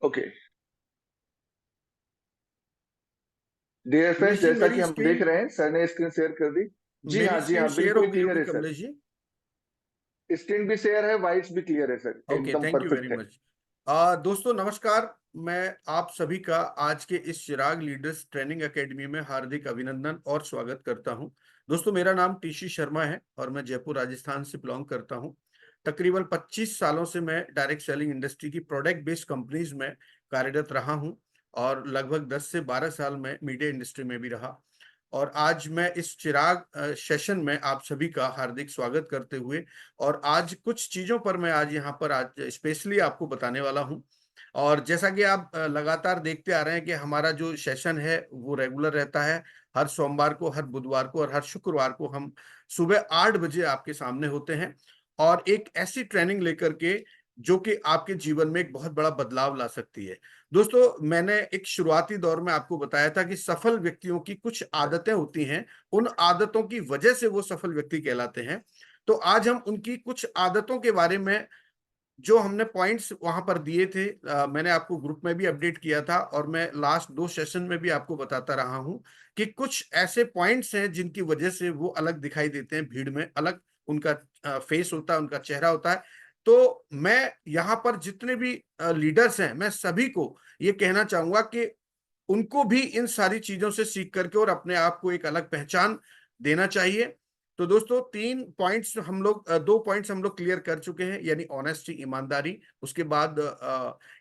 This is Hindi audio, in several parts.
Okay. Dear friends, Kamlesh ji, जैसा कि मेरी हम देख स्क्रीन रहे हैं, सर ने स्क्रीन शेयर कर दी। जी हाँ, मेरी जी स्क्रीन हाँ, शेयर बिल्कुल हो गई क्लियर होगी है सर। कमलेश जी। स्क्रीन भी शेयर है, वॉइस भी क्लियर है सर, ओके, एकदम थैंक यू वेरी परफेक्ट है। मच। दोस्तों नमस्कार। मैं आप सभी का आज के इस चिराग लीडर्स ट्रेनिंग एकेडमी में हार्दिक अभिनंदन और स्वागत करता हूं। दोस्तों, मेरा नाम टीसी शर्मा है और मैं जयपुर राजस्थान से बिलोंग करता हूं। तकरीबन 25 सालों से मैं डायरेक्ट सेलिंग इंडस्ट्री की प्रोडक्ट बेस्ड कंपनीज में कार्यरत रहा हूं और लगभग 10 से 12 साल में मीडिया इंडस्ट्री में भी रहा। और आज मैं इस चिराग सेशन में आप सभी का हार्दिक स्वागत करते हुए और आज कुछ चीजों पर मैं आज यहाँ पर आज स्पेशली आपको बताने वाला हूँ। और जैसा कि आप लगातार देखते आ रहे हैं कि हमारा जो सेशन है वो रेगुलर रहता है। हर सोमवार को, हर बुधवार को और हर शुक्रवार को हम सुबह 8 बजे आपके सामने होते हैं और एक ऐसी ट्रेनिंग लेकर के जो कि आपके जीवन में एक बहुत बड़ा बदलाव ला सकती है। दोस्तों, मैंने एक शुरुआती दौर में आपको बताया था कि सफल व्यक्तियों की कुछ आदतें होती हैं, उन आदतों की वजह से वो सफल व्यक्ति कहलाते हैं। तो आज हम उनकी कुछ आदतों के बारे में, जो हमने पॉइंट्स वहां पर दिए थे, मैंने आपको ग्रुप में भी अपडेट किया था और मैं लास्ट 2 सेशन में भी आपको बताता रहा हूं कि कुछ ऐसे पॉइंट्स हैं जिनकी वजह से वो अलग दिखाई देते हैं, भीड़ में अलग उनका फेस होता है, उनका चेहरा होता है। तो मैं यहाँ पर जितने भी लीडर्स हैं, मैं सभी को ये कहना चाहूंगा कि उनको भी इन सारी चीजों से सीख करके और अपने आप को एक अलग पहचान देना चाहिए। तो दोस्तों, 2 पॉइंट्स हम लोग क्लियर कर चुके हैं, यानी ऑनेस्टी, ईमानदारी, उसके बाद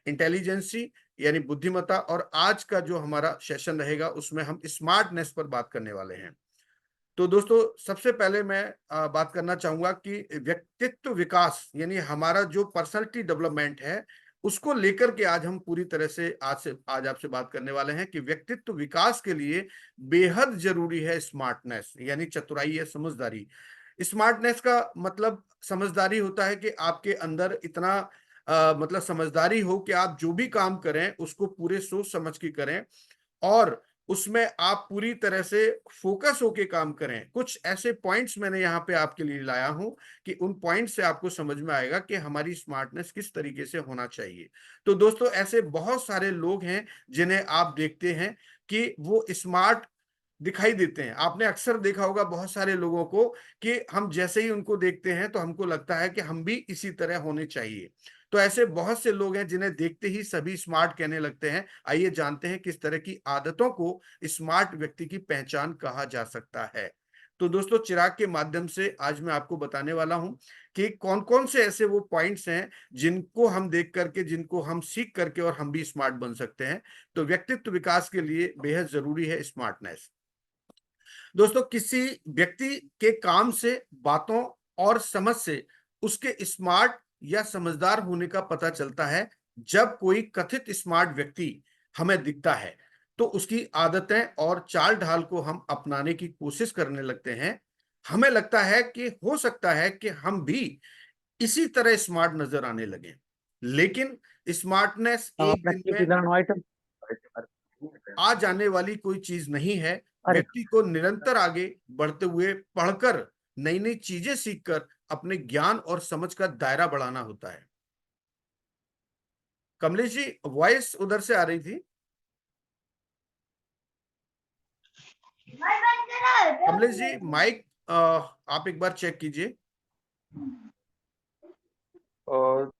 इंटेलिजेंसी यानी बुद्धिमत्ता, और आज का जो हमारा सेशन रहेगा उसमें हम स्मार्टनेस पर बात करने वाले हैं। तो दोस्तों, सबसे पहले मैं बात करना चाहूंगा कि व्यक्तित्व विकास यानी हमारा जो पर्सनालिटी डेवलपमेंट है, उसको लेकर के आज हम पूरी तरह से आज आपसे बात करने वाले हैं कि व्यक्तित्व विकास के लिए बेहद जरूरी है स्मार्टनेस यानी चतुराई या समझदारी। स्मार्टनेस का मतलब समझदारी होता है कि आपके अंदर इतना मतलब समझदारी हो कि आप जो भी काम करें उसको पूरे सोच समझ के करें और उसमें आप पूरी तरह से फोकस होके काम करें। कुछ ऐसे पॉइंट्स मैंने यहाँ पे आपके लिए लाया हूं कि उन पॉइंट्स से आपको समझ में आएगा कि हमारी स्मार्टनेस किस तरीके से होना चाहिए। तो दोस्तों, ऐसे बहुत सारे लोग हैं जिन्हें आप देखते हैं कि वो स्मार्ट दिखाई देते हैं। आपने अक्सर देखा होगा बहुत सारे लोगों को कि हम जैसे ही उनको देखते हैं तो हमको लगता है कि हम भी इसी तरह होने चाहिए। तो ऐसे बहुत से लोग हैं जिन्हें देखते ही सभी स्मार्ट कहने लगते हैं। आइए जानते हैं किस तरह की आदतों को स्मार्ट व्यक्ति की पहचान कहा जा सकता है। तो दोस्तों, चिराग के माध्यम से आज मैं आपको बताने वाला हूं कि कौन कौन से ऐसे वो पॉइंट्स हैं जिनको हम देख करके, जिनको हम सीख करके और हम भी स्मार्ट बन सकते हैं। तो व्यक्तित्व विकास के लिए बेहद जरूरी है स्मार्टनेस। दोस्तों, किसी व्यक्ति के काम से, बातों और समझ से उसके स्मार्ट या समझदार होने का पता चलता है। जब कोई कथित स्मार्ट व्यक्ति हमें दिखता है तो उसकी आदतें और चाल ढाल को हम अपनाने की कोशिश करने लगते हैं। हमें लगता है कि हो सकता है कि हम भी इसी तरह स्मार्ट नजर आने लगे, लेकिन स्मार्टनेस एक दिन में आ जाने वाली कोई चीज नहीं है। अरे व्यक्ति को निरंतर आगे बढ़ते हुए, पढ़कर, नई नई चीजें सीखकर अपने ज्ञान और समझ का दायरा बढ़ाना होता है। कमलेश जी, वॉइस उधर से आ रही थी। कमलेश जी, माइक आप एक बार चेक कीजिए। और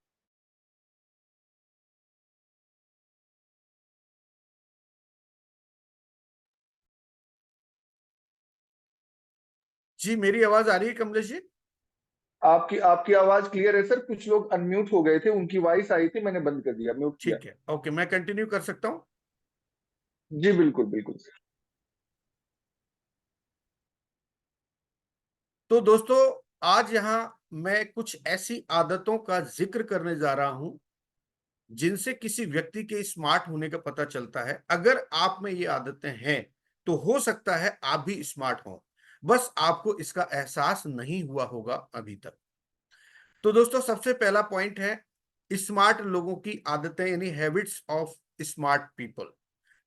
जी, मेरी आवाज आ रही है कमलेश जी? आपकी आपकी आवाज क्लियर है सर। कुछ लोग अनम्यूट हो गए थे, उनकी वॉइस आई थी, मैंने बंद कर दिया, म्यूट किया। ठीक है, ओके, मैं कंटिन्यू कर सकता हूं। जी बिल्कुल बिल्कुल सर। तो दोस्तों, आज यहां मैं कुछ ऐसी आदतों का जिक्र करने जा रहा हूं जिनसे किसी व्यक्ति के स्मार्ट होने का पता चलता है। अगर आप में ये आदतें हैं तो हो सकता है आप भी स्मार्ट हो, बस आपको इसका एहसास नहीं हुआ होगा अभी तक। तो दोस्तों, सबसे पहला पॉइंट है स्मार्ट लोगों की आदतें यानी हैबिट्स ऑफ स्मार्ट पीपल।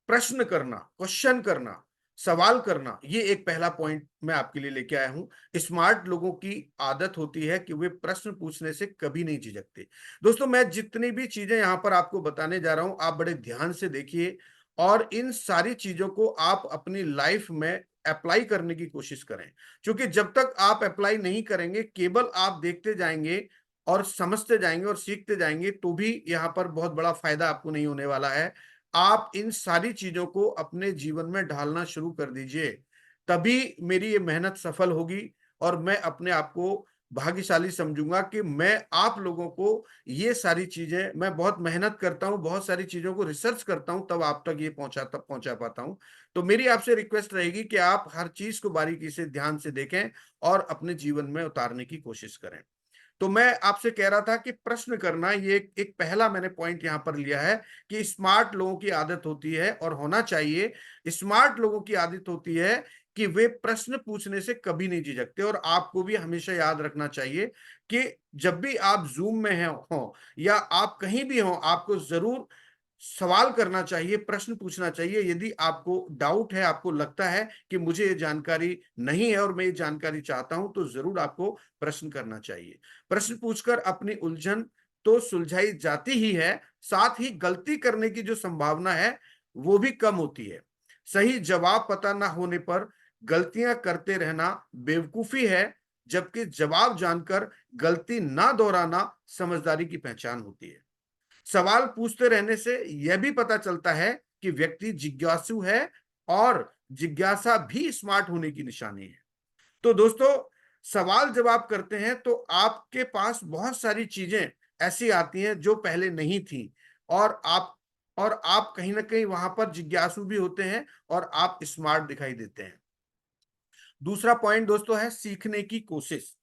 प्रश्न करना, क्वेश्चन करना, सवाल करना, ये एक पहला पॉइंट मैं आपके लिए लेके आया हूं। स्मार्ट लोगों की आदत होती है कि वे प्रश्न पूछने से कभी नहीं झिझकते। दोस्तों, मैं जितनी भी चीजें यहां पर आपको बताने जा रहा हूं, आप बड़े ध्यान से देखिए और इन सारी चीजों को आप अपनी लाइफ में अप्लाई करने की कोशिश करें। क्योंकि जब तक आप अप्लाई नहीं करेंगे, केवल आप देखते जाएंगे और समझते जाएंगे और सीखते जाएंगे, तो भी यहाँ पर बहुत बड़ा फायदा आपको नहीं होने वाला है। आप इन सारी चीजों को अपने जीवन में ढालना शुरू कर दीजिए, तभी मेरी ये मेहनत सफल होगी और मैं अपने आप को भाग्यशाली समझूंगा कि मैं आप लोगों को ये सारी चीजें, मैं बहुत मेहनत करता हूं, बहुत सारी चीजों को रिसर्च करता हूं, तब आप तक ये पहुंचा पाता हूं। तो मेरी आपसे रिक्वेस्ट रहेगी कि आप हर चीज को बारीकी से ध्यान से देखें और अपने जीवन में उतारने की कोशिश करें। तो मैं आपसे कह रहा था कि प्रश्न करना, ये एक पहला मैंने पॉइंट यहां पर लिया है कि स्मार्ट लोगों की आदत होती है और होना चाहिए। स्मार्ट लोगों की आदत होती है कि वे प्रश्न पूछने से कभी नहीं झिझकते। और आपको भी हमेशा याद रखना चाहिए कि जब भी आप जूम में हो या आप कहीं भी हो, आपको जरूर सवाल करना चाहिए, प्रश्न पूछना चाहिए। यदि आपको डाउट है, आपको लगता है कि मुझे ये जानकारी नहीं है और मैं ये जानकारी चाहता हूं, तो जरूर आपको प्रश्न करना चाहिए। प्रश्न पूछकर अपनी उलझन तो सुलझाई जाती ही है, साथ ही गलती करने की जो संभावना है वो भी कम होती है। सही जवाब पता ना होने पर गलतियां करते रहना बेवकूफी है, जबकि जवाब जानकर गलती ना दोहराना समझदारी की पहचान होती है। सवाल पूछते रहने से यह भी पता चलता है कि व्यक्ति जिज्ञासु है और जिज्ञासा भी स्मार्ट होने की निशानी है। तो दोस्तों, सवाल जब आप करते हैं तो आपके पास बहुत सारी चीजें ऐसी आती हैं जो पहले नहीं थी, और आप कहीं ना कहीं वहां पर जिज्ञासु भी होते हैं और आप स्मार्ट दिखाई देते हैं। दूसरा पॉइंट दोस्तों है सीखने की कोशिश।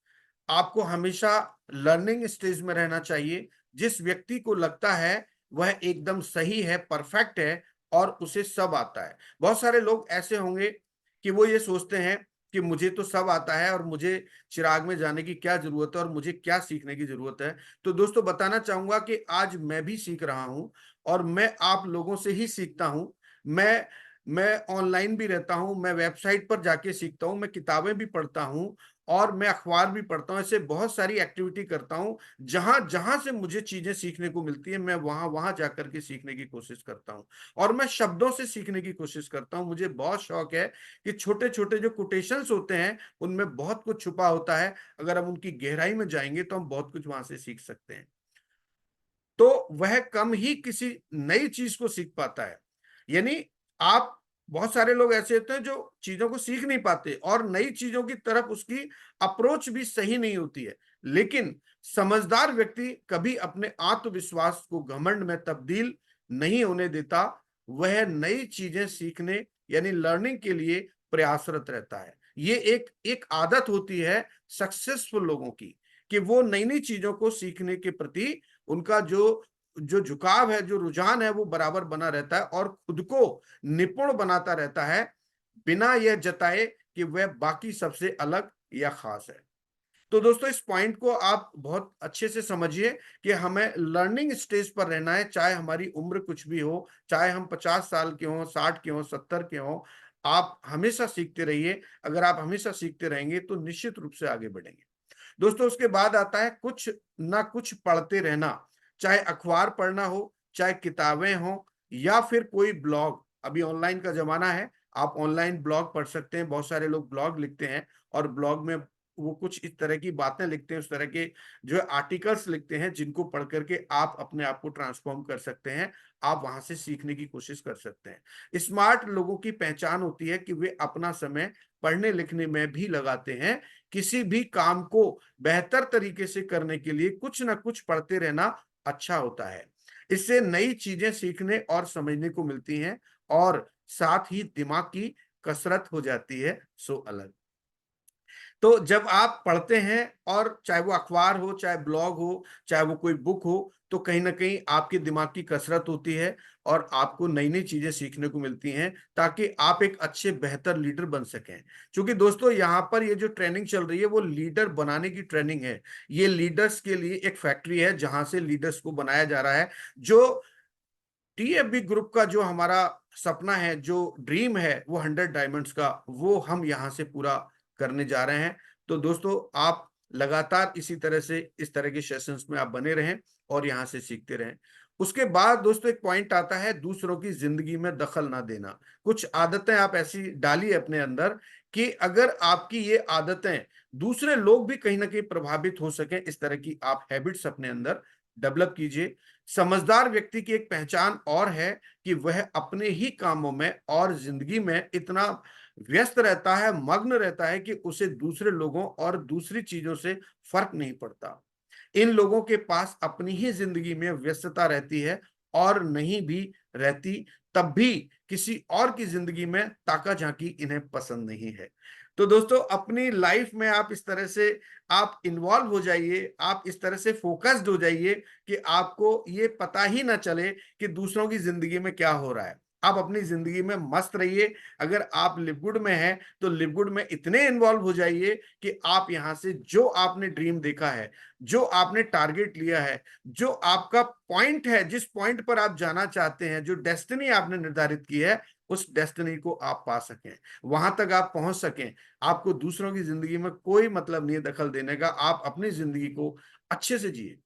आपको हमेशा लर्निंग स्टेज में रहना चाहिए। जिस व्यक्ति को लगता है वह एकदम सही है, परफेक्ट है और उसे सब आता है, बहुत सारे लोग ऐसे होंगे कि वो ये सोचते हैं कि मुझे तो सब आता है और मुझे चिराग में जाने की क्या जरूरत है और मुझे क्या सीखने की जरूरत है। तो दोस्तों, बताना चाहूंगा कि आज मैं भी सीख रहा हूं और मैं आप लोगों से ही सीखता हूं। मैं ऑनलाइन भी रहता हूं, मैं वेबसाइट पर जाके सीखता हूं, मैं किताबें भी पढ़ता हूं और मैं अखबार भी पढ़ता हूँ। ऐसे बहुत सारी एक्टिविटी करता हूँ। जहां जहां से मुझे चीजें सीखने को मिलती है, मैं वहां वहां जाकर के सीखने की कोशिश करता हूँ। और मैं शब्दों से सीखने की कोशिश करता हूँ। मुझे बहुत शौक है कि छोटे छोटे जो कोटेशंस होते हैं उनमें बहुत कुछ छुपा होता है। अगर हम उनकी गहराई में जाएंगे तो हम बहुत कुछ वहां से सीख सकते हैं। तो वह कम ही किसी नई चीज को सीख पाता है। यानी आप, बहुत सारे लोग ऐसे होते हैं जो चीजों को सीख नहीं पाते और नई चीजों की तरफ उसकी अप्रोच भी सही नहीं होती है। लेकिन समझदार व्यक्ति कभी अपने आत्मविश्वास को घमंड में तब्दील नहीं होने देता। वह नई चीजें सीखने यानी लर्निंग के लिए प्रयासरत रहता है। ये एक एक आदत होती है सक्सेसफुल लोगों की, कि वो नई नई चीजों को सीखने के प्रति उनका जो जो झुकाव है, जो रुझान है, वो बराबर बना रहता है और खुद को निपुण बनाता रहता है, बिना यह जताए कि वह बाकी सबसे अलग या खास है। तो दोस्तों, इस पॉइंट को आप बहुत अच्छे से समझिए कि हमें लर्निंग स्टेज पर रहना है, चाहे हमारी उम्र कुछ भी हो, चाहे हम 50 साल के हों, 60 के हों, 70 के हों। आप हमेशा सीखते रहिए। अगर आप हमेशा सीखते रहेंगे तो निश्चित रूप से आगे बढ़ेंगे। दोस्तों, उसके बाद आता है कुछ ना कुछ पढ़ते रहना। चाहे अखबार पढ़ना हो, चाहे किताबें हो या फिर कोई ब्लॉग। अभी ऑनलाइन का जमाना है, आप ऑनलाइन ब्लॉग पढ़ सकते हैं। बहुत सारे लोग ब्लॉग लिखते हैं और ब्लॉग में वो कुछ इस तरह की बातें लिखते हैं, उस तरह के जो आर्टिकल्स लिखते हैं, जिनको पढ़ करके आप अपने आप को ट्रांसफॉर्म कर सकते हैं। आप वहां से सीखने की कोशिश कर सकते हैं। स्मार्ट लोगों की पहचान होती है कि वे अपना समय पढ़ने लिखने में भी लगाते हैं। किसी भी काम को बेहतर तरीके से करने के लिए कुछ ना कुछ पढ़ते रहना अच्छा होता है। इससे नई चीजें सीखने और समझने को मिलती हैं और साथ ही दिमाग की कसरत हो जाती है, सो अलग। तो जब आप पढ़ते हैं, और चाहे वो अखबार हो, चाहे ब्लॉग हो, चाहे वो कोई बुक हो, तो कहीं ना कहीं आपके दिमाग की कसरत होती है और आपको नई नई चीजें सीखने को मिलती हैं, ताकि आप एक अच्छे बेहतर लीडर बन सकें। क्योंकि दोस्तों, यहाँ पर ये जो ट्रेनिंग चल रही है वो लीडर बनाने की ट्रेनिंग है। ये लीडर्स के लिए एक फैक्ट्री है जहां से लीडर्स को बनाया जा रहा है। जो टीएफबी ग्रुप का जो हमारा सपना है, जो ड्रीम है वो 100 डायमंड्स का, वो हम यहाँ से पूरा करने जा रहे हैं। तो दोस्तों आप लगातार इसी तरह से इस तरह के सेशंस में आप बने रहें और यहाँ से सीखते रहें। उसके बाद दोस्तों एक पॉइंट आता है दूसरों की जिंदगी में दखल ना देना। कुछ आदतें आप ऐसी डालिए अपने अंदर कि अगर आपकी ये आदतें दूसरे लोग भी कहीं ना कहीं प्रभावित हो सके, इस तरह की आप हैबिट्स अपने अंदर डेवलप कीजिए। समझदार व्यक्ति की एक पहचान और है कि वह अपने ही कामों में और जिंदगी में इतना व्यस्त रहता है, मग्न रहता है कि उसे दूसरे लोगों और दूसरी चीजों से फर्क नहीं पड़ता। इन लोगों के पास अपनी ही जिंदगी में व्यस्तता रहती है और नहीं भी रहती, तब भी किसी और की जिंदगी में ताका झांकी इन्हें पसंद नहीं है। तो दोस्तों अपनी लाइफ में आप इस तरह से आप इन्वॉल्व हो जाइए, आप इस तरह से फोकस्ड हो जाइए कि आपको ये पता ही ना चले कि दूसरों की जिंदगी में क्या हो रहा है। आप अपनी जिंदगी में मस्त रहिए। अगर आप लिवगुड में हैं तो लिवगुड में इतने इन्वॉल्व हो जाइए कि आप यहां से जो आपने ड्रीम देखा है, जो आपने टारगेट लिया है, जो आपका पॉइंट है, जिस पॉइंट पर आप जाना चाहते हैं, जो डेस्टिनी आपने निर्धारित की है, उस डेस्टिनी को आप पा सकें, वहां तक आप पहुंच सकें। आपको दूसरों की जिंदगी में कोई मतलब नहीं है दखल देने का, आप अपनी जिंदगी को अच्छे से जिए।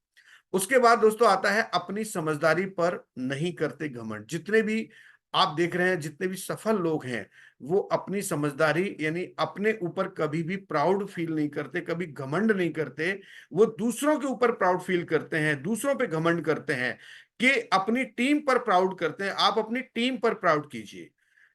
उसके बाद दोस्तों आता है अपनी समझदारी पर नहीं करते घमंड। जितने भी आप देख रहे हैं, जितने भी सफल लोग हैं, वो अपनी समझदारी यानी अपने ऊपर कभी भी प्राउड फील नहीं करते, कभी घमंड नहीं करते। वो दूसरों के ऊपर प्राउड फील करते हैं, दूसरों पे घमंड करते हैं, कि अपनी टीम पर प्राउड करते हैं। आप अपनी टीम पर प्राउड कीजिए,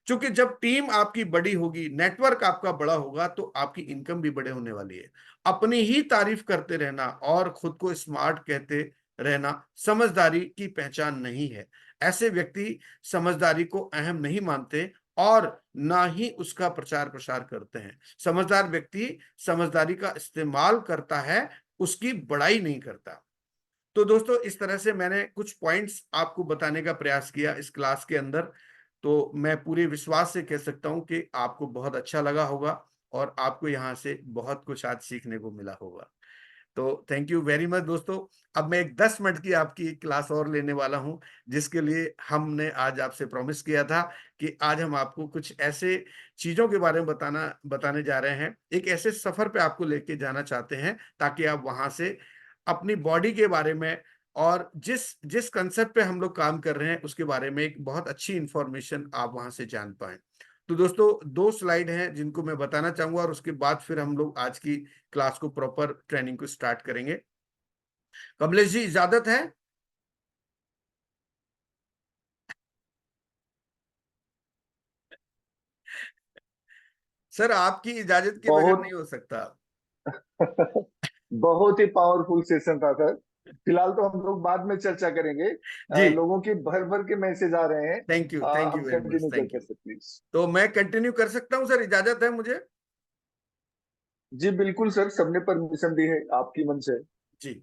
क्योंकि जब टीम आपकी बड़ी होगी, नेटवर्क आपका बड़ा होगा, तो आपकी इनकम भी बड़े होने वाली है। अपनी ही तारीफ करते रहना और खुद को स्मार्ट कहते रहना समझदारी की पहचान नहीं है। ऐसे व्यक्ति समझदारी को अहम नहीं मानते और ना ही उसका प्रचार प्रसार करते हैं। समझदार व्यक्ति समझदारी का इस्तेमाल करता है, उसकी बड़ाई नहीं करता। तो दोस्तों इस तरह से मैंने कुछ पॉइंट्स आपको बताने का प्रयास किया इस क्लास के अंदर। तो मैं पूरे विश्वास से कह सकता हूं कि आपको बहुत अच्छा लगा होगा और आपको यहाँ से बहुत कुछ आज सीखने को मिला होगा। तो थैंक यू वेरी मच दोस्तों। अब मैं एक 10 मिनट की आपकी एक क्लास और लेने वाला हूं, जिसके लिए हमने आज आपसे प्रॉमिस किया था कि आज हम आपको कुछ ऐसे चीजों के बारे में बताने जा रहे हैं, एक ऐसे सफर पे आपको लेके जाना चाहते हैं ताकि आप वहां से अपनी बॉडी के बारे में और जिस जिस कंसेप्ट पे हम लोग काम कर रहे हैं उसके बारे में एक बहुत अच्छी इंफॉर्मेशन आप वहां से जान पाए। तो दोस्तों 2 स्लाइड हैं जिनको मैं बताना चाहूंगा और उसके बाद फिर हम लोग आज की क्लास को प्रॉपर ट्रेनिंग को स्टार्ट करेंगे। कमलेश जी इजाजत है? सर आपकी इजाजत के बगैर बहुत नहीं हो सकता। बहुत ही पावरफुल सेशन था सर। फिलहाल तो हम लोग बाद में चर्चा करेंगे। जी लोगों की भर भर के मैसेज आ रहे हैं। थैंक यू आप वेरी मच, कंटिन्यू थैंक करते यू। Sir please. तो मैं कंटिन्यू कर सकता हूं सर, इजाजत है मुझे? जी बिल्कुल सर, सबने परमिशन दी है आपकी मन से। जी।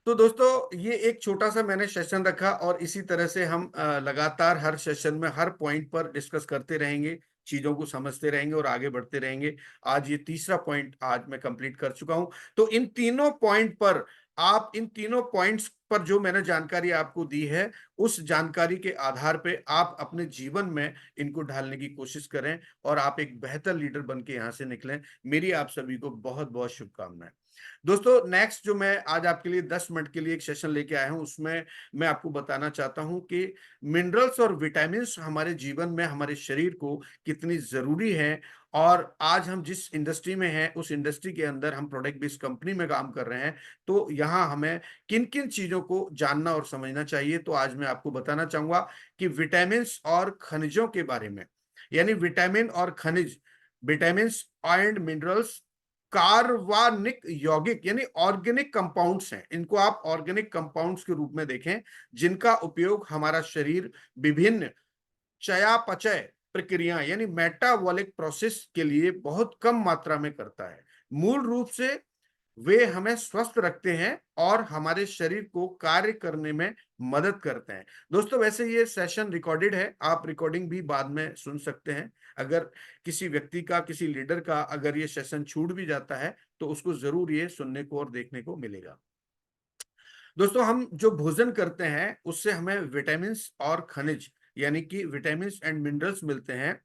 तो दोस्तों ये एक छोटा सा मैंने सेशन रखा और इसी तरह से हम लगातार हर सेशन में हर पॉइंट पर डिस्कस करते रहेंगे, चीजों को समझते रहेंगे और आगे बढ़ते रहेंगे। आज ये तीसरा पॉइंट आज मैं कंप्लीट कर चुका हूं। तो इन तीनों पॉइंट पर आप इन तीनों पॉइंट्स पर जो मैंने जानकारी आपको दी है, उस जानकारी के आधार पे आप अपने जीवन में इनको ढालने की कोशिश करें और आप एक बेहतर लीडर बन के यहाँ से निकलें। मेरी आप सभी को बहुत बहुत शुभकामनाएं। दोस्तों नेक्स्ट जो मैं आज आपके लिए 10 मिनट के लिए एक सेशन लेके आया हूं, उसमें मैं आपको बताना चाहता हूं कि मिनरल्स और विटामिन्स हमारे जीवन में हमारे शरीर को कितनी जरूरी है। और आज हम जिस इंडस्ट्री में हैं उस इंडस्ट्री के अंदर हम प्रोडक्ट बेस्ड कंपनी में काम कर रहे हैं, तो यहाँ हमें किन किन चीजों को जानना और समझना चाहिए। तो आज मैं आपको बताना चाहूंगा कि विटामिन्स और खनिजों के बारे में, यानी विटामिन और खनिज, विटामिन्स एंड मिनरल्स कार्बनिक यौगिक यानी ऑर्गेनिक कंपाउंड्स हैं। इनको आप ऑर्गेनिक कंपाउंड्स के रूप में देखें, जिनका उपयोग हमारा शरीर विभिन्न चयापचय प्रक्रिया यानी मेटाबॉलिक प्रोसेस के लिए बहुत कम मात्रा में करता है। मूल रूप से वे हमें स्वस्थ रखते हैं और हमारे शरीर को कार्य करने में मदद करते हैं। दोस्तों वैसे ये सेशन रिकॉर्डेड है, आप रिकॉर्डिंग भी बाद में सुन सकते हैं। अगर किसी व्यक्ति का, किसी लीडर का अगर ये सेशन छूट भी जाता है तो उसको जरूर ये सुनने को और देखने को मिलेगा। दोस्तों हम जो भोजन करते हैं उससे हमें विटामिन और खनिज यानी कि विटामिन एंड मिनरल्स मिलते हैं।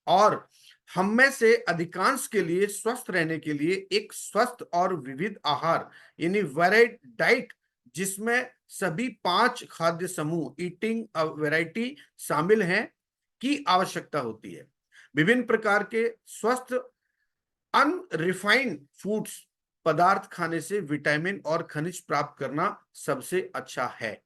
और हम में से अधिकांश के लिए स्वस्थ रहने के लिए एक स्वस्थ और विविध आहार यानी वेराइड डाइट, जिसमें सभी 5 खाद्य समूह ईटिंग वैरायटी शामिल हैं, की आवश्यकता होती है। विभिन्न प्रकार के स्वस्थ अनरिफाइंड फूड्स पदार्थ खाने से विटामिन और खनिज प्राप्त करना सबसे अच्छा है।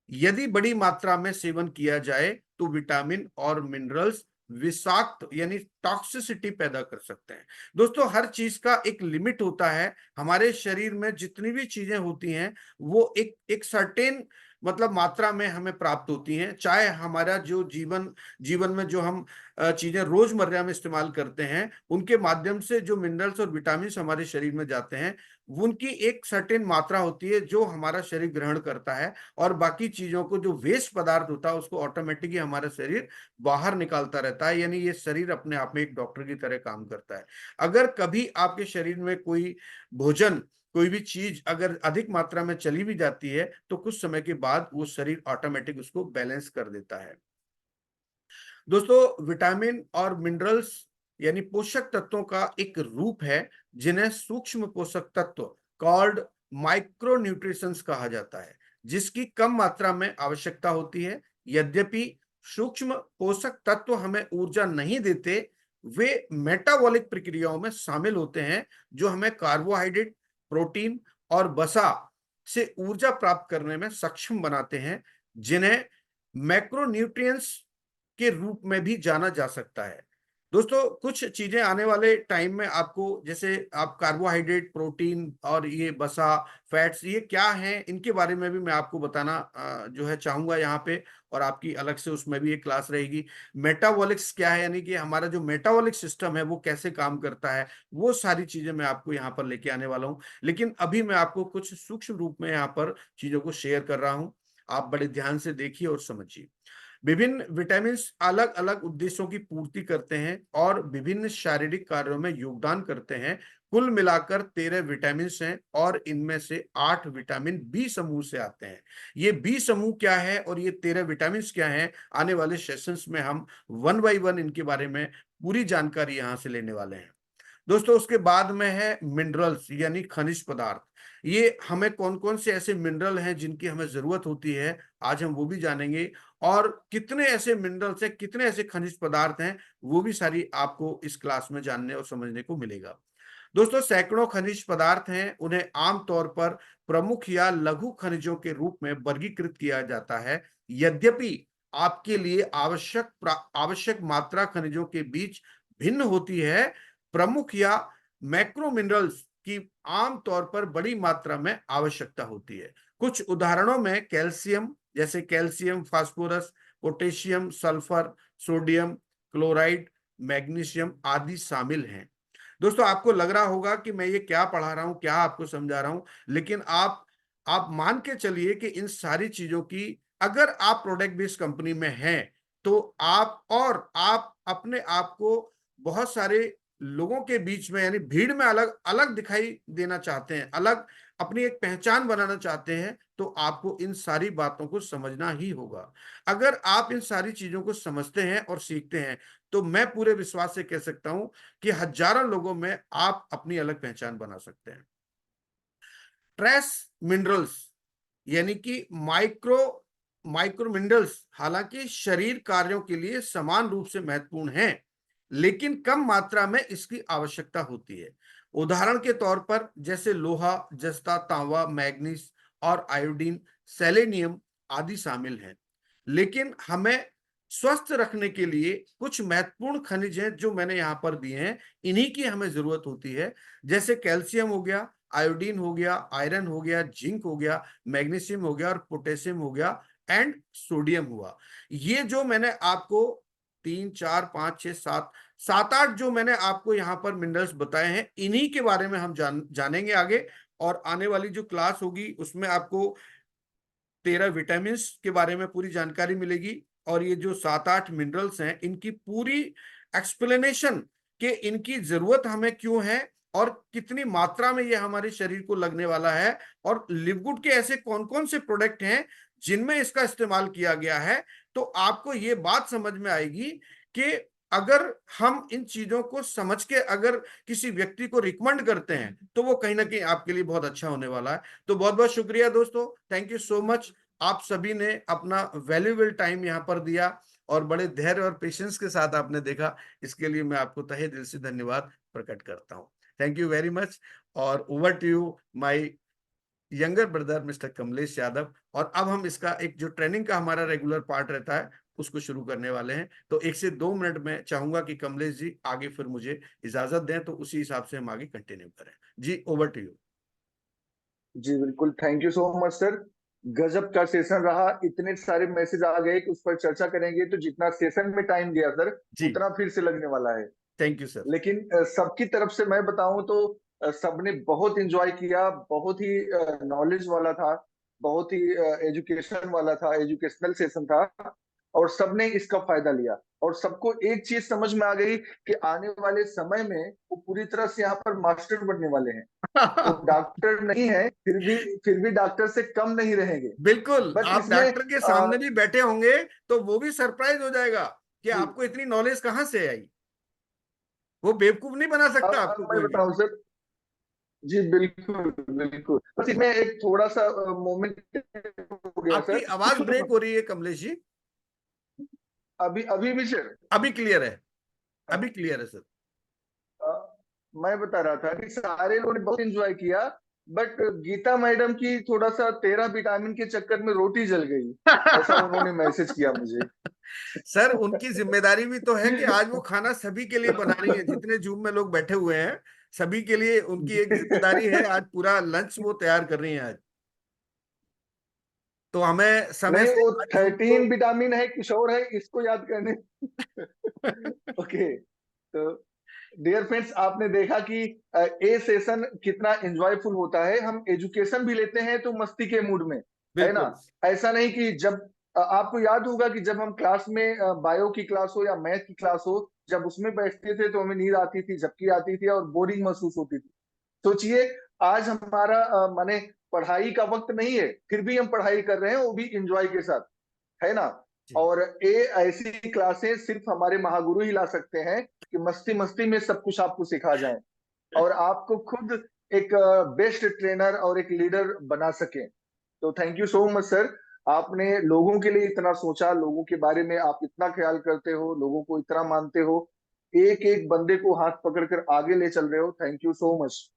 यदि बड़ी मात्रा में सेवन किया जाए तो विटामिन और मिनरल्स विषाक्त यानी टॉक्सिसिटी पैदा कर सकते हैं। दोस्तों, हर चीज का एक लिमिट होता है। हमारे शरीर में जितनी भी चीजें होती हैं वो एक एक सर्टेन मतलब मात्रा में हमें प्राप्त होती हैं। चाहे हमारा जो जीवन जीवन में जो हम चीजें रोजमर्रा में इस्तेमाल करते हैं, उनके माध्यम से जो मिनरल्स और विटामिन हमारे शरीर में जाते हैं, उनकी एक सर्टेन मात्रा होती है जो हमारा शरीर ग्रहण करता है, और बाकी चीजों को जो वेस्ट पदार्थ होता है उसको ऑटोमेटिकली हमारा शरीर बाहर निकालता रहता है। यानी ये शरीर अपने आप में एक डॉक्टर की तरह काम करता है। अगर कभी आपके शरीर में कोई भोजन, कोई भी चीज अगर अधिक मात्रा में चली भी जाती है तो कुछ समय के बाद वो शरीर ऑटोमेटिक उसको बैलेंस कर देता है। दोस्तों, विटामिन और मिनरल्स यानी पोषक तत्वों का एक रूप है जिन्हें सूक्ष्म पोषक तत्व कॉल्ड माइक्रोन्यूट्रिशंस कहा जाता है, जिसकी कम मात्रा में आवश्यकता होती है। यद्यपि सूक्ष्म पोषक तत्व हमें ऊर्जा नहीं देते, वे मेटाबॉलिक प्रक्रियाओं में शामिल होते हैं जो हमें कार्बोहाइड्रेट, प्रोटीन और वसा से ऊर्जा प्राप्त करने में सक्षम बनाते हैं, जिन्हें मैक्रोन्यूट्रिएंट्स के रूप में भी जाना जा सकता है। दोस्तों, कुछ चीजें आने वाले टाइम में आपको, जैसे आप कार्बोहाइड्रेट, प्रोटीन और ये वसा, फैट्स, ये क्या हैं, इनके बारे में भी मैं आपको बताना जो है चाहूंगा यहाँ पे, और आपकी अलग से उसमें भी एक क्लास रहेगी। मेटाबॉलिक्स क्या है, यानी कि हमारा जो मेटाबॉलिक सिस्टम है वो कैसे काम करता है, वो सारी चीजें मैं आपको यहाँ पर लेके आने वाला हूँ। लेकिन अभी मैं आपको कुछ सूक्ष्म रूप में यहाँ पर चीजों को शेयर कर रहा हूँ। आप बड़े ध्यान से देखिए और समझिए। विभिन्न विटामिन अलग अलग उद्देश्यों की पूर्ति करते हैं और विभिन्न शारीरिक कार्यों में योगदान करते हैं। कुल मिलाकर 13 विटामिन हैं और इनमें से 8 विटामिन बी समूह से आते हैं। ये बी समूह क्या है और ये 13 विटामिन क्या हैं, आने वाले सेशंस में हम वन बाय वन इनके बारे में पूरी जानकारी यहां से लेने वाले हैं। दोस्तों, उसके बाद में है मिनरल्स यानी खनिज पदार्थ। ये हमें कौन कौन से ऐसे मिनरल हैं जिनकी हमें जरूरत होती है, आज हम वो भी जानेंगे। और कितने ऐसे मिनरल्स हैं, कितने ऐसे खनिज पदार्थ हैं, वो भी सारी आपको इस क्लास में जानने और समझने को मिलेगा। दोस्तों, सैकड़ों खनिज पदार्थ हैं। उन्हें आमतौर पर प्रमुख या लघु खनिजों के रूप में वर्गीकृत किया जाता है। यद्यपि आपके लिए आवश्यक मात्रा खनिजों के बीच भिन्न होती है। प्रमुख या मैक्रो मिनरल्स की आमतौर पर बड़ी मात्रा में आवश्यकता होती है। कुछ उदाहरणों में कैल्शियम, जैसे calcium, phosphorus, potassium, sulphur, sodium chloride, magnesium आदि शामिल हैं। दोस्तों, आपको लग रहा होगा कि मैं ये क्या पढ़ा रहा हूं, क्या आपको समझा रहा हूं, लेकिन आप मान के चलिए कि इन सारी चीजों की, अगर आप प्रोडक्ट बेस्ड कंपनी में हैं तो आप अपने आप को बहुत सारे लोगों के बीच में यानी भीड़ में अलग अलग दिखाई देना चाहते हैं, अलग अपनी एक पहचान बनाना चाहते हैं, तो आपको इन सारी बातों को समझना ही होगा। अगर आप इन सारी चीजों को समझते हैं और सीखते हैं तो मैं पूरे विश्वास से कह सकता हूं कि हजारों लोगों में आप अपनी अलग पहचान बना सकते हैं। ट्रेस मिनरल्स यानी कि माइक्रो मिनरल्स हालांकि शरीर कार्यों के लिए समान रूप से महत्वपूर्ण हैं, लेकिन कम मात्रा में इसकी आवश्यकता होती है। उदाहरण के तौर पर जैसे लोहा, जस्ता, तांबा, मैग्नीज और आयोडीन, सेलेनियम आदि शामिल हैं। लेकिन हमें स्वस्थ रखने के लिए कुछ महत्वपूर्ण खनिज हैं जो मैंने यहां पर दिए हैं, इन्हीं की हमें जरूरत होती है। जैसे कैल्शियम हो गया, आयोडीन हो गया, आयरन हो गया, जिंक हो गया, मैग्नीशियम हो गया और पोटेशियम हो गया, एंड सोडियम हुआ। ये जो मैंने आपको 3, 4, 5, 6, 7, 7, 8 जो मैंने आपको यहाँ पर मिनरल्स बताए हैं, इन्हीं के बारे में हम जानेंगे आगे। और आने वाली जो क्लास होगी उसमें आपको 13 विटामिन के बारे में पूरी जानकारी मिलेगी, और ये जो 7, 8 मिनरल्स हैं इनकी पूरी एक्सप्लेनेशन, कि इनकी जरूरत हमें क्यों है और कितनी मात्रा में ये हमारे शरीर को लगने वाला है, और लिवगुड के ऐसे कौन कौन से प्रोडक्ट हैं जिनमें इसका इस्तेमाल किया गया है, तो आपको ये बात समझ में आएगी कि अगर हम इन चीजों को समझ के अगर किसी व्यक्ति को रिकमेंड करते हैं तो वो कहीं ना कहीं आपके लिए बहुत अच्छा होने वाला है। तो बहुत बहुत शुक्रिया दोस्तों, थैंक यू सो मच। आप सभी ने अपना वैल्यूएबल टाइम यहाँ पर दिया और बड़े धैर्य और पेशेंस के साथ आपने देखा, इसके लिए मैं आपको तहे दिल से धन्यवाद प्रकट करता हूँ। Thank you very much. और over to you my younger brother mister Kamlesh Yadav. और अब हम इसका एक जो ट्रेनिंग का हमारा रेगुलर पार्ट रहता है उसको शुरू करने वाले हैं। तो 1 से 2 मिनट में चाहूंगा कि कमलेश जी आगे फिर मुझे इजाजत दें, तो उसी हिसाब से हम आगे कंटिन्यू करें। जी ओवर टू यू। जी बिल्कुल, thank you so much sir. गजब का सेशन रहा, इतने सारे मैसेज आ गए कि उस पर चर्चा करेंगे तो जितना सेशन में टाइम गया सर जी उतना फिर से लगने वाला है। Thank you sir. लेकिन सबकी तरफ से मैं बताऊं तो सबने बहुत एंजॉय किया, बहुत ही नॉलेज वाला था, बहुत ही एजुकेशन वाला था, एजुकेशनल सेशन था, और सबने इसका फायदा लिया। और सबको एक चीज समझ में आ गई कि आने वाले समय में वो पूरी तरह से यहाँ पर मास्टर बनने वाले हैं। वो डॉक्टर नहीं है, फिर भी डॉक्टर से कम नहीं रहेंगे। बिल्कुल, बट आप इसमें डॉक्टर के सामने भी बैठे होंगे तो वो भी सरप्राइज हो जाएगा कि जी, आपको इतनी नॉलेज कहाँ से आई। वो बेवकूफ नहीं बना सकता आपको अब मैं कोई भी। बताऊं सर। जी बिल्कुल बिल्कुल, बस इसमें एक थोड़ा सा मोमेंट हो गया आपकी आवाज सर। ब्रेक हो रही है कमलेश जी। अभी अभी भी सर। अभी क्लियर है, अभी क्लियर है सर। मैं बता रहा था कि सारे लोगों ने बहुत एंजॉय किया, बट गीता मैडम की थोड़ा सा 13 विटामिन के चक्कर में रोटी जल गई, ऐसा उन्होंने मैसेज किया मुझे। सर उनकी जिम्मेदारी भी तो है कि आज वो खाना सभी के लिए बना रही है, जितने जूम में लोग बैठे हुए हैं सभी के लिए उनकी एक जिम्मेदारी है, आज पूरा लंच वो तैयार कर रही हैं आज। तो हमें समय नहीं, से वो आज उनको 13 विटामिन है, किशोर है, इसको याद करने। ओके। तो डियर फ्रेंड्स, आपने देखा कि ए सेशन कितना एंजॉयफुल होता है। हम एजुकेशन भी लेते हैं तो मस्ती के मूड में, है ना। बिल्कुल ऐसा नहीं कि जब आपको याद होगा कि जब हम क्लास में बायो की क्लास हो या मैथ की क्लास हो, जब उसमें बैठते थे तो हमें नींद आती थी, झपकी आती थी और बोरिंग महसूस होती थी। सोचिए, आज हमारा माने पढ़ाई का वक्त नहीं है, फिर भी हम पढ़ाई कर रहे हैं, वो भी इंजॉय के साथ, है ना। जी। और ये ऐसी क्लासें सिर्फ हमारे महागुरु ही ला सकते हैं कि मस्ती मस्ती में सब कुछ आपको सिखा जाए और आपको खुद एक बेस्ट ट्रेनर और एक लीडर बना सके। तो thank you so much sir. आपने लोगों के लिए इतना सोचा, लोगों के बारे में आप इतना ख्याल करते हो, लोगों को इतना मानते हो, एक एक बंदे को हाथ पकड़कर आगे ले चल रहे हो। थैंक यू सो मच,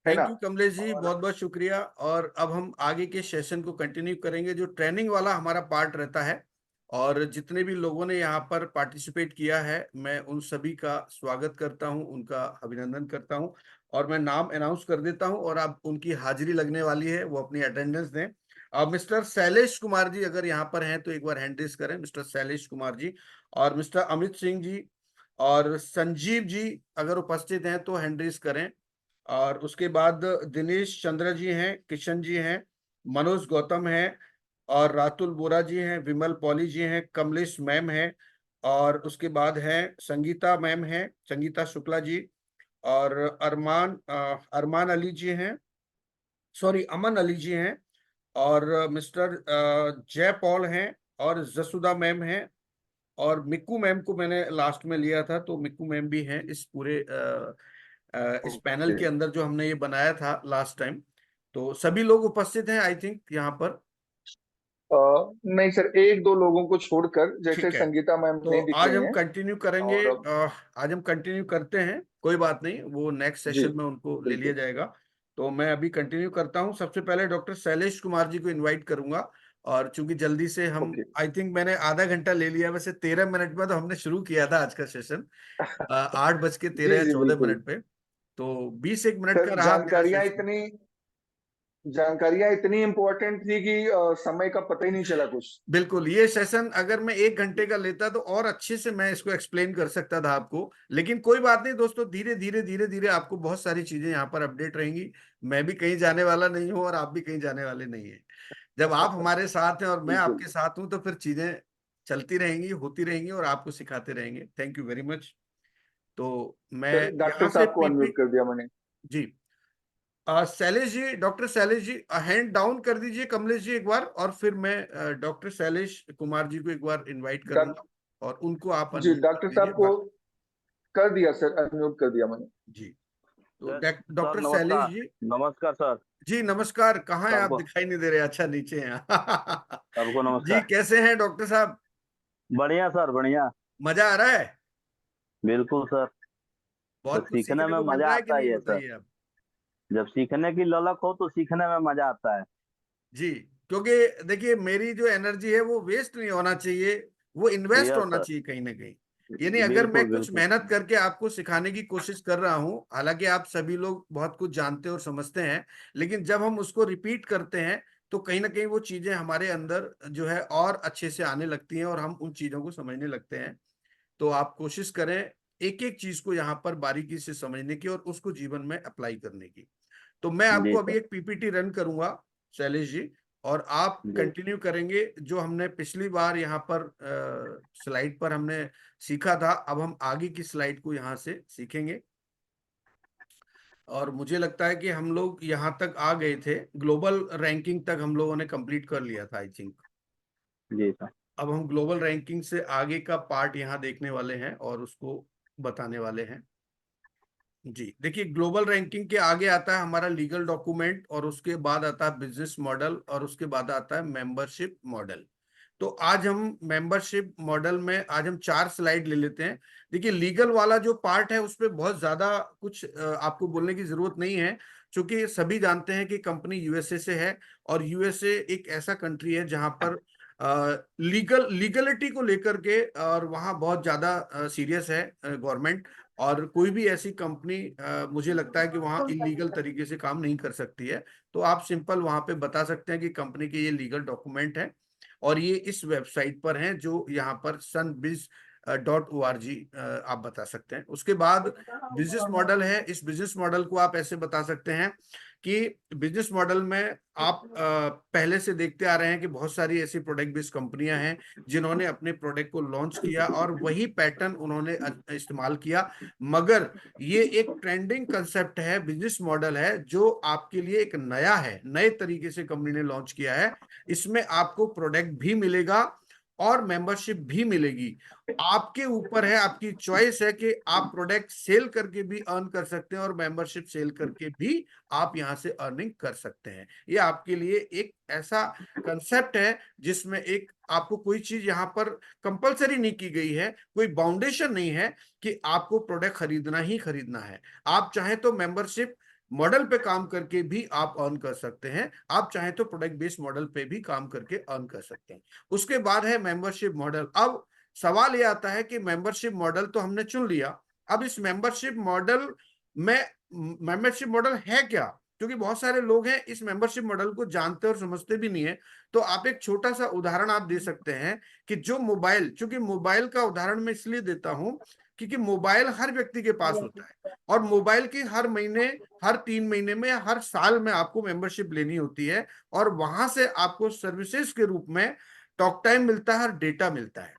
है ना। थैंक यू कमलेश जी, और बहुत बहुत शुक्रिया। और अब हम आगे के सेशन को कंटिन्यू करेंगे जो ट्रेनिंग वाला हमारा पार्ट रहता है। और जितने भी लोगों ने यहाँ पर पार्टिसिपेट किया है मैं उन सभी का स्वागत करता हूँ, उनका अभिनंदन करता हूँ। और मैं नाम अनाउंस कर देता हूँ और अब उनकी हाजिरी लगने वाली है, वो अपनी अटेंडेंस दें। अब मिस्टर शैलेश कुमार जी अगर यहाँ पर हैं तो एक बार हैंड रेज करें, मिस्टर शैलेश कुमार जी। और मिस्टर अमित सिंह जी और संजीव जी अगर उपस्थित हैं तो हैंड रेज करें। और उसके बाद दिनेश चंद्र जी हैं, किशन जी हैं, मनोज गौतम हैं, और रातुल बोरा जी हैं, विमल पॉली जी हैं, कमलेश मैम हैं, और उसके बाद हैं संगीता मैम हैं, संगीता शुक्ला जी, और अरमान अली जी हैं, सॉरी अमन अली जी हैं, और मिस्टर जय पॉल हैं, और जसुदा मैम हैं, और मिक्कू मैम को मैंने लास्ट में लिया था, तो मिक्कू मैम भी हैं इस पूरे इस पैनल ओके। के अंदर जो हमने ये बनाया था लास्ट टाइम। तो सभी लोग उपस्थित हैं आई थिंक यहाँ पर। नहीं सर, एक दो लोगों को छोड़कर, जैसे ठीक है, संगीता मैम तो नहीं दिख आज रही हम हैं। कंटिन्यू करेंगे। और अब आज हम कंटिन्यू करते हैं, कोई बात नहीं, वो नेक्स्ट जी सेशन में उनको ले लिया बिल्कुल। जाएगा। तो मैं अभी कंटिन्यू करता हूँ। सबसे पहले डॉक्टर शैलेश कुमार जी को इनवाइट करूंगा। और चूंकि जल्दी से हम, ओके। आई थिंक मैंने आधा घंटा ले लिया, वैसे 13 मिनट में तो हमने शुरू किया था आज का सेशन 8 बज के 13 जी या जी 14 मिनट बिल्कुल। पे। तो 20 1 मिनट का सर, रहा मेरा सेशन। जानकारियां इतनी इंपॉर्टेंट थी कि समय का पता ही नहीं चला कुछ। बिल्कुल, ये सेशन अगर मैं 1 घंटे का लेता तो और अच्छे से मैं इसको एक्सप्लेन कर सकता था आपको, लेकिन कोई बात नहीं दोस्तों, धीरे धीरे धीरे धीरे आपको बहुत सारी चीजें यहाँ पर अपडेट रहेंगी। मैं भी कहीं जाने वाला नहीं हूँ और आप भी कहीं जाने वाले नहीं है। जब आप हमारे साथ हैं और मैं बिल्कुल। आपके साथ हूँ तो फिर चीजें चलती रहेंगी, होती रहेंगी और आपको सिखाते रहेंगे। Thank you very much. तो मैं सर, डॉक्टर यहाँ से साहब को पीपी, अनम्यूट कर दिया मैंने। जी। Shailesh ji, doctor Shailesh ji hand down कर दीजिए कमलेश जी एक बार, और फिर मैं डॉक्टर शैलेश कुमार जी को एक बार इनवाइट डॉक- करूंगा और उनको आप जी अनम्यूट कर डॉक्टर दीजिए साहब को बस। कर दिया सर, अनम्यूट कर दिया मैंने। जी। तो सर सर डॉक्टर शैलेश नमस्कार। जी। नमस्कार सर। जी नमस्कार, कहाँ हैं आप? सबको दिखाई नहीं दे रहे, अच्छा नीचे हैं। सबको जी, नमस्कार। कैसे हैं डॉक्टर साहब? बढ़िया सर बढ़िया। मजा आ रहा है? बिल्कुल सर। तो बहुत कुछ सीखने सीखने में को मिल मजा रहा है कि आता नहीं, ही है सर। बताइए आप। जब सीखने की ललक हो तो सीखने में मजा आता है। जी, क्योंकि देखिए मेरी जो एनर्जी है वो वेस्ट नहीं होना चाहिए, वो इन्वेस्ट यस होना सर। चाहिए कहीं ना कहीं। यानी अगर मैं बिल्कुल कुछ बिल्कुल। मेहनत करके आपको सिखाने की कोशिश कर रहा हूं, हालांकि आप सभी लोग बहुत कुछ जानते और समझते हैं, लेकिन जब हम उसको रिपीट करते हैं तो कहीं ना कहीं वो चीजें हमारे अंदर जो है और अच्छे से आने लगती हैं और हम उन चीजों को समझने लगते हैं। तो आप कोशिश करें एक एक चीज को यहाँ पर बारीकी से समझने की और उसको जीवन में अप्लाई करने की। तो मैं जी आपको अभी सर। एक पीपीटी रन करूंगा शैलेश जी, और आप जी कंटिन्यू करेंगे जो हमने पिछली बार यहाँ पर स्लाइड पर हमने सीखा था, अब हम आगे की स्लाइड को यहाँ से सीखेंगे। और मुझे लगता है कि हम लोग यहाँ तक आ गए थे, ग्लोबल रैंकिंग तक हम लोगों ने कंप्लीट कर लिया था आई थिंक। Ji sir. अब हम ग्लोबल रैंकिंग से आगे का पार्ट यहाँ देखने वाले हैं और उसको बताने वाले हैं। जी देखिए, ग्लोबल रैंकिंग के आगे आता है हमारा लीगल डॉक्यूमेंट, और उसके बाद आता है बिजनेस मॉडल, और उसके बाद आता है मेंबरशिप मॉडल। तो आज हम मेंबरशिप मॉडल में आज हम 4 स्लाइड ले लेते हैं। देखिए, लीगल वाला जो पार्ट है उस पर बहुत ज्यादा कुछ आपको बोलने की जरूरत नहीं है, क्योंकि सभी जानते हैं कि कंपनी यूएसए से है, और यूएसए एक ऐसा कंट्री है जहां पर लीगलिटी को लेकर के और वहाँ बहुत ज्यादा सीरियस है गवर्नमेंट। और कोई भी ऐसी कंपनी मुझे लगता है कि वहाँ इलीगल तरीके से काम नहीं कर सकती है। तो आप सिंपल वहाँ पे बता सकते हैं कि कंपनी के ये लीगल डॉक्यूमेंट है और ये इस वेबसाइट पर हैं, जो यहाँ पर sunbiz.org आप बता सकते हैं। उसके बाद बिजनेस मॉडल है, इस बिजनेस मॉडल को आप ऐसे बता सकते हैं कि बिजनेस मॉडल में आप पहले से देखते आ रहे हैं कि बहुत सारी ऐसी प्रोडक्ट बेस्ड कंपनियां हैं जिन्होंने अपने प्रोडक्ट को लॉन्च किया और वही पैटर्न उन्होंने इस्तेमाल किया। मगर ये एक ट्रेंडिंग कंसेप्ट है, बिजनेस मॉडल है जो आपके लिए एक नया है, नए तरीके से कंपनी ने लॉन्च किया है। इसमें आपको प्रोडक्ट भी मिलेगा और मेंबरशिप भी मिलेगी। आपके ऊपर है, आपकी चॉइस है कि आप प्रोडक्ट सेल करके भी अर्न कर सकते हैं और मेंबरशिप सेल करके भी आप यहां से अर्निंग कर सकते हैं। ये आपके लिए एक ऐसा कंसेप्ट है जिसमें एक आपको कोई चीज यहां पर कंपलसरी नहीं की गई है, कोई बाउंडेशन नहीं है कि आपको प्रोडक्ट खरीदना ही खरीदना है। आप चाहे तो मेंबरशिप मॉडल पे काम करके भी आप अर्न कर सकते हैं, आप चाहे तो प्रोडक्ट बेस्ड मॉडल पे भी काम करके अर्न कर सकते हैं। उसके बाद है मेंबरशिप मॉडल। अब सवाल ये आता है कि मेंबरशिप मॉडल तो हमने चुन लिया, अब इस मेंबरशिप मॉडल में मेंबरशिप मॉडल है क्या? क्योंकि बहुत सारे लोग हैं इस मेंबरशिप मॉडल को जानते और समझते भी नहीं है। तो आप एक छोटा सा उदाहरण आप दे सकते हैं कि जो मोबाइल, चूंकि मोबाइल का उदाहरण मैं इसलिए देता हूं क्योंकि मोबाइल हर व्यक्ति के पास होता है, और मोबाइल की हर महीने, हर 3 महीने में, हर साल में आपको मेंबरशिप लेनी होती है, और वहां से आपको सर्विसेज के रूप में टॉक टाइम मिलता है और डेटा मिलता है।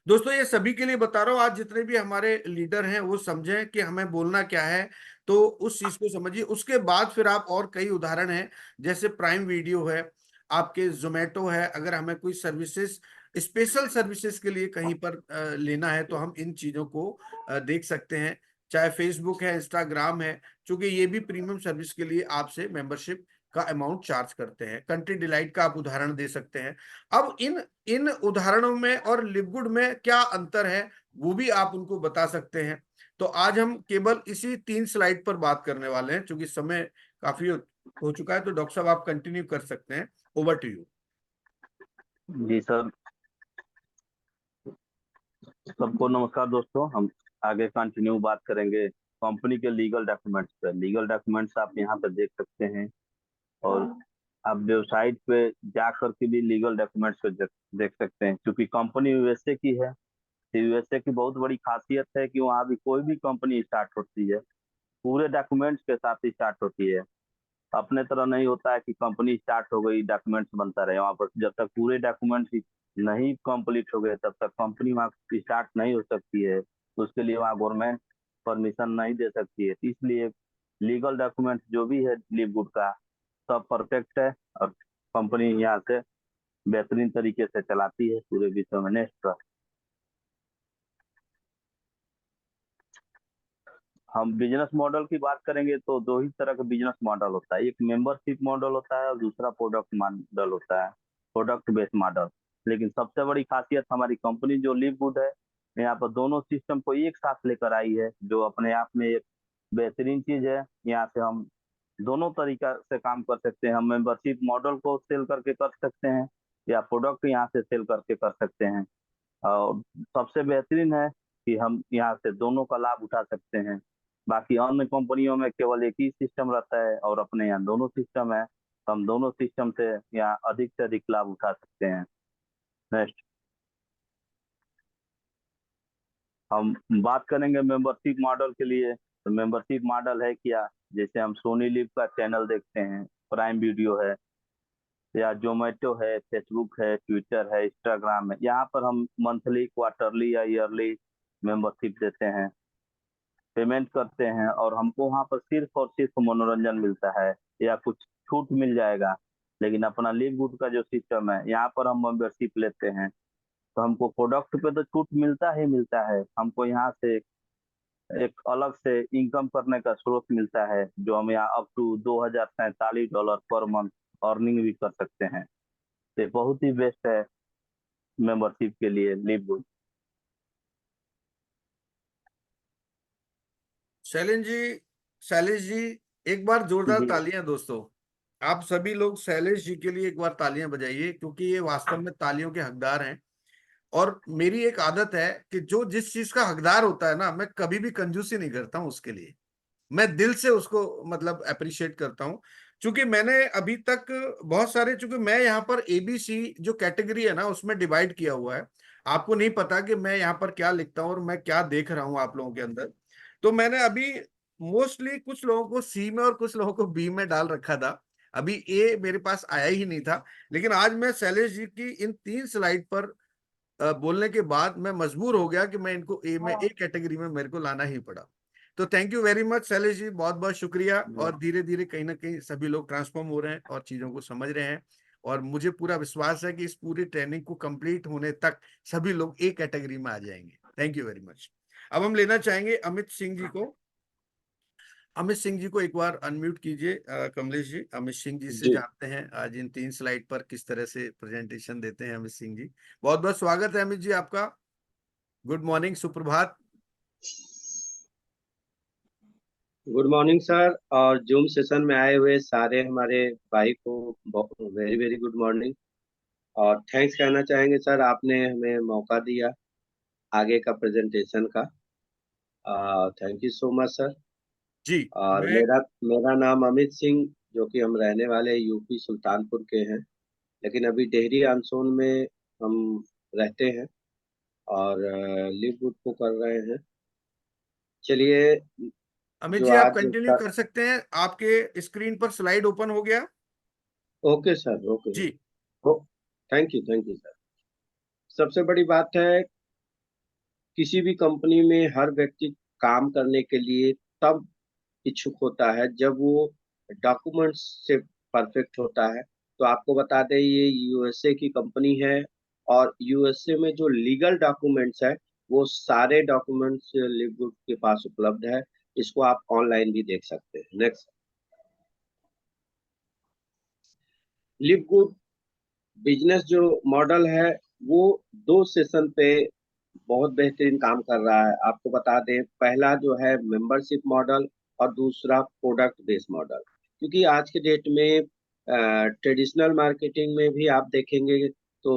दोस्तों, ये सभी के लिए बता रहा हूँ, आज जितने भी हमारे लीडर हैं वो समझें कि हमें बोलना क्या है, तो उस चीज को समझिए। उसके बाद फिर आप और कई उदाहरण हैं, जैसे प्राइम वीडियो है, आपके जोमेटो है, अगर हमें कोई सर्विसेज, स्पेशल सर्विसेज के लिए कहीं पर लेना है तो हम इन चीजों को देख सकते हैं। चाहे फेसबुक है, इंस्टाग्राम है, क्योंकि ये भी प्रीमियम सर्विस के लिए आपसे मेंबरशिप का अमाउंट चार्ज करते हैं। कंट्री डिलाइट का आप उदाहरण दे सकते हैं। अब इन इन उदाहरणों में और लिवगुड में क्या अंतर है वो भी आप उनको बता सकते हैं। तो आज हम केवल इसी 3 स्लाइड पर बात करने वाले हैं, क्योंकि समय काफी हो चुका है। तो डॉक्टर साहब आप कंटिन्यू कर सकते हैं, ओवर टू यू। जी सर। सबको नमस्कार दोस्तों। हम आगे कंटिन्यू बात करेंगे कंपनी के लीगल डॉक्यूमेंट्स पे। लीगल डॉक्यूमेंट्स आप यहाँ पर देख सकते हैं, और आप वेबसाइट पे जा करके भी लीगल डॉक्यूमेंट्स को देख सकते हैं। क्योंकि कंपनी यूएसए की है, तो यूएसए की बहुत बड़ी खासियत है कि वहाँ भी कोई भी कंपनी स्टार्ट होती है पूरे डॉक्यूमेंट्स के साथ ही स्टार्ट होती है। अपने तरह नहीं होता है कि कंपनी स्टार्ट हो गई डॉक्यूमेंट्स बनता रहे वहाँ पर। जब तक पूरे डॉक्यूमेंट्स नहीं कंप्लीट हो गए तब तक कंपनी वहाँ स्टार्ट नहीं हो सकती है। तो उसके लिए वहाँ गवर्नमेंट परमिशन नहीं दे सकती है। इसलिए लीगल डॉक्यूमेंट जो भी है लिव गुड का सब परफेक्ट है, और कंपनी यहाँ से बेहतरीन तरीके से चलाती है पूरे विश्व में। नेक्स्ट, हम बिजनेस मॉडल की बात करेंगे तो दो ही तरह का बिजनेस मॉडल होता है, एक मेंबरशिप मॉडल होता है और दूसरा प्रोडक्ट मॉडल होता है, प्रोडक्ट बेस्ड मॉडल। लेकिन सबसे बड़ी खासियत हमारी कंपनी जो लिव गुड है, यहाँ पर दोनों सिस्टम को एक साथ लेकर आई है, जो अपने आप में एक बेहतरीन चीज है। यहाँ से हम दोनों तरीका से काम कर सकते हैं, हम मेंबरशिप मॉडल को सेल करके कर सकते हैं या प्रोडक्ट यहाँ से सेल करके कर सकते हैं। और सबसे बेहतरीन है कि हम यहाँ से दोनों का लाभ उठा सकते हैं। बाकी अन्य कंपनियों में केवल एक ही सिस्टम रहता है और अपने यहाँ दोनों सिस्टम है, तो हम दोनों सिस्टम से यहाँ अधिक से अधिक लाभ उठा सकते हैं। नेक्स्ट, हम बात करेंगे मेंबरशिप मॉडल के लिए। तो मेंबरशिप मॉडल है क्या, जैसे हम सोनी लिव का चैनल देखते हैं, प्राइम वीडियो है या जोमेटो है, फेसबुक है, ट्विटर है, इंस्टाग्राम है, यहाँ पर हम मंथली, क्वार्टरली या ईयरली मेंबरशिप देते हैं, पेमेंट करते हैं और हमको वहाँ पर सिर्फ और सिर्फ मनोरंजन मिलता है या कुछ छूट मिल जाएगा। लेकिन अपना लिव गुड का जो सिस्टम है, यहाँ पर हम मेंबरशिप लेते हैं तो हमको प्रोडक्ट पे तो छूट मिलता ही मिलता है, हमको यहाँ से एक अलग से इनकम करने का स्रोत मिलता है, जो हम यहाँ up to $2047 per month earning भी कर सकते हैं। तो ये बहुत ही बेस्ट है मेंबरशिप के लिए लिव गुड। शैलेंद्र जी, शैलेश जी, एक बार जोरदार जी तालियां दोस्तों। आप सभी लोग शैलेश जी के लिए एक बार तालियां बजाइए, क्योंकि ये वास्तव में तालियों के हकदार हैं। और मेरी एक आदत है कि जो जिस चीज का हकदार होता है ना, मैं कभी भी कंजूसी नहीं करता हूं उसके लिए। मैं दिल से उसको मतलब अप्रिशिएट करता हूं। चूंकि मैंने अभी तक बहुत सारे, चूंकि मैं यहाँ पर एबीसी जो कैटेगरी है ना उसमें डिवाइड किया हुआ है। आपको नहीं पता कि मैं यहाँ पर क्या लिखता हूँ और मैं क्या देख रहा हूँ आप लोगों के अंदर। तो मैंने अभी मोस्टली कुछ लोगों को सी में और कुछ लोगों को बी में डाल रखा था। अभी ए मेरे पास आया ही नहीं था। लेकिन आज मैं शैलेश जी की इन 3 स्लाइड पर बोलने के बाद मैं मजबूर हो गया कि मैं इनको ए में, ए कैटेगरी में मेरे को लाना ही पड़ा। तो thank you very much Shailesh ji, बहुत बहुत शुक्रिया। और धीरे धीरे कहीं ना कहीं सभी लोग ट्रांसफॉर्म हो रहे हैं और चीजों को समझ रहे हैं। और मुझे पूरा विश्वास है कि इस पूरी ट्रेनिंग को कंप्लीट होने तक सभी लोग ए कैटेगरी में आ जाएंगे। Thank you very much. अब हम लेना चाहेंगे अमित सिंह जी को। अमित सिंह जी को एक बार अनम्यूट कीजिए। कमलेश जी, अमित सिंह जी से जी जानते हैं आज इन 3 स्लाइड पर किस तरह से प्रेजेंटेशन देते हैं अमित सिंह जी। बहुत बहुत स्वागत है अमित जी आपका। गुड मॉर्निंग, सुप्रभात। गुड मॉर्निंग सर, और जूम सेशन में आए हुए सारे हमारे भाई को वेरी वेरी गुड मॉर्निंग। और थैंक्स कहना चाहेंगे सर, आपने हमें मौका दिया आगे का प्रेजेंटेशन का। Thank you so much sir. जी, और मैं मेरा मेरा नाम अमित सिंह, जो कि हम रहने वाले यूपी सुल्तानपुर के हैं, लेकिन अभी डेहरी आनसोन में हम रहते हैं और लिव गुड को कर रहे हैं। चलिए, अमित जो जी आप आज कंटिन्यू कर सकते हैं, आपके स्क्रीन पर स्लाइड ओपन हो गया। Okay sir, okay. जी। Thank you sir. सबसे बड़ी बात है, किसी भी कंपनी में हर व्यक्ति काम करने के लिए तब इच्छुक होता है जब वो डॉक्यूमेंट्स से परफेक्ट होता है। तो आपको बता दें, ये यूएसए की कंपनी है और यूएसए में जो लीगल डॉक्यूमेंट्स है, वो सारे डॉक्यूमेंट्स लिवगुड के पास उपलब्ध है। इसको आप ऑनलाइन भी देख सकते हैं। नेक्स्ट, लिवगुड बिजनेस जो मॉडल है, वो 2 सेशन पे बहुत बेहतरीन काम कर रहा है। आपको बता दें, पहला जो है मेंबरशिप मॉडल और दूसरा प्रोडक्ट बेस्ड मॉडल। क्योंकि आज के डेट में ट्रेडिशनल मार्केटिंग में भी आप देखेंगे तो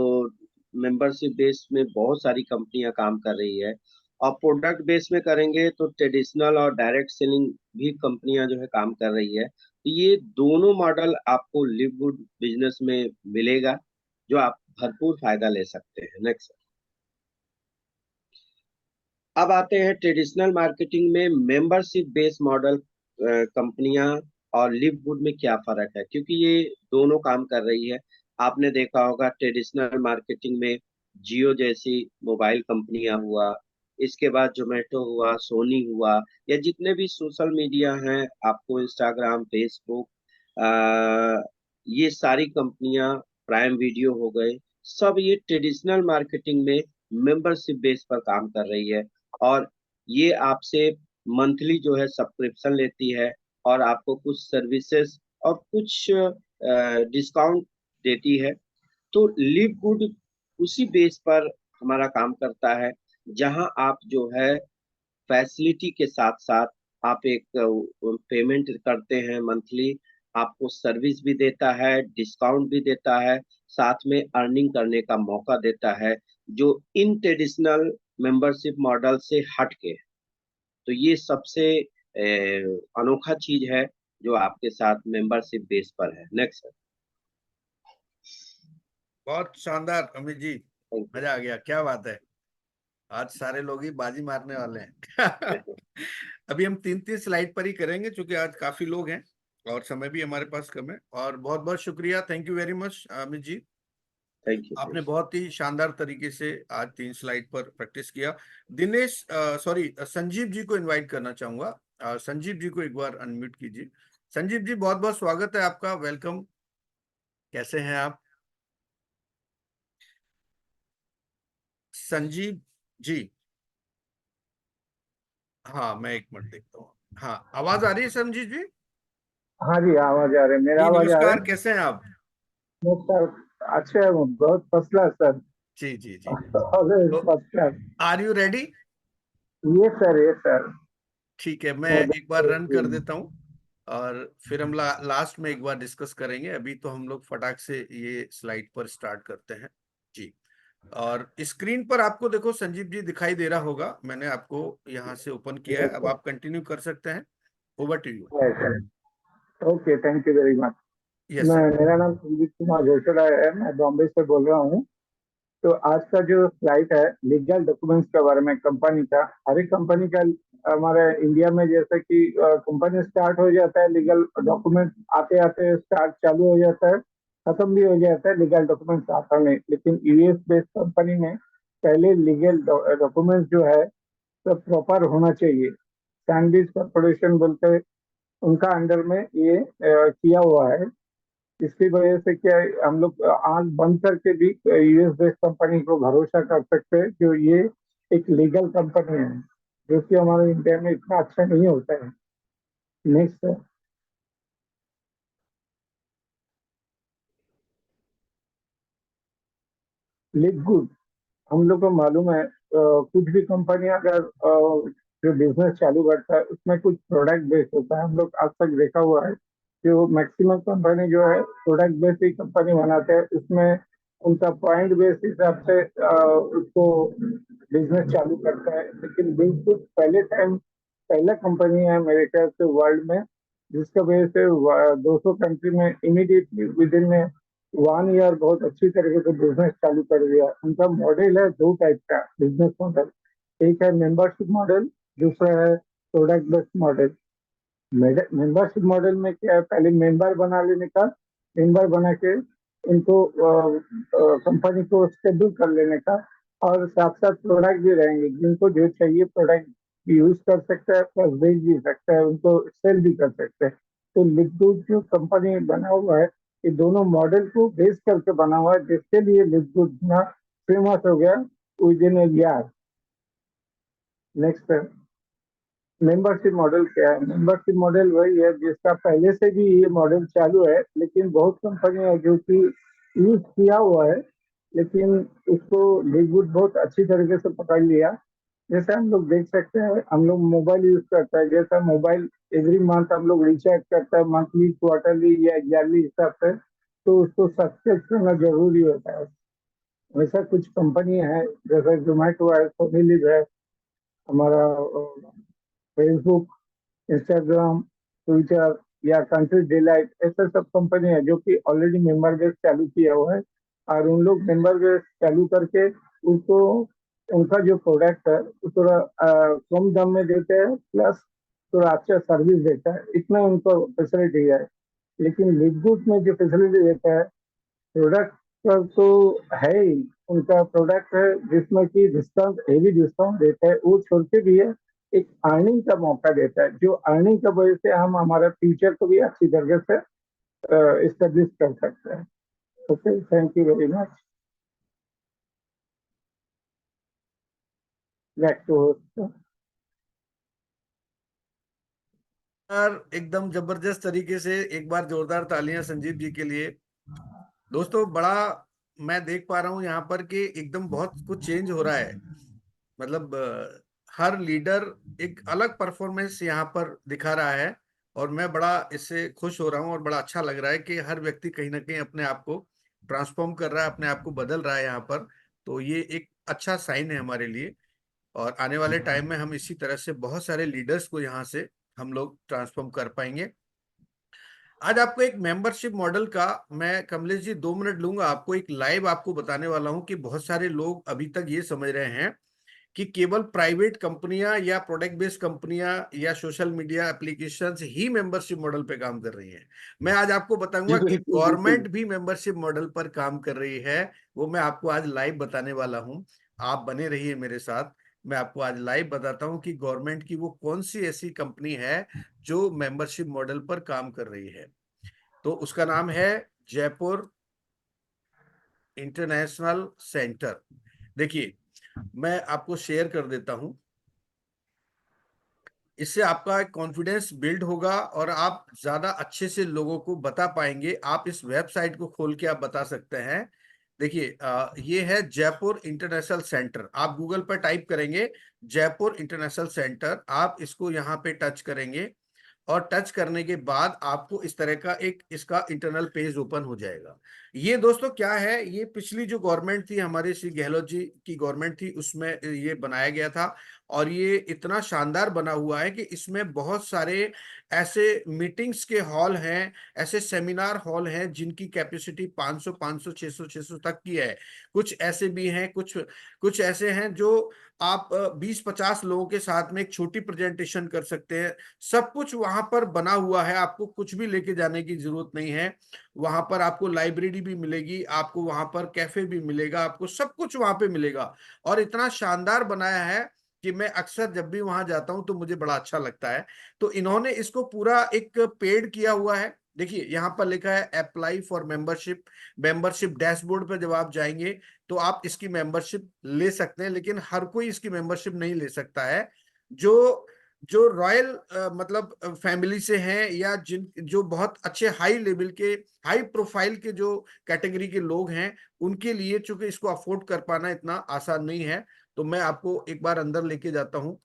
मेंबरशिप बेस में बहुत सारी कंपनियां काम कर रही है, और प्रोडक्ट बेस में करेंगे तो ट्रेडिशनल और डायरेक्ट सेलिंग भी कंपनियां जो है काम कर रही है। तो ये दोनों मॉडल आपको लिवगुड बिजनेस में मिलेगा, जो आप भरपूर फायदा ले सकते हैं। नेक्स्ट, अब आते हैं ट्रेडिशनल मार्केटिंग में मेंबरशिप बेस्ड मॉडल कंपनियां और लिवगुड में क्या फर्क है, क्योंकि ये दोनों काम कर रही है। आपने देखा होगा ट्रेडिशनल मार्केटिंग में जियो जैसी मोबाइल कंपनियां हुआ, इसके बाद जोमेटो हुआ, सोनी हुआ, या जितने भी सोशल मीडिया हैं, आपको इंस्टाग्राम, फेसबुक, ये सारी कंपनियां, प्राइम वीडियो हो गए, सब ये ट्रेडिशनल मार्केटिंग में मेंबरशिप बेस पर काम कर रही है। और ये आपसे मंथली जो है सब्सक्रिप्शन लेती है, और आपको कुछ सर्विसेज और कुछ डिस्काउंट देती है। तो लिव गुड उसी बेस पर हमारा काम करता है, जहां आप जो है फैसिलिटी के साथ साथ आप एक पेमेंट करते हैं मंथली, आपको सर्विस भी देता है, डिस्काउंट भी देता है, साथ में अर्निंग करने का मौका देता है, जो इन ट्रेडिशनल मेंबरशिप मॉडल से हट के। तो ये सबसे अनोखा चीज है जो आपके साथ मेंबरशिप बेस पर है। नेक्स्ट बहुत शानदार अमित जी, सर। मजा आ गया, क्या बात है। आज सारे लोग ही बाजी मारने वाले हैं। अभी हम 3-3 स्लाइड पर ही करेंगे क्योंकि आज काफी लोग हैं और समय भी हमारे पास कम है। और बहुत बहुत शुक्रिया, thank you very much Amit ji. Thank you, आपने थैंक बहुत ही शानदार तरीके से आज 3 स्लाइड पर प्रैक्टिस किया। दिनेश, सॉरी, संजीव जी को इनवाइट करना चाहूंगा। संजीव जी को एक बार अनम्यूट कीजिए। संजीव जी, बहुत बहुत स्वागत है आपका, वेलकम। कैसे हैं आप संजीव जी? हाँ, मैं एक मिनट देखता हूँ। हाँ, आवाज आ रही है संजीव जी? हाँ जी, आवाज आ रही है। मेरा जी आवाज आ रहा नमस्कार, है? कैसे हैं आप? नो सर, अच्छे है, बहुत फर्स्ट क्लास सर। जी जी जी। ऑलवेज तो first class. Are you ready? ये सर, ये सर। ठीक है, मैं एक बार रन कर देता हूँ और फिर हम लास्ट में एक बार डिस्कस करेंगे। अभी तो हम लोग फटाक से ये स्लाइड पर स्टार्ट करते हैं जी। और स्क्रीन पर आपको देखो संजीव जी दिखाई दे रहा होगा, मैंने आपको यहाँ से ओपन किया है, अब आप कंटिन्यू कर सकते हैं। Over to you. Okay, thank you very much. Yes sir. मेरा नाम संजीव कुमार घोषणा है, मैं बॉम्बे से बोल रहा हूँ। तो आज का जो स्लाइड है लीगल डॉक्यूमेंट्स के बारे में, कंपनी का, हर एक कंपनी का हमारे इंडिया में जैसे कि कंपनी स्टार्ट हो जाता है, लीगल डॉक्यूमेंट आते आते स्टार्ट चालू हो जाता है, खत्म भी हो जाता है, लीगल डॉक्यूमेंट्स आता नहीं। लेकिन यूएस बेस्ड कंपनी में पहले लीगल डॉक्यूमेंट्स जो है सब प्रॉपर होना चाहिए। सैंडविच कॉर्पोरेशन बोलते हैं, उनका अंडर में ये किया हुआ है। इसकी वजह से क्या है, हम लोग आंख बंद करके भी यूएस बेस्ड कंपनी को भरोसा कर सकते हैं कि ये एक लीगल कंपनी है, जो कि हमारे इंडिया में इतना अच्छा नहीं होता है। नेक्स्ट है लिव गुड। हम लोग को मालूम है कुछ भी कंपनी अगर जो बिजनेस चालू करता है उसमें कुछ प्रोडक्ट बेस्ड होता है। हम लोग आज तक देखा हुआ है जो मैक्सिमम कंपनी जो है प्रोडक्ट बेस्ड ही कंपनी बनाते हैं, उसमें उनका पॉइंट बेस्ड हिसाब से उसको बिजनेस चालू करता है। लेकिन बिल्कुल पहला कंपनी है मेरे ख्याल से वर्ल्ड में, जिसका वजह से 200 कंट्री में इमीडिएटली विद इन 1 ईयर बहुत अच्छी तरीके से बिजनेस चालू कर दिया। उनका मॉडल है दो टाइप का बिजनेस मॉडल, एक है मेंबरशिप मॉडल, दूसरा है product based model. Membership model में क्या है, पहले मेंबर बना लेने का, मेंबर बना के इनको कंपनी को स्टेबल कर लेने का, और साथ साथ प्रोडक्ट भी रहेंगे, जिनको जो चाहिए प्रोडक्ट यूज कर सकता है, प्लस बेच भी सकता है, उनको सेल भी कर सकते हैं। तो लिक्विड जो कंपनी बना हुआ है, ये दोनों मॉडल को बेस करके बना हुआ है, जिसके लिए लिक्विड इतना फेमस हो गया with in a year. Next है मेंबरशिप मॉडल। क्या है मेंबरशिप मॉडल? वही है जिसका पहले से भी ये मॉडल चालू है, लेकिन बहुत कंपनी है जो कि यूज किया हुआ है, लेकिन उसको लिक्विड बहुत अच्छी तरीके से पकड़ लिया। जैसे हम लोग देख सकते हैं, हम लोग मोबाइल यूज करते हैं, जैसा मोबाइल एवरी मंथ हम लोग रिचार्ज करते हैं, मंथली, क्वार्टरली या ईयरली हिसाब से, तो उसको सब्सक्राइब करना जरूरी होता है। वैसा कुछ कंपनी है जैसे जोमेटो है, सोनी लिव है, हमारा फेसबुक, इंस्टाग्राम, ट्विटर या कंट्री डिलाइट, ऐसे सब कंपनी है जो कि ऑलरेडी मेंबर बेस चालू किया हुआ है, और उन लोग मेंबर बेस चालू करके उसको उनका जो प्रोडक्ट है वो थोड़ा कम दाम में देते हैं, प्लस थोड़ा अच्छा सर्विस देता है, इतना उनको फैसिलिटी है। लेकिन लिवगुड में जो फैसिलिटी देता है, प्रोडक्ट सर तो है ही, उनका प्रोडक्ट है जिसमें कि डिस्काउंट, हेवी डिस्काउंट देता है, वो छोड़ के भी है एक अर्निंग का मौका देता है, जो अर्निंग की वजह से हम हमारा फ्यूचर को भी अच्छी तरह से इस्टेब्लिश कर सकते हैं। Okay, thank you very much. Back to host. यार एकदम जबरदस्त तरीके से एक बार जोरदार तालियां संजीव जी के लिए। दोस्तों बड़ा मैं देख पा रहा हूं यहाँ पर कि एकदम बहुत कुछ चेंज हो रहा है। मतलब हर लीडर एक अलग परफॉर्मेंस यहाँ पर दिखा रहा है और मैं बड़ा इससे खुश हो रहा हूँ और बड़ा अच्छा लग रहा है कि हर व्यक्ति कहीं ना कहीं अपने आप को ट्रांसफॉर्म कर रहा है, अपने आप को बदल रहा है यहाँ पर। तो ये एक अच्छा साइन है हमारे लिए और आने वाले टाइम में हम इसी तरह से बहुत सारे लीडर्स को यहाँ से हम लोग ट्रांसफॉर्म कर पाएंगे। आज आपको एक मेंबरशिप मॉडल का, मैं कमलेश जी 2 मिनट लूंगा, आपको एक लाइव आपको बताने वाला हूं कि बहुत सारे लोग अभी तक ये समझ रहे हैं कि केवल प्राइवेट कंपनियां या प्रोडक्ट बेस्ड कंपनियां या सोशल मीडिया एप्लीकेशंस ही मेंबरशिप मॉडल पे काम कर रही हैं। मैं आज आपको जी बताऊंगा कि बिल्कुल बिल्कुल। गवर्नमेंट भी मेंबरशिप मॉडल पर काम कर रही है। वो मैं आपको आज लाइव बताने वाला हूं। आप बने रहिए मेरे साथ। मैं आपको आज लाइव बताता हूं कि गवर्नमेंट की वो कौन सी ऐसी कंपनी है जो मेंबरशिप मॉडल पर काम कर रही है। तो उसका नाम है जयपुर इंटरनेशनल सेंटर। देखिए मैं आपको शेयर कर देता हूं, इससे आपका एक कॉन्फिडेंस बिल्ड होगा और आप ज्यादा अच्छे से लोगों को बता पाएंगे। आप इस वेबसाइट को खोल के आप बता सकते हैं। देखिए ये है जयपुर इंटरनेशनल सेंटर। आप गूगल पर टाइप करेंगे जयपुर इंटरनेशनल सेंटर, आप इसको यहाँ पे टच करेंगे और टच करने के बाद आपको इस तरह का एक इसका इंटरनल पेज ओपन हो जाएगा। ये दोस्तों क्या है, ये पिछली जो गवर्नमेंट थी, हमारे श्री गहलोत जी की गवर्नमेंट थी, उसमें ये बनाया गया था। और ये इतना शानदार बना हुआ है कि इसमें बहुत सारे ऐसे मीटिंग्स के हॉल हैं, ऐसे सेमिनार हॉल हैं जिनकी कैपेसिटी 500 500 600 600 तक की है। कुछ ऐसे भी हैं, कुछ कुछ ऐसे हैं जो आप 20-50 लोगों के साथ में एक छोटी प्रेजेंटेशन कर सकते हैं। सब कुछ वहां पर बना हुआ है, आपको कुछ भी लेके जाने की जरूरत नहीं है। वहां पर आपको लाइब्रेरी भी मिलेगी, आपको वहां पर कैफे भी मिलेगा, आपको सब कुछ वहां पे मिलेगा। और इतना शानदार बनाया है कि मैं अक्सर जब भी वहां जाता हूं तो मुझे बड़ा अच्छा लगता है। तो इन्होंने इसको पूरा एक पेड किया हुआ है। देखिए यहाँ पर लिखा है apply for membership. Membership dashboard पर जब आप जाएंगे तो आप इसकी मेंबरशिप ले सकते हैं, लेकिन हर कोई इसकी मेंबरशिप नहीं ले सकता है। जो जो रॉयल मतलब फैमिली से हैं या जिन जो बहुत अच्छे हाई लेवल के, हाई प्रोफाइल के जो कैटेगरी के लोग हैं, उनके लिए चूंकि इसको अफोर्ड कर पाना इतना आसान नहीं है। तो मैं आपको एक बार अंदर लेके जाता हूं।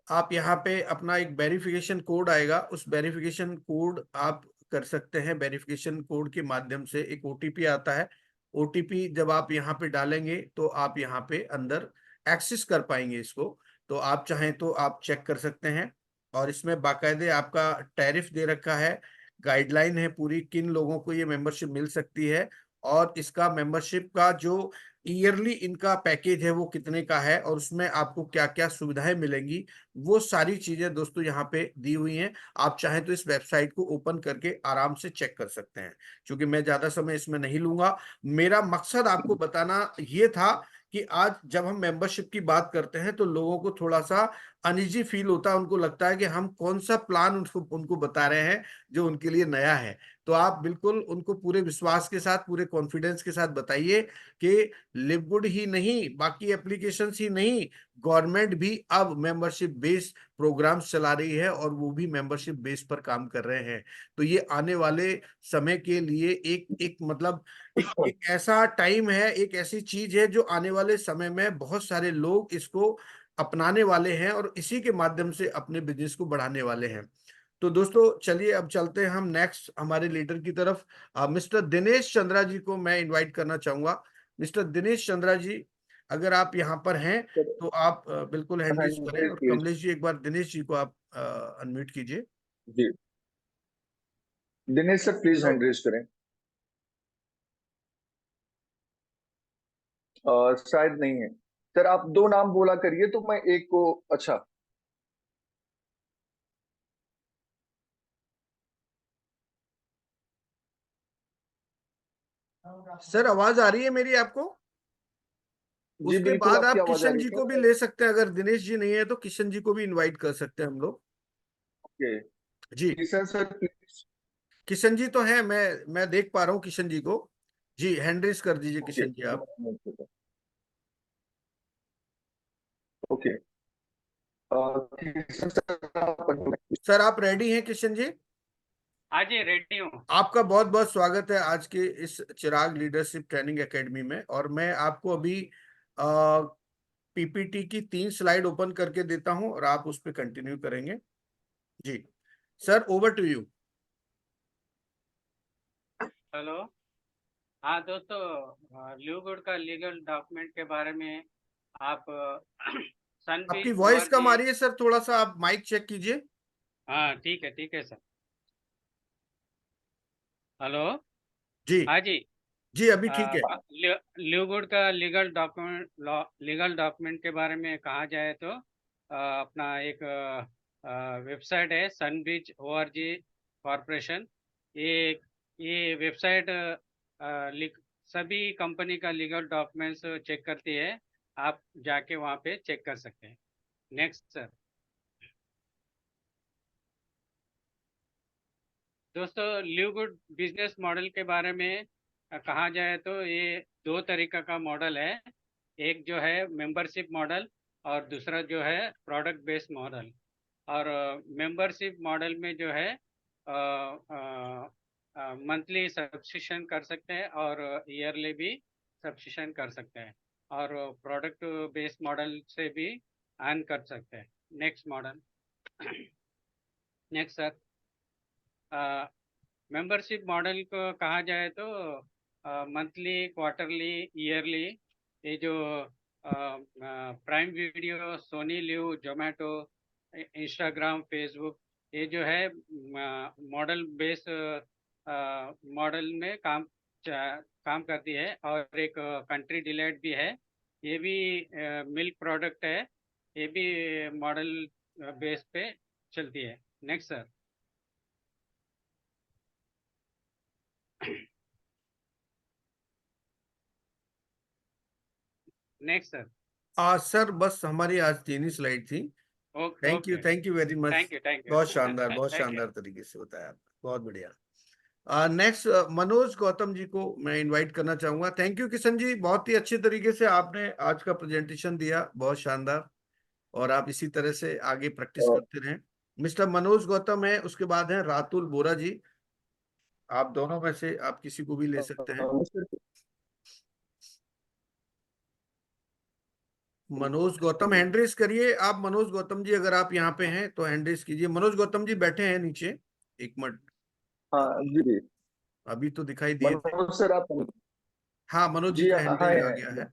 आप यहाँ पे अपना एक वेरिफिकेशन कोड आएगा, उस वेरिफिकेशन कोड आप कर सकते हैं। वेरिफिकेशन कोड के माध्यम से एक ओटीपी आता है। ओटीपी जब आप यहाँ पे डालेंगे तो आप यहाँ पे अंदर एक्सेस कर पाएंगे इसको। तो आप चाहें तो आप चेक कर सकते हैं। और इसमें बाकायदे आपका टैरिफ दे रखा है, गाइडलाइन है पूरी किन लोगों को ये मेंबरशिप मिल सकती है। और इसका मेंबरशिप का जो ईयरली इनका पैकेज है वो कितने का है और उसमें आपको क्या क्या सुविधाएं मिलेंगी, वो सारी चीजें दोस्तों यहाँ पे दी हुई हैं। आप चाहें तो इस वेबसाइट को ओपन करके आराम से चेक कर सकते हैं। क्योंकि मैं ज्यादा समय इसमें नहीं लूंगा, मेरा मकसद आपको बताना ये था कि आज जब हम मेंबरशिप की बात करते हैं तो लोगों को थोड़ा सा अनइजी फील होता है, उनको लगता है कि हम कौन सा प्लान उनको उनको बता रहे हैं जो उनके लिए नया है। तो आप बिल्कुल उनको पूरे विश्वास के साथ, पूरे कॉन्फिडेंस के साथ बताइए कि लिवगुड ही नहीं, बाकी एप्लीकेशंस ही नहीं, गवर्नमेंट भी अब मेंबरशिप बेस्ड प्रोग्राम्स चला रही है और वो भी मेंबरशिप बेस पर काम कर रहे हैं। तो ये आने वाले समय के लिए एक एक मतलब एक ऐसा टाइम है, एक ऐसी चीज है जो आने वाले समय में बहुत सारे लोग इसको अपनाने वाले हैं और इसी के माध्यम से अपने बिजनेस को बढ़ाने वाले हैं। तो दोस्तों चलिए अब चलते हैं हम नेक्स्ट हमारे लीडर की तरफ। मिस्टर दिनेश चंद्रा जी को मैं इनवाइट करना चाहूंगा। मिस्टर दिनेश चंद्रा जी, अगर आप यहाँ पर हैं तो आप बिल्कुल हैंड हाँ रेज करें। जी और प्लीज। कमलेश जी एक बार दिनेश जी को आप अनम्यूट कीजिए। जी Dinesh sir please hand raise करें। शायद नहीं है सर, आप दो नाम बोला करिए तो मैं एक को। अच्छा सर आवाज आ रही है मेरी आपको? जी उसके बिल्कुल, बाद आपकी आप आवाज आ किशन रही जी है। को भी ले सकते हैं, अगर दिनेश जी नहीं है तो किशन जी को भी इनवाइट कर सकते हैं हम लोग। ओके, जी, किशन सर प्लीज। किशन जी तो है, मैं देख पा रहा हूँ किशन जी को। जी, हैंड रेज कर दीजिए ओके किशन जी आप। ओके, किशन सर आप। सर आप रेडी हैं किशन जी? हाँ जी, रेडी हूँ। आपका बहुत बहुत स्वागत है आज के इस चिराग लीडरशिप ट्रेनिंग एकेडमी में। और मैं आपको अभी पीपीटी की 3 स्लाइड ओपन करके देता हूं और आप उस पर कंटिन्यू करेंगे। जी sir, over to you. Hello. हाँ दोस्तों, ल्यूगुड का लीगल डॉक्यूमेंट के बारे में आप आपकी सनबीच वॉइस कम ओआरजी। आ रही है सर, थोड़ा सा आप माइक चेक कीजिए। हाँ ठीक है सर। हेलो। जी हाँ जी। जी, अभी ठीक है। ल्यूगुड का लीगल डॉक्यूमेंट के बारे में कहा जाए तो अपना एक वेबसाइट है सनबीच ओआरजी कॉरपोरेशन। ये ये वेबसाइट सभी कंपनी का लीगल डॉक्यूमेंट्स चेक करती है। आप जाके वहाँ पे चेक कर सकते हैं। Next sir. दोस्तों, ल्यूगुड बिजनेस मॉडल के बारे में कहा जाए तो ये 2 तरीका का मॉडल है। एक जो है मेंबरशिप मॉडल और दूसरा जो है प्रोडक्ट बेस्ड मॉडल। और मेंबरशिप मॉडल में जो है मंथली सब्सक्रिप्शन कर सकते हैं और ईयरली भी सब्सक्रिप्शन कर सकते हैं। और प्रोडक्ट बेस्ड मॉडल से भी अर्न कर सकते हैं। Next model. Next sir. Membership model को कहा जाए तो मंथली, क्वार्टरली, ईयरली, ये जो Prime Video, Sony LIV, Zomato, Instagram, Facebook, ये जो है मॉडल बेस मॉडल में काम करती है। और एक कंट्री डिलाइट भी है, ये भी मिल्क प्रोडक्ट है, ये भी मॉडल बेस पे चलती है। Next sir. Next sir. Sir बस हमारी आज 3 ही स्लाइड थी। Okay okay. Thank you very much. Thank you बहुत शानदार, बहुत थैंक यू। शानदार तरीके से बताया आपने, बहुत बढ़िया। नेक्स्ट मनोज गौतम जी को मैं इनवाइट करना चाहूंगा। थैंक यू किशन जी, बहुत ही अच्छे तरीके से आपने आज का प्रेजेंटेशन दिया, बहुत शानदार। और आप इसी तरह से आगे प्रैक्टिस करते रहें। मिस्टर मनोज गौतम है, उसके बाद है रातुल बोरा जी। आप दोनों में से आप किसी को भी ले सकते हैं। मनोज गौतम हैंड्रेस करिए आप। मनोज गौतम जी अगर आप यहाँ पे हैं तो हैंड्रेस कीजिए। मनोज गौतम जी बैठे हैं नीचे, एक मिनट। हाँ जी, अभी तो दिखाई दिए थे। मनोज सर आप। हाँ, मनोज जी जी का हाँ हैंड रेज आ गया है। है।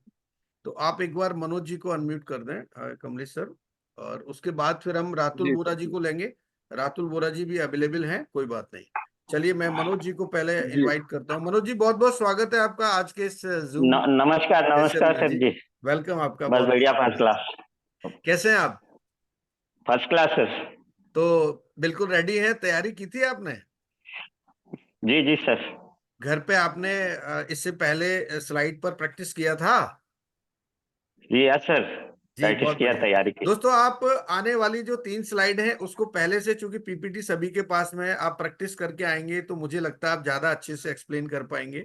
तो आप एक बार मनोज जी को अनम्यूट कर दें, कमलेश सर। और उसके बाद फिर हम रातुल जी बोरा जी को लेंगे। रातुल बोरा जी भी अवेलेबल हैं, कोई बात नहीं। चलिए मैं मनोज जी को पहले जी इनवाइट करता हूँ। मनोज जी बहुत बहुत स्वागत है आपका आज के इस जूम नमस्कार सेशन नमस्कार में। सर जी, जी। वेलकम आपका, बस बहुत बढ़िया, बहुत फर्स्ट स्वागत क्लास। है। कैसे हैं आप? First class sir. तो बिल्कुल रेडी है, तैयारी की थी आपने? जी जी सर। घर पे आपने इससे पहले स्लाइड पर प्रैक्टिस किया था? जी यस सर। जी, प्रैक्टिस बहुत किया, बढ़िया। तैयारी की। दोस्तों आप आने वाली जो 3 स्लाइड हैं उसको पहले से, चूंकि पीपीटी सभी के पास में है, आप प्रैक्टिस करके आएंगे तो मुझे लगता है आप ज्यादा अच्छे से एक्सप्लेन कर पाएंगे।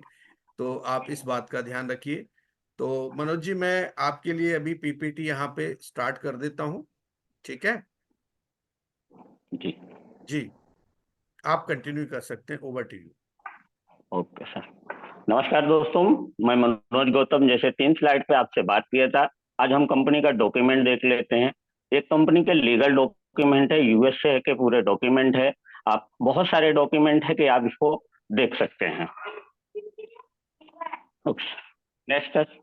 तो आप इस बात का ध्यान रखिए। तो मनोज जी मैं आपके लिए अभी पीपीटी यहाँ पे स्टार्ट कर देता हूँ, ठीक है? जी जी, आप कंटिन्यू कर सकते हैं, over to you. Okay sir. नमस्कार दोस्तों, मैं मनोज गौतम। जैसे 3 स्लाइड पे आपसे बात किया था, आज हम कंपनी का डॉक्यूमेंट देख लेते हैं। एक कंपनी के लीगल डॉक्यूमेंट है, यूएसए के पूरे डॉक्यूमेंट है। आप बहुत सारे डॉक्यूमेंट है कि आप इसको देख सकते हैं। Next sir.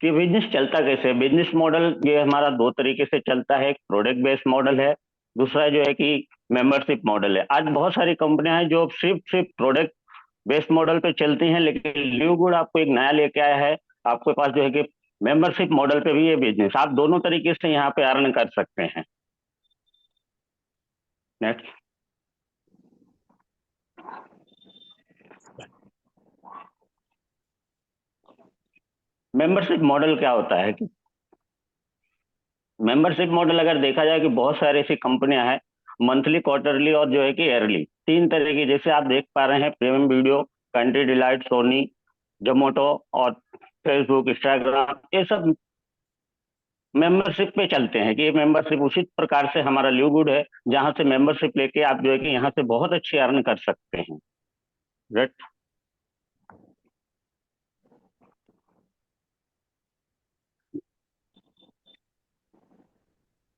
कि बिजनेस चलता कैसे है। बिजनेस मॉडल ये हमारा 2 तरीके से चलता है। एक प्रोडक्ट बेस्ड मॉडल है, दूसरा जो है कि मेंबरशिप मॉडल है। आज बहुत सारी कंपनियां हैं जो सिर्फ प्रोडक्ट बेस्ड मॉडल पे चलती हैं, लेकिन ल्यूगुड आपको एक नया लेके आया है। आपके पास जो है कि मेंबरशिप मॉडल पे भी ये बिजनेस, आप दोनों तरीके से यहाँ पे अर्न कर सकते हैं। नेक्स्ट। मेंबरशिप मॉडल क्या होता है कि मेंबरशिप मॉडल अगर देखा जाए कि बहुत सारी ऐसी कंपनियां हैं, मंथली, क्वार्टरली और जो है कि ईयरली, 3 तरह की, जैसे आप देख पा रहे हैं premium video, Country Delight, Sony, Zomato और फेसबुक, इंस्टाग्राम, ये सब मेंबरशिप पे चलते हैं कि ये मेंबरशिप उसी प्रकार से हमारा लिव गुड है, जहां से मेंबरशिप लेके आप जो है कि यहाँ से बहुत अच्छी अर्न कर सकते हैं। राइट।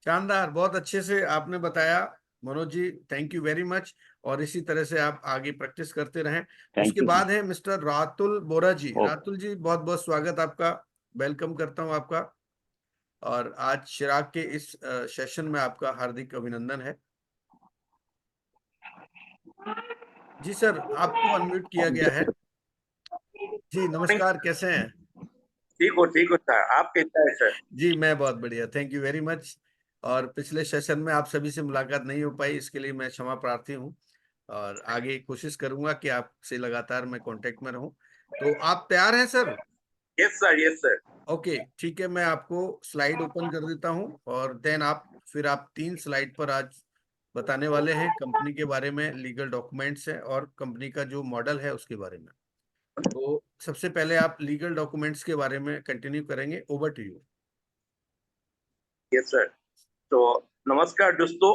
शानदार, बहुत अच्छे से आपने बताया Manoj ji, thank you very much. और इसी तरह से आप आगे प्रैक्टिस करते रहें। थैंक उसके यू। बाद है मिस्टर रातुल बोरा जी। ओके। रातुल जी, बहुत बहुत स्वागत आपका, वेलकम करता हूं आपका। और आज चिराग के इस सेशन में आपका हार्दिक अभिनंदन है। जी सर, आपको अनम्यूट किया गया है। जी नमस्कार, कैसे हैं? ठीक हो सर, आप कैसा है सर? जी मैं बहुत बढ़िया, थैंक यू वेरी मच। और पिछले सेशन में आप सभी से मुलाकात नहीं हो पाई, इसके लिए मैं क्षमा प्रार्थी हूँ। और आगे कोशिश करूंगा कि आपसे लगातार मैं कांटेक्ट में रहूं। तो आप तैयार हैं sir? Yes sir, yes sir. Okay ठीक है, मैं आपको स्लाइड ओपन कर देता हूं और देन आप 3 स्लाइड पर आज बताने वाले हैं कंपनी के बारे में, लीगल डॉक्यूमेंट्स है और कंपनी का जो मॉडल है उसके बारे में। तो सबसे पहले आप लीगल डॉक्यूमेंट्स के बारे में कंटिन्यू करेंगे, over to you. Yes sir. तो नमस्कार दोस्तों,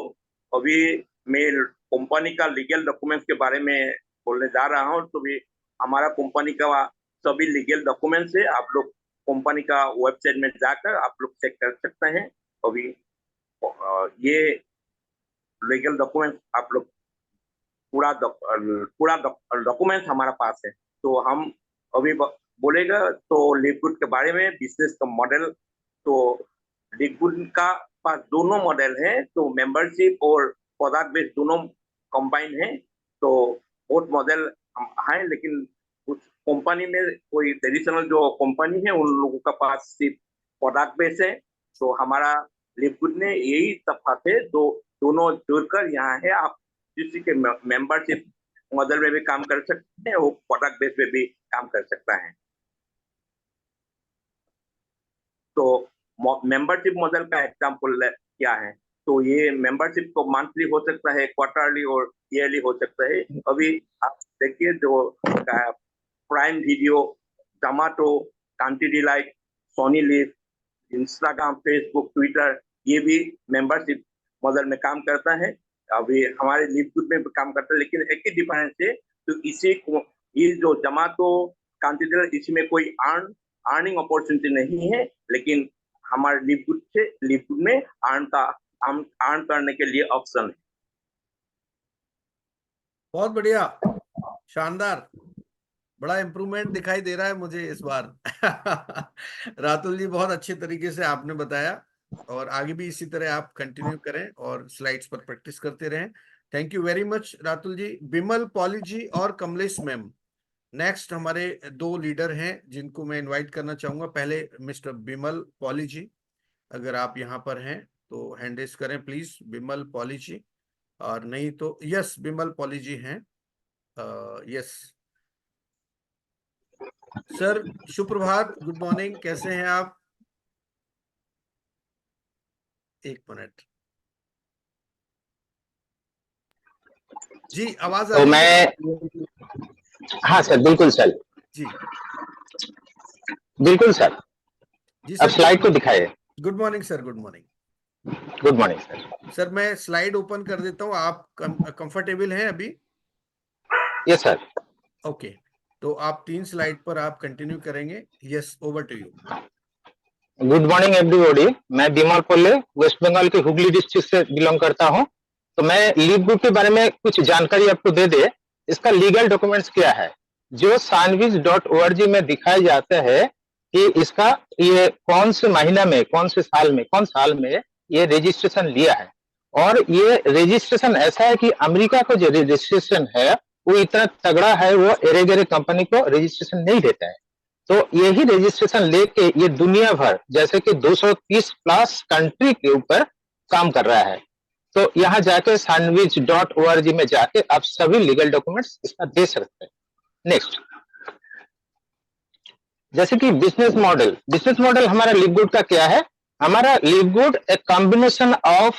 अभी मैं कंपनी का लीगल डॉक्यूमेंट्स के बारे में बोलने जा रहा हूँ। तो भी हमारा कंपनी का सभी लीगल डॉक्यूमेंट्स है, आप लोग कंपनी का वेबसाइट में जाकर आप लोग चेक कर सकते हैं। अभी ये लीगल डॉक्यूमेंट्स आप लोग पूरा डॉक्यूमेंट्स हमारा पास है। तो हम अभी बोलेगा तो लिक्विड के बारे में, बिजनेस का मॉडल। तो लिक्विड का पास दोनों मॉडल है, तो मेंबरशिप और प्रोडक्ट बेस्ड दोनों कंबाइन है। तो बहुत मॉडल है, लेकिन कुछ कंपनी में कोई ट्रेडिशनल जो कंपनी है उन लोगों का पास सिर्फ प्रोडक्ट बेस्ड है। तो हमारा लिक्विड ने यही तफात है, तो दोनों जोड़कर यहाँ है। आप किसी के मेंबरशिप मॉडल में भी काम कर सकते हैं, वो प्रोडक्ट बेस में भी काम कर सकता है। तो मेंबरशिप मॉडल का एग्जांपल क्या है? तो ये मेंबरशिप को मंथली हो सकता है, क्वार्टरली और ईयरली हो सकता है। अभी आप देखिए जो Prime Video, Zomato, Country Delight, Sony LIV, Instagram, Facebook, Twitter, ये भी मेंबरशिप मॉडल में काम करता है। अभी हमारे लिक्विड में भी काम करता है, लेकिन एक ही डिफरेंस है, तो इसी को ये जो जोमैटो, कंट्री डिलाइट, इसमें कोई अर्निंग अपॉर्चुनिटी नहीं है, लेकिन हमारे लिक्विड में अर्न करने के लिए ऑप्शन है। बहुत बढ़िया, शानदार, बड़ा इम्प्रूवमेंट दिखाई दे रहा है मुझे इस बार। रातुल जी, बहुत अच्छे तरीके से आपने बताया और आगे भी इसी तरह आप कंटिन्यू करें और स्लाइड्स पर प्रैक्टिस करते रहें। Thank you very much Ratul ji. Bimal Pauli ji और कमलेश मैम नेक्स्ट हमारे 2 लीडर हैं जिनको मैं इनवाइट करना चाहूंगा। पहले मिस्टर बिमल पॉली जी, अगर आप यहाँ पर हैं तो हैंड रेज करें प्लीज, बिमल पॉली जी। और नहीं तो यस, बिमल पॉली जी हैं। यस सर, सुप्रभात, गुड मॉर्निंग, कैसे हैं आप? 1 मिनट जी, आवाज आ तो रही है? हाँ सर, बिल्कुल सर, जी बिल्कुल सर। जी अब सर, स्लाइड को दिखाइए। Good morning sir, good morning. Good morning sir. Sir मैं स्लाइड ओपन कर देता हूँ, आप कंफर्टेबल हैं अभी? Yes sir. ओके, तो आप 3 स्लाइड पर आप कंटिन्यू करेंगे। Yes, over to you. Good morning everybody. मैं बिमल पोले, वेस्ट बंगाल के हुगली डिस्ट्रिक्ट से बिलोंग करता हूं। तो मैं लीव ग्रुप के बारे में कुछ जानकारी आपको दे दे। इसका लीगल डॉक्यूमेंट्स क्या है जो sanviz.org में दिखाए जाते हैं कि इसका ये कौन से महीना में, कौन साल में ये रजिस्ट्रेशन लिया है। और ये रजिस्ट्रेशन ऐसा है कि अमेरिका को जो रजिस्ट्रेशन है वो इतना तगड़ा है, वो एरे कंपनी को रजिस्ट्रेशन नहीं देता है। तो यही रजिस्ट्रेशन लेके ये दुनिया भर जैसे कि 230 प्लस कंट्री के ऊपर काम कर रहा है। तो यहाँ जाके sanviz.org में जाके आप सभी लीगल डॉक्यूमेंट्स इसका दे सकते हैं। नेक्स्ट। जैसे कि बिजनेस मॉडल हमारा लिवगुड का क्या है? हमारा लिवगुड एक combination of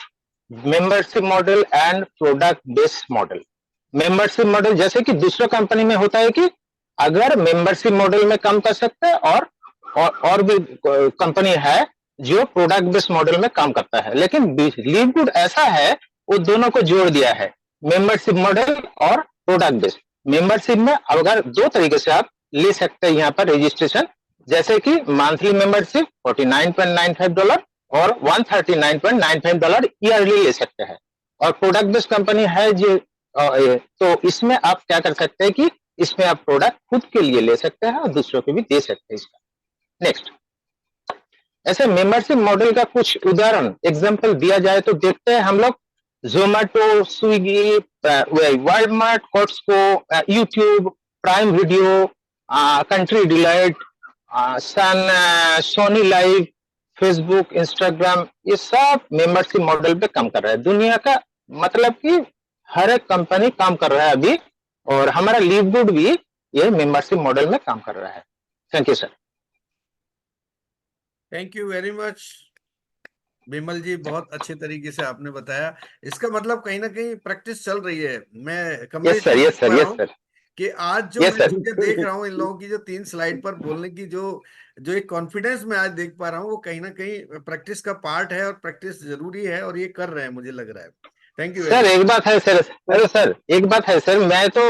membership model and product based model. Membership model जैसे कि दूसरा कंपनी में होता है कि अगर मेंबरशिप मॉडल में काम कर सकते हैं, और भी कंपनी है जो प्रोडक्ट बेस्ड मॉडल में काम करता है, लेकिन लिवगुड ऐसा है वो दोनों को जोड़ दिया है, मेंबरशिप मॉडल और प्रोडक्ट बेस्ड। मेंबरशिप में अगर दो तरीके से आप ले सकते हैं यहाँ पर रजिस्ट्रेशन, जैसे कि मंथली मेंबरशिप $49.95 और $139.95 ईयरली ले सकते हैं। और प्रोडक्ट बेस्ड कंपनी है जो तो इसमें आप क्या कर सकते हैं कि इसमें आप प्रोडक्ट खुद के लिए ले सकते हैं और दूसरों को भी दे सकते हैं इसका। नेक्स्ट, ऐसे मेंबरशिप मॉडल का कुछ उदाहरण एग्जांपल दिया जाए तो देखते हैं हम लोग Zomato, Swiggy, Walmart, Costco, YouTube, Prime Video, Country Delight, Sony LIV, Facebook, Instagram, ये सब मेंबरशिप मॉडल पे काम कर रहा है। दुनिया का मतलब कि हर एक कंपनी काम कर रहा है अभी, और हमारा लिवगुड भी ये मेंबरशिप मॉडल में काम कर रहा है। Thank you sir. Thank you very much Bimal ji, बहुत अच्छे तरीके से आपने बताया। इसका मतलब कहीं ना कहीं प्रैक्टिस चल रही है। मैं कमलेश जी देख पा रहा हूँ कि आज जो Yes, मैं sir. चीजें देख रहा हूँ इन लोगों की, जो 3 स्लाइड पर बोलने की जो जो एक कॉन्फिडेंस मैं आज देख पा रहा हूँ, वो कहीं ना कहीं प्रैक्टिस का पार्ट है और प्रैक्टिस जरूरी है, और ये कर रहे हैं मुझे लग रहा है। थैंक यू सर एक बात है सर, अरे सर एक बात है सर, मैं तो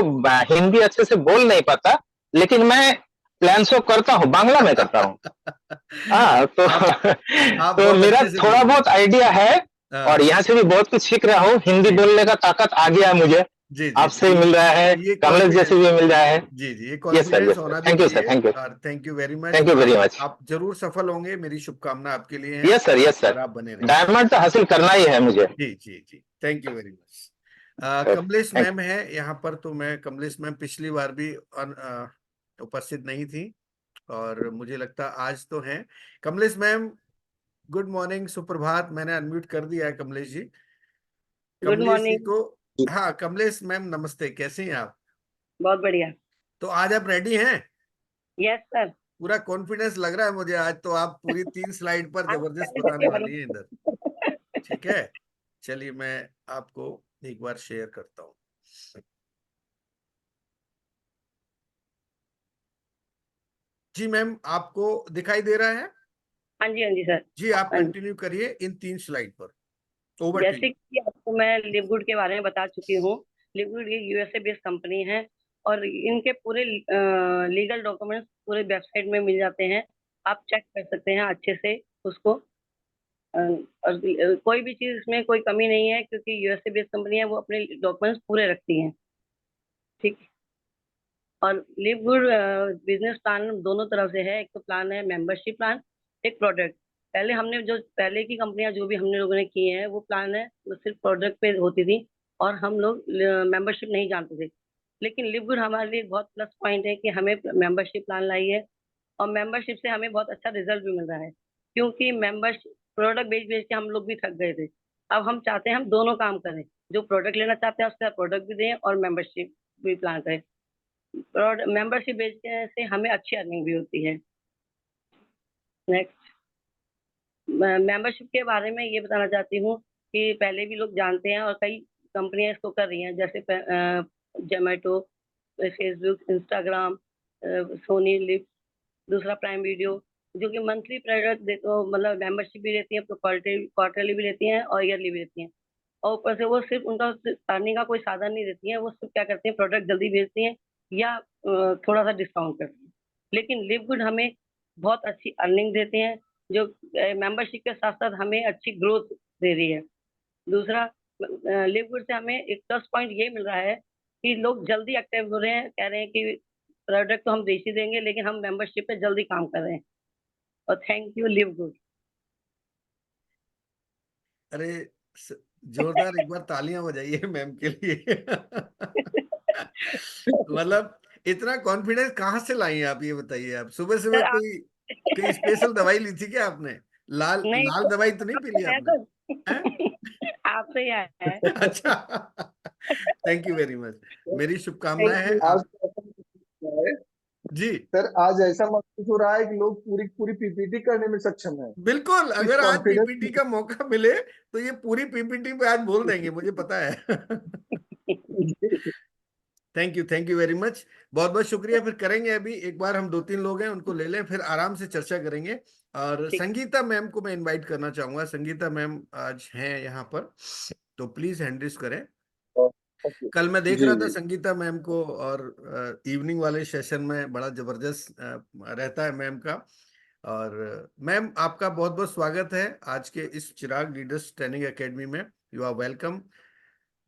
हिंदी अच्छे से बोल नहीं पाता, लेकिन मैं प्लान शो करता हूँ, बांग्ला में करता हूँ। हाँ तो आप तो बहुत मेरा अच्छे से थोड़ा बोल रहे बहुत आइडिया है, हैं। और यहाँ से भी बहुत कुछ सीख रहा हूँ। हिंदी जी बोलने का ताकत आ गया है मुझे, जी जी आपसे जी, मिल रहा है, ये कमलेश जैसे भी मिल रहा है। जी जी, ये यस कॉन्फिडेंस सर, होना भी थैंक यू सर, चाहिए। थैंक यू, और thank you very much. Thank you very much. आप जरूर सफल होंगे, मेरी शुभकामना आपके लिए है। यस सर, यस और सर, आप बने रहिए। डायमंड तो हासिल करना ही है मुझे। जी जी जी, thank you very much. Kamlesh thank ma'am है यहाँ पर, तो मैं कमलेश मैम पिछली बार भी उपस्थित नहीं थी, और मुझे लगता आज तो हैं। कमलेश मैम, गुड मॉर्निंग, सुप्रभात। मैंने अनम्यूट कर दिया है कमलेश जी। Good Kamlesh ji morning. को, हाँ कमलेश मैम नमस्ते, कैसे हैं आप? बहुत बढ़िया। तो आज आप रेडी हैं? Yes sir. पूरा कॉन्फिडेंस लग रहा है मुझे आज तो। आप पूरी 3 स्लाइड पर जबरदस्त बताने वाली हैं इधर। ठीक है, चलिए मैं आपको एक बार शेयर करता हूँ। जी मैम, आपको दिखाई दे रहा है? हाँ जी सर। जी, आप हाँ जी। कंटिन्यू करिए इन 3 स्लाइड पर। ओवर टू जैसे यू। कि आपको मैं लिवगुड के बारे में बता चुकी हूँ। लिवगुड ये यूएसए बेस्ड कंपनी है, और इनके पूरे लीगल डॉक्यूमेंट्स पूरे वेबसाइट में मिल जाते हैं। आप चेक कर सकते हैं अच्छे से उसको। और कोई भी चीज इसमें कोई कमी नहीं है, क्योंकि यूएसए बेस्ड कंपनी है, वो अपने डॉक्यूमेंट्स पूरे रखती हैं। ठीक। और लिवगुड बिजनेस प्लान दोनों तरफ से है। एक तो प्लान है मेंबरशिप प्लान, एक प्रोडक्ट। पहले हमने जो पहले की कंपनियां जो भी हमने लोगों ने की हैं, वो प्लान है वो सिर्फ प्रोडक्ट पे होती थी, और हम लोग मेंबरशिप नहीं जानते थे। लेकिन लिवगुड हमारे लिए बहुत प्लस पॉइंट है कि हमें मेंबरशिप प्लान लाई है, और मेंबरशिप से हमें बहुत अच्छा रिजल्ट भी मिल रहा है। क्योंकि मेंबरशिप प्रोडक्ट बेच बेच के हम लोग भी थक गए थे। अब हम चाहते हैं हम दोनों काम करें, जो प्रोडक्ट लेना चाहते हैं उसका प्रोडक्ट भी दें और मेंबरशिप भी प्लान करें। और मेंबरशिप बेचने से हमें अच्छी अर्निंग भी होती है। नेक्स्ट, मेंबरशिप के बारे में ये बताना चाहती हूँ कि पहले भी लोग जानते हैं, और कई कंपनियां इसको कर रही हैं, जैसे Zomato, Facebook, Instagram, Sony LIV, दूसरा प्राइम वीडियो, जो कि मंथली प्रोडक्ट दे तो मतलब मेंबरशिप भी लेती है, तो क्वार्टरली भी लेती हैं और ईयरली भी लेती हैं। और ऊपर से वो सिर्फ उनका अर्निंग का कोई साधन नहीं देती हैं, वो सिर्फ क्या करते हैं, प्रोडक्ट जल्दी भेजती हैं या थोड़ा सा डिस्काउंट करती हैं। लेकिन लिवगुड हमें बहुत अच्छी अर्निंग देते हैं, जो मेंबरशिप के साथ साथ हमें अच्छी ग्रोथ दे रही है। दूसरा, लिवगुड से हमें एक प्लस पॉइंट ये मिल रहा है कि लोग जल्दी एक्टिव हो रहे हैं, कह रहे हैं कि प्रोडक्ट तो हम बेच ही देंगे, लेकिन हम मेंबरशिप पे जल्दी काम कर रहे हैं। और थैंक यू लिवगुड। अरे जोरदार एक बार तालियां बजाइए मैम के लिए। मतलब इतना कॉन्फिडेंस कहाँ से लाई हैं आप, ये बताइए। आप सुबह सुबह सर आप कोई कोई स्पेशल दवाई ली थी क्या आपने? लाल नहीं लाल तो दवाई तो नहीं पी ली है आपने? हैं? सर। आपसे ही आया है। अच्छा, थैंक यू वेरी मच। मेरी शुभकामनाएं थैंक हैं यू। आज आप। का ऐसा है जी सर आज ऐसा महसूस हो रहा है कि लोग पूरी पूरी पीपीटी करने में सक्षम है। बिल्कुल, इस अगर आज कॉन्फिडेंस पीपीटी का मौका मिले तो ये पूरी पीपीटी पे आज बोल देंगे, मुझे पता है। Thank you very much. बहुत बहुत शुक्रिया। फिर करेंगे, अभी एक बार हम 2-3 लोग हैं उनको ले लें, फिर आराम से चर्चा करेंगे। और ठीक। संगीता मैम को मैं इनवाइट करना चाहूंगा। संगीता मैम आज हैं यहाँ पर, तो प्लीज हैंड रेज करें। कल मैं देख जी रहा था जी संगीता मैम को, और इवनिंग वाले सेशन में बड़ा जबरदस्त रहता है मैम का। और मैम आपका बहुत बहुत स्वागत है आज के इस चिराग लीडर्स ट्रेनिंग एकेडमी में। You are welcome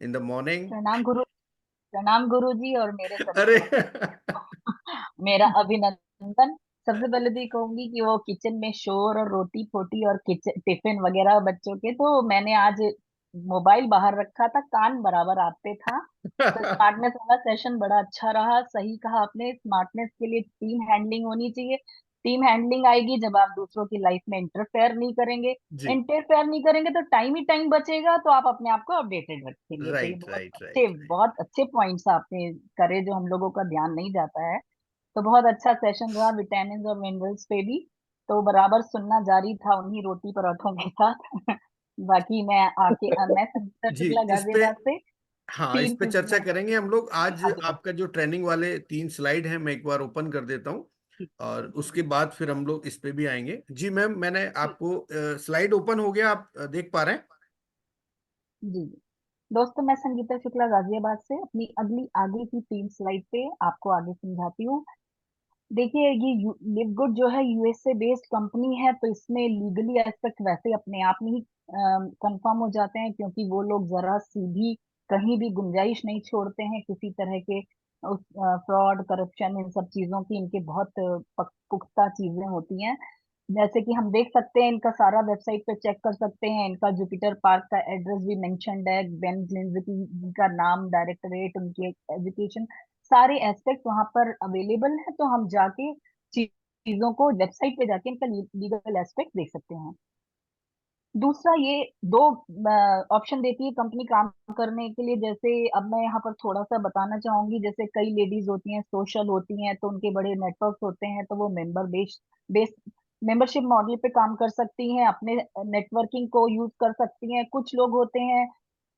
in the morning. प्रणाम गुरु जी और मेरे सभी अरे दोस्तों को मेरा अभिनंदन। सबसे पहले तो ये कहूंगी कि वो किचन में शोर और रोटी फोटी और किचन टिफिन वगैरह बच्चों के, तो मैंने आज मोबाइल बाहर रखा था, कान बराबर आते था। तो स्मार्टनेस वाला सेशन बड़ा अच्छा रहा। सही कहा आपने, स्मार्टनेस के लिए टीम हैंडलिंग होनी चाहिए। टीम हैंडलिंग आएगी जब आप दूसरों की लाइफ में इंटरफेयर नहीं करेंगे। जी, इंटरफेयर नहीं करेंगे तो टाइम ही टाइम बचेगा, तो आप अपने आप को अपडेटेड रखेंगे। तो ये राइट राइट राइट बहुत अच्छे पॉइंट्स आपने करे जो हम लोगों का ध्यान नहीं जाता है। तो बहुत अच्छा सेशन रहा विटामिन और मिनरल्स पे भी। तो बराबर सुनना जारी था उन्हीं रोटी पराठों के साथ। बाकी मैं संगीता जी। शुक्ला इस पे, गाजियाबाद से हाँ, इस टीम पे चर्चा प्रिंसिपल। करेंगे हम लोग आज। आगे बढ़। आपका जो ट्रेनिंग वाले 3 स्लाइड हैं मैं एक बार ओपन कर देता हूँ, ठीक। और उसके बाद फिर हम लोग इस पे भी आएंगे। जी मैम, मैंने ठीक। आपको स्लाइड ओपन हो गया, आप देख पा रहे हैं? जी जी। दोस्तों मैं संगीता शुक्ला गाजियाबाद से अपनी अगली आगे की 3 स्लाइड पे आपको आगे समझाती हूँ। देखिए ये लिव गुड जो है यूएसए बेस्ड कंपनी है, तो इसमें लीगली एस्पेक्ट वैसे अपने आप में ही कंफर्म हो जाते हैं, क्योंकि वो लोग जरा सी भी कहीं भी गुंजाइश नहीं छोड़ते हैं किसी तरह के फ्रॉड करप्शन इन सब चीजों की। इनके बहुत पुख्ता चीजें होती हैं। जैसे कि हम देख सकते हैं, इनका सारा वेबसाइट पे चेक कर सकते हैं। इनका जुपिटर पार्क का एड्रेस भी मेंशन्ड है, बेन ग्लिंसकी का नाम, डायरेक्टरेट, उनकी एजुकेशन, सारे एस्पेक्ट वहां पर अवेलेबल है। तो हम जाके चीजों को वेबसाइट पे जाके इनका लीगल एस्पेक्ट देख सकते हैं। दूसरा, ये 2 ऑप्शन देती है कंपनी काम करने के लिए। जैसे अब मैं यहाँ पर थोड़ा सा बताना चाहूंगी, जैसे कई लेडीज होती हैं, सोशल होती हैं, तो उनके बड़े नेटवर्क होते हैं, तो वो बेस मेंबरशिप मॉडल पे काम कर सकती हैं, अपने नेटवर्किंग को यूज कर सकती हैं। कुछ लोग होते हैं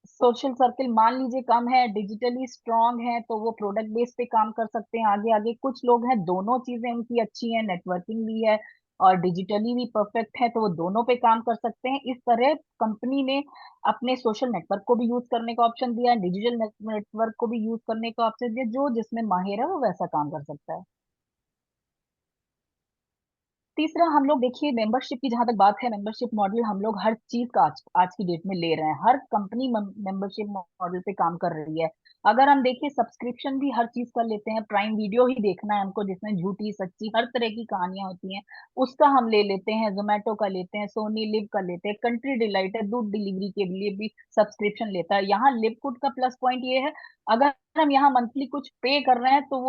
सोशल सर्कल मान लीजिए कम है, डिजिटली स्ट्रांग है, तो वो प्रोडक्ट बेस पे काम कर सकते हैं आगे आगे। कुछ लोग हैं दोनों चीजें उनकी अच्छी हैं, नेटवर्किंग भी है और डिजिटली भी परफेक्ट है, तो वो दोनों पे काम कर सकते हैं। इस तरह कंपनी ने अपने सोशल नेटवर्क को भी यूज करने का ऑप्शन दिया है, डिजिटल नेटवर्क को भी यूज करने का ऑप्शन दिया। जो जिसमें माहिर है वो वैसा काम कर सकता है। तीसरा, हम लोग देखिए मेंबरशिप की जहां तक बात है, मेंबरशिप मॉडल हम लोग हर चीज का आज की डेट में ले रहे हैं। हर कंपनी मेंबरशिप मॉडल पे काम कर रही है। अगर हम देखिए सब्सक्रिप्शन भी हर चीज का लेते हैं। प्राइम वीडियो ही देखना है हमको, जिसमें झूठी सच्ची हर तरह की कहानियां होती हैं, उसका हम ले लेते हैं। जोमेटो का लेते हैं, सोनी लिव का लेते हैं, कंट्री डिलाइट है दूध डिलीवरी के लिए भी सब्सक्रिप्शन लेता है। यहाँ लिव गुड का प्लस पॉइंट ये है, अगर हम यहाँ मंथली कुछ पे कर रहे हैं तो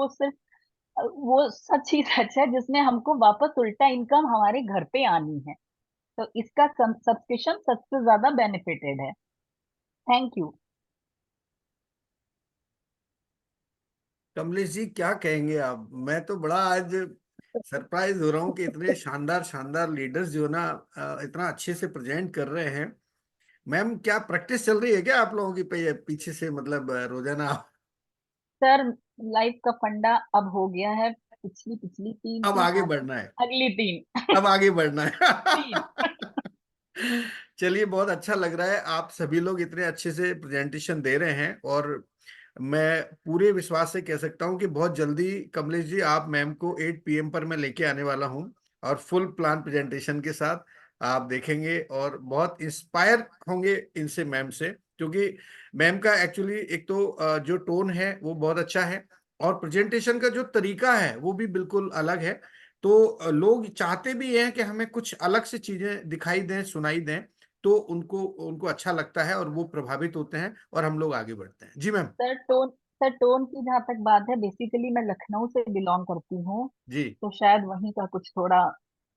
वो सच ही सच है, जिसमें हमको वापस उल्टा इनकम हमारे घर पे आनी है। तो इसका सब्सक्रिप्शन सबसे ज्यादा बेनिफिटेड है। Thank you. कमलेश जी, क्या कहेंगे आप? मैं तो बड़ा आज सरप्राइज हो रहा हूँ कि इतने शानदार शानदार लीडर्स जो ना इतना अच्छे से प्रेजेंट कर रहे हैं। मैम, क्या प्रैक्टिस चल रही है क्या आप लोगों की पीछे से, मतलब रोजाना? सर लाइफ का फंडा अब हो गया है, पिछली पिछली तीन अब की आगे आगे बढ़ना है, अगली तीन। अब आगे बढ़ना तीन। है। चलिए, बहुत अच्छा लग रहा है, आप सभी लोग इतने अच्छे से प्रेजेंटेशन दे रहे हैं। और मैं पूरे विश्वास से कह सकता हूं कि बहुत जल्दी कमलेश जी, आप मैम को 8 PM पर मैं लेके आने वाला हूं, और फुल प्लान प्रेजेंटेशन के साथ आप देखेंगे और बहुत इंस्पायर होंगे इनसे, मैम से। क्योंकि मैम का एक्चुअली एक तो जो टोन है वो बहुत अच्छा है, और प्रेजेंटेशन का जो तरीका है वो भी बिल्कुल अलग है। तो लोग चाहते भी हैं कि हमें कुछ अलग से चीजें दिखाई दें, सुनाई दें, तो उनको उनको अच्छा लगता है और वो प्रभावित होते हैं, और हम लोग आगे बढ़ते हैं। जी मैम। सर टोन की जहाँ तक बात है, बेसिकली मैं लखनऊ से बिलोंग करती हूँ, जी। तो शायद वहीं का कुछ थोड़ा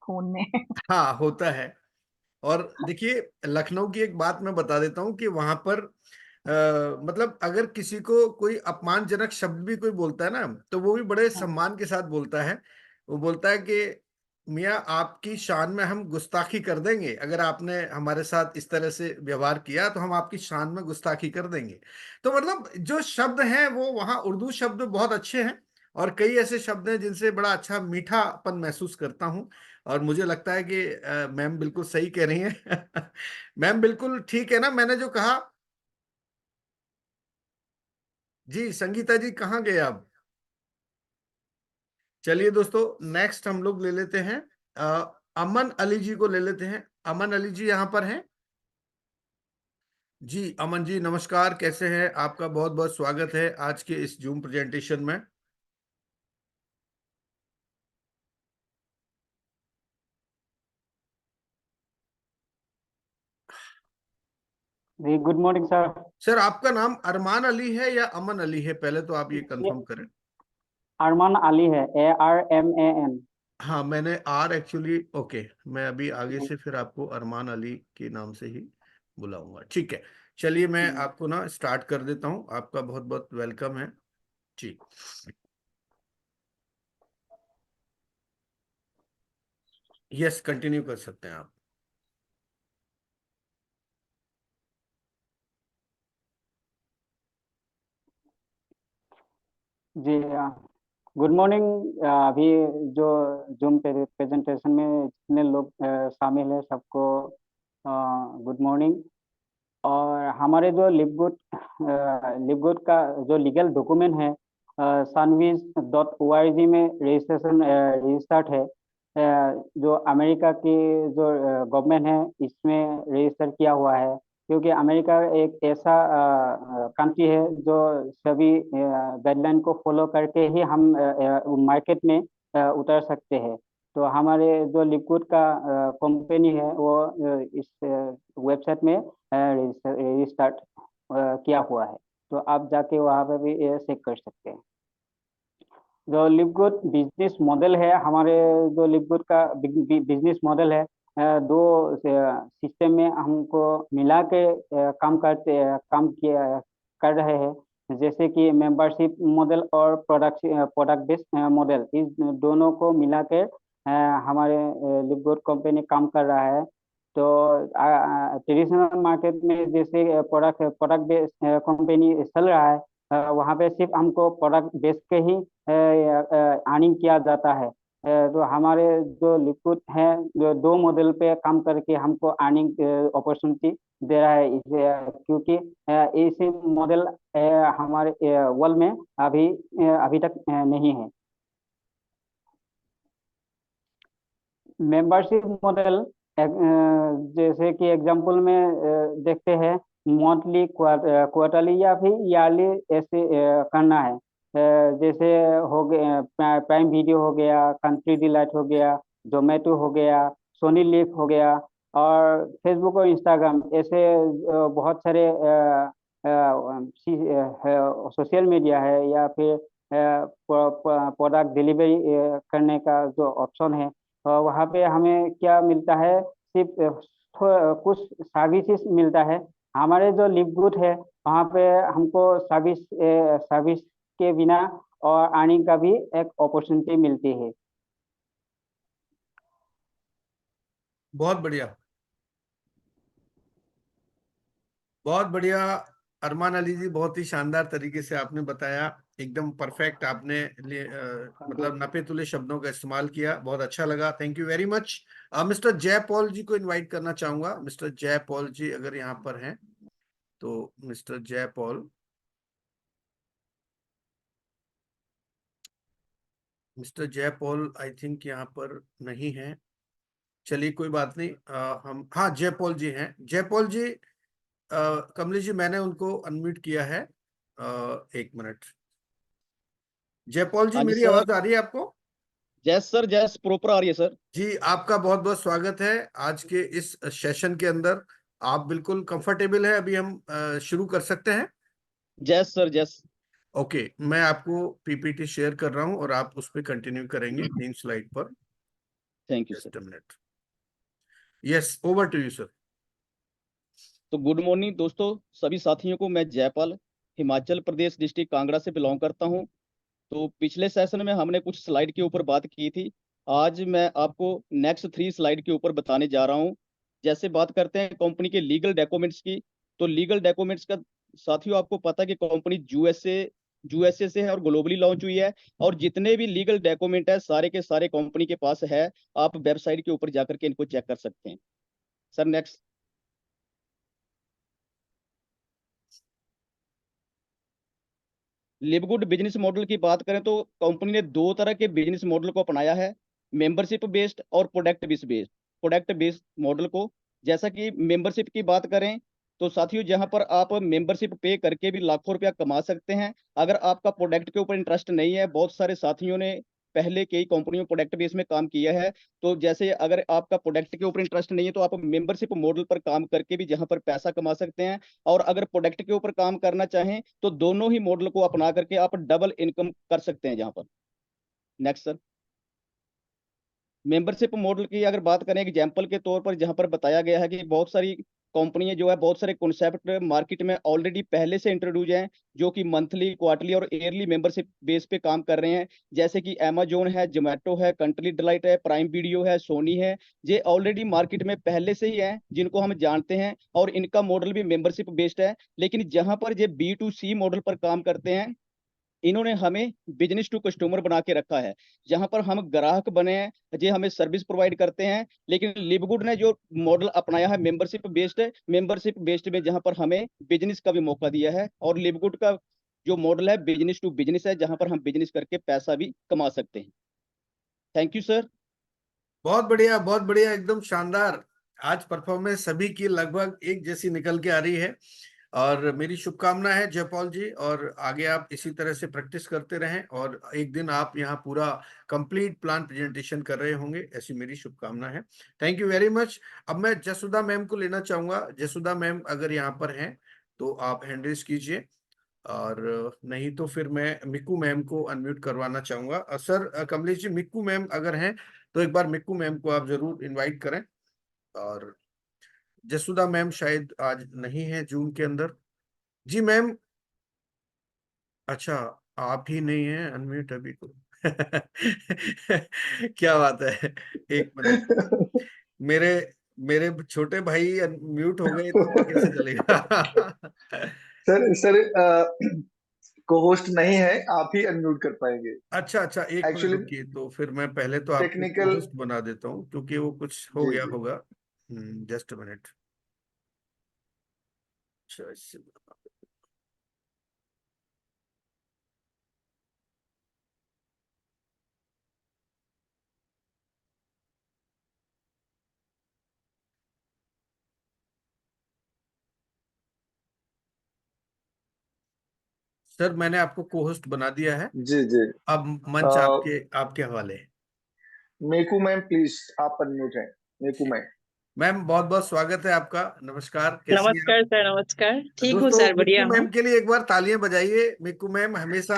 खून में। हाँ, होता है। और देखिए, लखनऊ की एक बात मैं बता देता हूँ कि वहां पर मतलब अगर किसी को कोई अपमानजनक शब्द भी कोई बोलता है ना, तो वो भी बड़े सम्मान के साथ बोलता है। वो बोलता है कि मियाँ आपकी शान में हम गुस्ताखी कर देंगे, अगर आपने हमारे साथ इस तरह से व्यवहार किया तो हम आपकी शान में गुस्ताखी कर देंगे। तो मतलब जो शब्द हैं वो वहाँ उर्दू शब्द बहुत अच्छे हैं, और कई ऐसे शब्द हैं जिनसे बड़ा अच्छा मीठापन महसूस करता हूँ। और मुझे लगता है कि मैम बिल्कुल सही कह रही हैं। मैम बिल्कुल ठीक है ना मैंने जो कहा? जी संगीता जी कहाँ गए आप? चलिए दोस्तों, नेक्स्ट हम लोग ले लेते हैं अमन अली जी को ले लेते हैं। अमन अली जी यहाँ पर हैं? जी अमन जी नमस्कार, कैसे हैं? आपका बहुत बहुत स्वागत है आज के इस जूम प्रेजेंटेशन में। जी गुड मॉर्निंग सर। सर आपका नाम अरमान अली है या अमन अली है, पहले तो आप ये कंफर्म करें। अरमान अली है, ARMAN। हाँ मैंने आर एक्चुअली, ओके, मैं अभी आगे से फिर आपको अरमान अली के नाम से ही बुलाऊंगा, ठीक है। चलिए मैं आपको ना स्टार्ट कर देता हूँ, आपका बहुत बहुत वेलकम है जी। यस कंटिन्यू कर सकते हैं आप। जी गुड मॉर्निंग। अभी जो जूम प्रेजेंटेशन में जितने लोग शामिल हैं सबको गुड मॉर्निंग। और हमारे जो लिपगुड का जो लीगल डॉक्यूमेंट है sunwiz.org में रजिस्टर्ड है। जो अमेरिका की जो गवर्नमेंट है इसमें रजिस्टर किया हुआ है, क्योंकि अमेरिका एक ऐसा कंट्री है जो सभी गाइडलाइन को फॉलो करके ही हम मार्केट में उतर सकते हैं। तो हमारे जो लिक्विड का कंपनी है वो इस वेबसाइट में रजिस्टर्ड किया हुआ है, तो आप जाके वहाँ पे भी चेक कर सकते हैं। जो लिपगुड बिजनेस मॉडल है, हमारे जो लिपगुड का बिजनेस मॉडल है, दो सिस्टम में हमको मिला के काम किया कर रहे हैं, जैसे कि मेंबरशिप मॉडल और प्रोडक्ट बेस्ड मॉडल, इस दोनों को मिला के हमारे लिपगुड कंपनी काम कर रहा है। तो ट्रेडिशनल मार्केट में जैसे प्रोडक्ट बेस्ड कंपनी चल रहा है, वहाँ पे सिर्फ हमको प्रोडक्ट बेच के ही अर्निंग किया जाता है। तो हमारे जो लिक्विड है जो दो मॉडल पे काम करके हमको अर्निंग अपॉर्चुनिटी दे रहा है, क्योंकि ऐसे मॉडल हमारे वर्ल्ड में अभी तक नहीं है। मेंबरशिप मॉडल जैसे कि एग्जांपल में देखते हैं, मंथली, क्वार्टरली या फिर ईयरली ऐसे करना है। जैसे हो गया प्राइम वीडियो हो गया, कंट्री डिलाइट हो गया, जोमेटो हो गया, सोनी लिव हो गया, और फेसबुक और इंस्टाग्राम ऐसे बहुत सारे सोशल मीडिया है, या फिर प्रोडक्ट डिलीवरी करने का जो ऑप्शन है, वहाँ पे हमें क्या मिलता है, सिर्फ कुछ सर्विसेज मिलता है। हमारे जो लिपगुड है वहाँ पे हमको सर्विस के बिना और अर्निंग का भी एक अपॉर्चुनिटी मिलती है। बहुत बढ़िया, बहुत बढ़िया अरमान अली जी, बहुत ही शानदार तरीके से आपने बताया, एकदम परफेक्ट आपने मतलब नपे तुले शब्दों का इस्तेमाल किया, बहुत अच्छा लगा, thank you very much. Mister Jaipal ji को इनवाइट करना चाहूंगा। मिस्टर जयपॉल जी अगर यहाँ पर हैं तो मिस्टर जयपॉल, मिस्टर जयपॉल आई थिंक यहाँ पर नहीं है। चलिए कोई बात नहीं, हम, हाँ जयपॉल जी हैं। जयपॉल जी, कमलेश जी मैंने उनको अनम्यूट किया है, एक मिनट। जयपॉल जी हाँ जी मेरी सर। आवाज आ रही है आपको? जैस सर, जैस प्रॉपर आ रही है सर। जी आपका बहुत बहुत स्वागत है आज के इस सेशन के अंदर। आप बिल्कुल कंफर्टेबल है, अभी हम शुरू कर सकते हैं? जैस सर, जैस। ओके, मैं आपको पीपीटी शेयर कर रहा हूं और आप उस पर कंटिन्यू करेंगे 3 स्लाइड पर। Thank you sir. Just a minute. Yes, over to you sir. तो गुड मॉर्निंग दोस्तों, सभी साथियों को। मैं जयपाल, हिमाचल प्रदेश, डिस्ट्रिक्ट कांगड़ा से बिलोंग करता हूं। तो पिछले सेशन में हमने कुछ स्लाइड के ऊपर बात की थी। आज मैं आपको नेक्स्ट 3 स्लाइड के ऊपर बताने जा रहा हूं। जैसे बात करते हैं कंपनी के लीगल डॉक्यूमेंट्स की, तो लीगल डॉक्यूमेंट्स का साथियों आपको पता है कि कंपनी यूएसए से है और ग्लोबली लॉन्च हुई है। और जितने भी लीगल डॉक्यूमेंट है सारे के सारे कंपनी के पास है। आप वेबसाइट के ऊपर जाकर के इनको चेक कर सकते हैं। Sir next. LiveGood business model की बात करें तो कंपनी ने 2 तरह के बिजनेस मॉडल को अपनाया है, मेंबरशिप बेस्ड और प्रोडक्ट बेस्ड मॉडल को। जैसा कि मेंबरशिप की बात करें तो साथियों जहां पर आप मेंबरशिप पे करके भी लाखों रुपया कमा सकते हैं। अगर आपका प्रोडक्ट के ऊपर इंटरेस्ट नहीं है, बहुत सारे साथियों ने पहले कई कंपनियों में प्रोडक्ट बेस में काम किया है। तो जैसे अगर आपका प्रोडक्ट के ऊपर इंटरेस्ट नहीं है तो आप मेंबरशिप मॉडल पर काम करके भी जहां पर पैसा कमा सकते हैं। और अगर प्रोडक्ट के ऊपर काम करना चाहें तो दोनों ही मॉडल को अपना करके आप डबल इनकम कर सकते हैं जहां पर। Next sir. मेंबरशिप मॉडल की अगर बात करें एग्जांपल के तौर पर, जहां पर बताया गया है कि बहुत सारी कंपनियां जो है, बहुत सारे कॉन्सेप्ट मार्केट में ऑलरेडी पहले से इंट्रोड्यूस हैं, जो कि मंथली, क्वार्टरली और ईयरली मेंबरशिप बेस पे काम कर रहे हैं। जैसे कि अमेजोन है, जोमेटो है, कंट्री डिलाइट है, प्राइम वीडियो है, सोनी है। ये ऑलरेडी मार्केट में पहले से ही है, जिनको हम जानते हैं, और इनका मॉडल भी मेंबरशिप बेस्ड है। लेकिन जहां पर ये B2C मॉडल पर काम करते हैं, इन्होंने हमें बिजनेस टू कस्टमर बना के रखा है, जहां पर हम ग्राहक बने हैं, जे हमें सर्विस प्रोवाइड करते हैं। लेकिन लिवगुड ने जो मॉडल अपनाया है मेंबरशिप बेस्ड में, जहां पर हमें बिजनेस का भी मौका दिया है। और लिवगुड का जो मॉडल है बिजनेस टू बिजनेस है, जहां पर हम बिजनेस करके पैसा भी कमा सकते हैं। Thank you sir. बहुत बढ़िया, एकदम शानदार। आज परफॉर्मेंस सभी की लगभग एक जैसी निकल के आ रही है और मेरी शुभकामना है जयपाल जी, और आगे आप इसी तरह से प्रैक्टिस करते रहें और एक दिन आप यहाँ पूरा कंप्लीट प्लान प्रेजेंटेशन कर रहे होंगे, ऐसी मेरी शुभकामना है। Thank you very much. अब मैं जसुदा मैम को लेना चाहूंगा। जसुदा मैम अगर यहाँ पर हैं तो आप हैंड रेज कीजिए, और नहीं तो फिर मैं मिक्कू मैम को अनम्यूट करवाना चाहूंगा। सर कमलेश जी, मिक्कू मैम अगर हैं तो एक बार मिक्कू मैम को आप जरूर इनवाइट करें। और जसुदा मैम शायद आज नहीं है जूम के अंदर। जी मैम। अच्छा, आप ही नहीं है अनम्यूट अभी तो। क्या बात है, एक मिनट। मेरे मेरे छोटे भाई म्यूट हो गए तो कैसे चलेगा। सर को होस्ट नहीं है, आप ही अनम्यूट कर पाएंगे। अच्छा, एक मिनट एक्चुअली रुकिए, तो फिर मैं पहले तो आपको टेक्निकल। होस्ट बना देता हूँ क्योंकि वो कुछ हो जी गया जी। होगा। Just minute. अच्छा, इससे सर मैंने आपको को होस्ट बना दिया है। जी जी। अब मंच आपके आपके हवाले है। मेकू मैम प्लीज, आप अनम्यूट हैं। मेकू मैम। मैम बहुत बहुत स्वागत है आपका। नमस्कार, कैसी हैं नमस्कार आप? सर, नमस्कार। ठीक हूँ दोस्तों सर, मिक्कू बढ़िया हूँ। मैम के लिए एक बार तालियां बजाइए। मिक्कू मैम हमेशा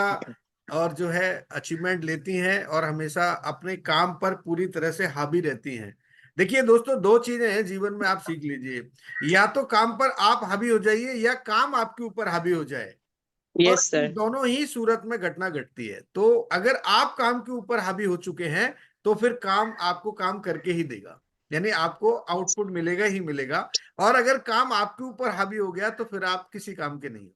और जो है अचीवमेंट लेती हैं और हमेशा अपने काम पर पूरी तरह से हावी रहती हैं। देखिए दोस्तों, 2 चीजें हैं जीवन में, आप सीख लीजिए। या तो काम पर आप हावी हो जाइए या काम आपके ऊपर हावी हो जाए। और यस इन सर। दोनों ही सूरत में घटना घटती है। तो अगर आप काम के ऊपर हावी हो चुके हैं तो फिर काम आपको काम करके ही देगा, यानी आपको आउटपुट मिलेगा ही मिलेगा। और अगर काम आपके ऊपर हावी हो गया तो फिर आप किसी काम के नहीं हो।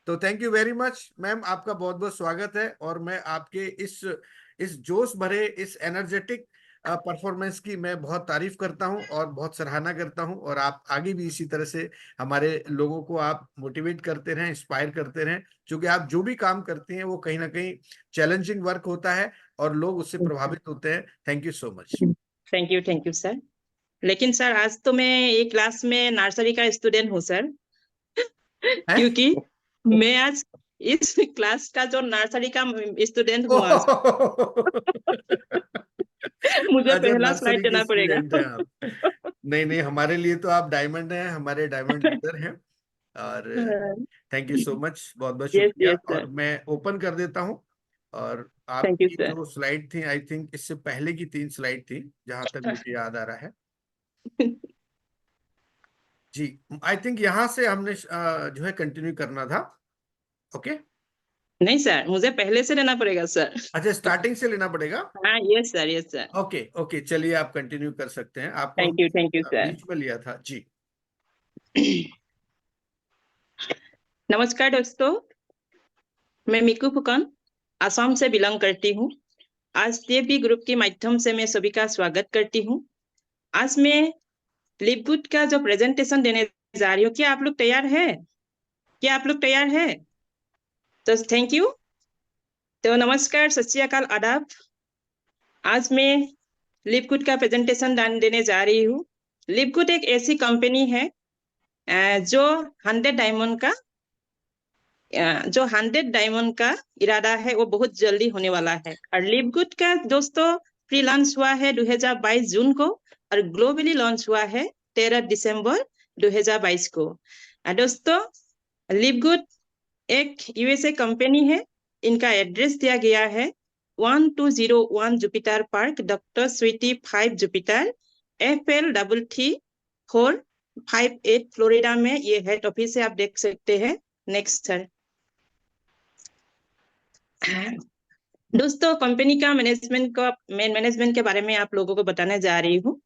तो thank you very much ma'am, आपका बहुत बहुत स्वागत है। और मैं आपके इस जोश भरे, इस एनर्जेटिक परफॉर्मेंस की मैं बहुत तारीफ करता हूं और बहुत सराहना करता हूं। और आप आगे भी इसी तरह से हमारे लोगों को आप मोटिवेट करते रहें, इंस्पायर करते रहें, क्योंकि आप जो भी काम करते हैं वो कहीं ना कहीं चैलेंजिंग वर्क होता है और लोग उससे प्रभावित होते हैं। Thank you so much. Thank you sir. लेकिन सर आज तो मैं एक क्लास में नर्सरी का स्टूडेंट हूँ सर। क्योंकि मैं आज इस क्लास का जो नर्सरी का स्टूडेंट हूँ आज। मुझे अच्छा, पहला स्लाइड नर्सरी के देना पड़ेगा। स्टूडेंट हैं आप? नहीं, हमारे लिए तो आप डायमंड हैं, हमारे डायमंड लीडर हैं। और थैंक यू सो मच, बहुत बहुत यस शुक्रिया। यस और सर। मैं ओपन कर देता हूँ। और थैंक यू आपकी सर। जो स्लाइड थी, आई थिंक इससे पहले की 3 स्लाइड थी जहां तक मुझे याद आ रहा है। जी, आई थिंक यहाँ से हमने जो है कंटिन्यू करना था। ओके, नहीं सर, मुझे पहले से लेना पड़ेगा सर। अच्छा स्टार्टिंग से लेना पड़ेगा। हाँ yes sir, yes sir. Okay okay, चलिए आप कंटिन्यू कर सकते हैं, आपको थैंक यू सर। बीच में लिया था जी। नमस्कार दोस्तों, मैं मिकू फुकन असम से बिलोंग करती हूँ। आज DFB ग्रुप के माध्यम से मैं सभी का स्वागत करती हूँ। आज मैं लिवगुड का जो प्रेजेंटेशन देने जा रही हूँ, क्या आप लोग तैयार है? क्या आप लोग तैयार है? तो थैंक यू। तो नमस्कार, सत श्री अकाल, आदाब। आज मैं लिवगुड का प्रेजेंटेशन देने जा रही हूँ। लिवगुड एक ऐसी कंपनी है जो 100 डायमंड का इरादा है वो बहुत जल्दी होने वाला है। और लिवगुड का दोस्तों प्री लॉन्च हुआ है 2022 जून को और ग्लोबली लॉन्च हुआ है 13 दिसंबर 2022 को। दोस्तों लिवगुड एक USA कंपनी है। इनका एड्रेस दिया गया है 1201 Jupiter park, doctor suite 5 Jupiter, FL33458 Florida में ये हेड ऑफिस है, आप देख सकते हैं। Next sir. दोस्तों कंपनी का मैनेजमेंट के बारे में आप लोगों को बताने जा रही हूँ।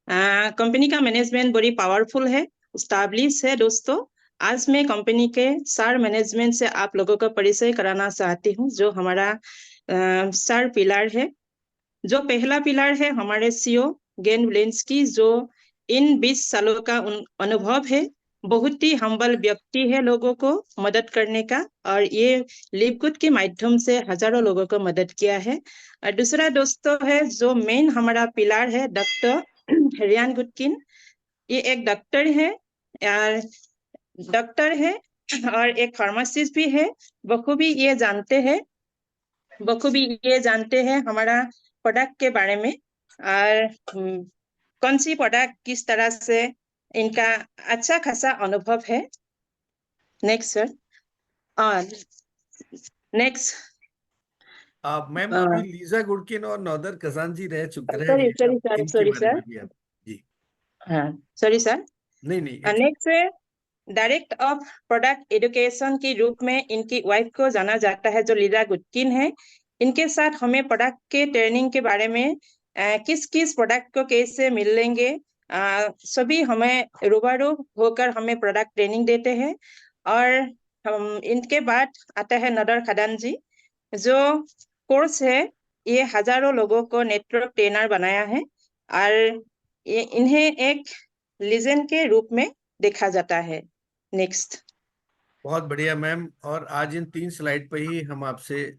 कंपनी का मैनेजमेंट बड़ी पावरफुल है, स्टैब्लिश है। दोस्तों आज मैं कंपनी के सार मैनेजमेंट से आप लोगों को परिचय कराना चाहती हूँ, जो हमारा सार पिलर है। जो पहला पिलर है हमारे CEO गेन विलेंस्की, जो इन 20 सालों का अनुभव है, बहुत ही हम्बल व्यक्ति है, लोगों को मदद करने का, और ये लिवगुड के माध्यम से हजारों लोगों को मदद किया है। और दूसरा दोस्तों है जो मेन हमारा पिलर है, डॉक्टर रियान गुडकिन। ये एक डॉक्टर है और एक फार्मासिस्ट भी है। बखूबी ये जानते हैं हमारा प्रोडक्ट के बारे में, और कौन सी प्रोडक्ट किस तरह से इनका अच्छा खासा अनुभव है। Next sir. और नेक्स्ट मैम अभी लीजा गुडकिन और नौदर खजानजी रह चुके हैं, सॉरी इनके सर। बारे में भी आप जी। हाँ सॉरी सर। नहीं नेक्स्ट है डायरेक्ट ऑफ प्रोडक्ट एजुकेशन के रूप में इनकी वाइफ को जाना जाता है, जो लीजा गुडकिन है। इनके साथ हमें प्रोडक्ट के ट्रेनिंग के बारे में किस किस प्रोडक्ट को कैसे मिलेंगे सभी हमें रूबरू होकर हमें प्रोडक्ट ट्रेनिंग देते हैं। और इनके बाद आता है नौदर खदान जी, जो कोर्स है ये हजारों लोगों को नेटवर्क ट्रेनर बनाया है, और इन्हें एक लीजेंड के रूप में देखा जाता है। नेक्स्ट। बहुत बढ़िया मैम, और आज इन 3 स्लाइड पे ही हम आपसे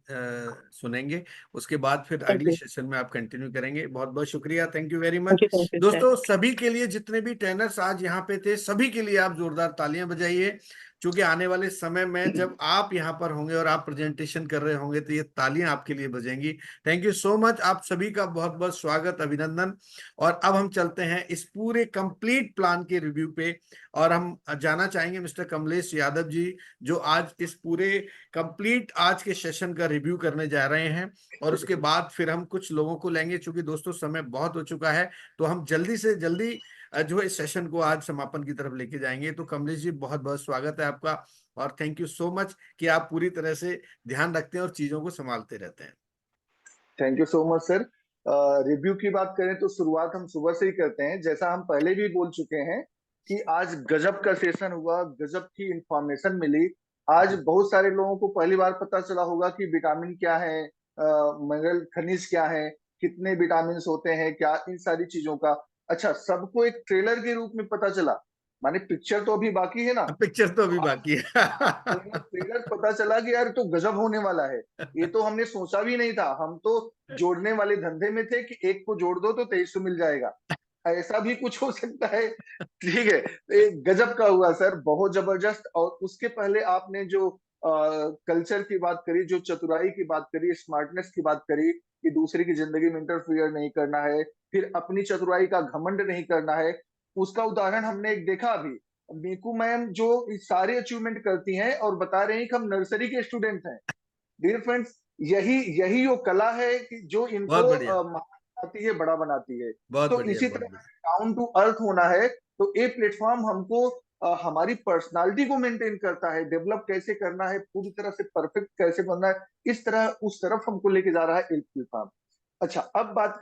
सुनेंगे, उसके बाद फिर अगले सेशन में आप कंटिन्यू करेंगे। बहुत बहुत शुक्रिया, थैंक यू वेरी मच। दोस्तों सभी के लिए, जितने भी ट्रेनर्स आज यहाँ पे थे, सभी के लिए आप जोरदार तालियां बजाइए, क्योंकि आने वाले समय में जब आप यहाँ पर होंगे और आप प्रेजेंटेशन कर रहे होंगे तो ये तालियां आपके लिए बजेंगी। थैंक यू सो मच, आप सभी का बहुत बहुत स्वागत, अभिनंदन। और अब हम चलते हैं इस पूरे कंप्लीट प्लान के रिव्यू पे, और हम जाना चाहेंगे मिस्टर कमलेश यादव जी, जो आज इस पूरे कंप्लीट आज के सेशन का रिव्यू करने जा रहे हैं। और उसके बाद फिर हम कुछ लोगों को लेंगे, क्योंकि दोस्तों समय बहुत हो चुका है, तो हम जल्दी से जल्दी जो है इस सेशन को आज समापन की तरफ लेके जाएंगे। तो कमलेश जी बहुत बहुत स्वागत है आपका, और थैंक यू सो मच कि आप पूरी तरह से ध्यान रखते हैं और चीजों को संभालते रहते हैं। Thank you so much sir. Review की बात करें तो शुरुआत हम सुबह से ही करते हैं। जैसा हम पहले भी बोल चुके हैं कि आज गजब का सेशन हुआ, गजब की इंफॉर्मेशन मिली। आज बहुत सारे लोगों को पहली बार पता चला होगा कि विटामिन क्या है, मिनरल खनिज क्या है, कितने विटामिन होते हैं, क्या इन सारी चीजों का अच्छा सबको एक ट्रेलर के रूप में पता चला। माने पिक्चर तो अभी बाकी है ना, पिक्चर तो अभी बाकी है। ट्रेलर पता चला कि यार तो गजब होने वाला है। ये तो हमने सोचा भी नहीं था, हम तो जोड़ने वाले धंधे में थे कि एक को जोड़ दो तो 2300 मिल जाएगा, ऐसा भी कुछ हो सकता है। ठीक है, एक गजब का हुआ सर, बहुत जबरदस्त। और उसके पहले आपने जो कल्चर की बात करी, जो चतुराई की बात करी, स्मार्टनेस की बात करी, कि दूसरे की जिंदगी में इंटरफियर नहीं करना है, फिर अपनी चतुराई का घमंड नहीं करना है, उसका उदाहरण हमने एक देखा अभी। मीकू मैम जो सारे अचीवमेंट करती हैं और बता रहे हैं कि हम नर्सरी के स्टूडेंट हैं। डियर फ्रेंड्स, यही वो कला है कि जो इनको बनाती है, बड़ा बनाती है। तो इसी तरह डाउन टू अर्थ होना है, तो ये प्लेटफॉर्म हमको हमारी पर्सनालिटी को मेंटेन करता है, डेवलप कैसे करना है, पूरी तरह से परफेक्ट कैसे बनना है, इस तरह उस तरफ हमको लेके जा रहा है एक प्लेटफॉर्म। अच्छा, अब बात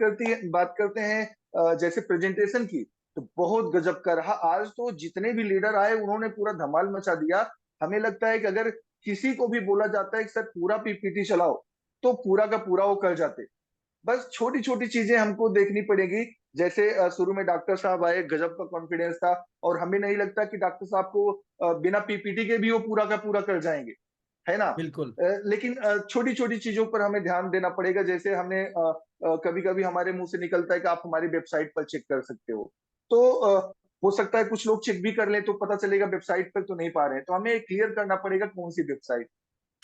करते हैं जैसे प्रेजेंटेशन की, तो बहुत गजब का रहा आज। तो जितने भी लीडर आए उन्होंने पूरा धमाल मचा दिया। हमें लगता है कि अगर किसी को भी बोला जाता है कि सर पूरा पीपीटी चलाओ, तो पूरा का पूरा वो कर जाते। बस छोटी छोटी चीजें हमको देखनी पड़ेगी। जैसे शुरू में डॉक्टर साहब आए, गजब का कॉन्फिडेंस था, और हमें नहीं लगता कि डॉक्टर साहब को बिना पीपीटी के भी वो पूरा का पूरा कर जाएंगे, है ना। बिल्कुल। लेकिन छोटी छोटी चीजों पर हमें ध्यान देना पड़ेगा। जैसे हमने कभी कभी हमारे मुंह से निकलता है कि आप हमारी वेबसाइट पर चेक कर सकते हो, तो हो सकता है कुछ लोग चेक भी कर लें तो पता चलेगा वेबसाइट पर तो नहीं पा रहे हैं, तो हमें क्लियर करना पड़ेगा कौन सी वेबसाइट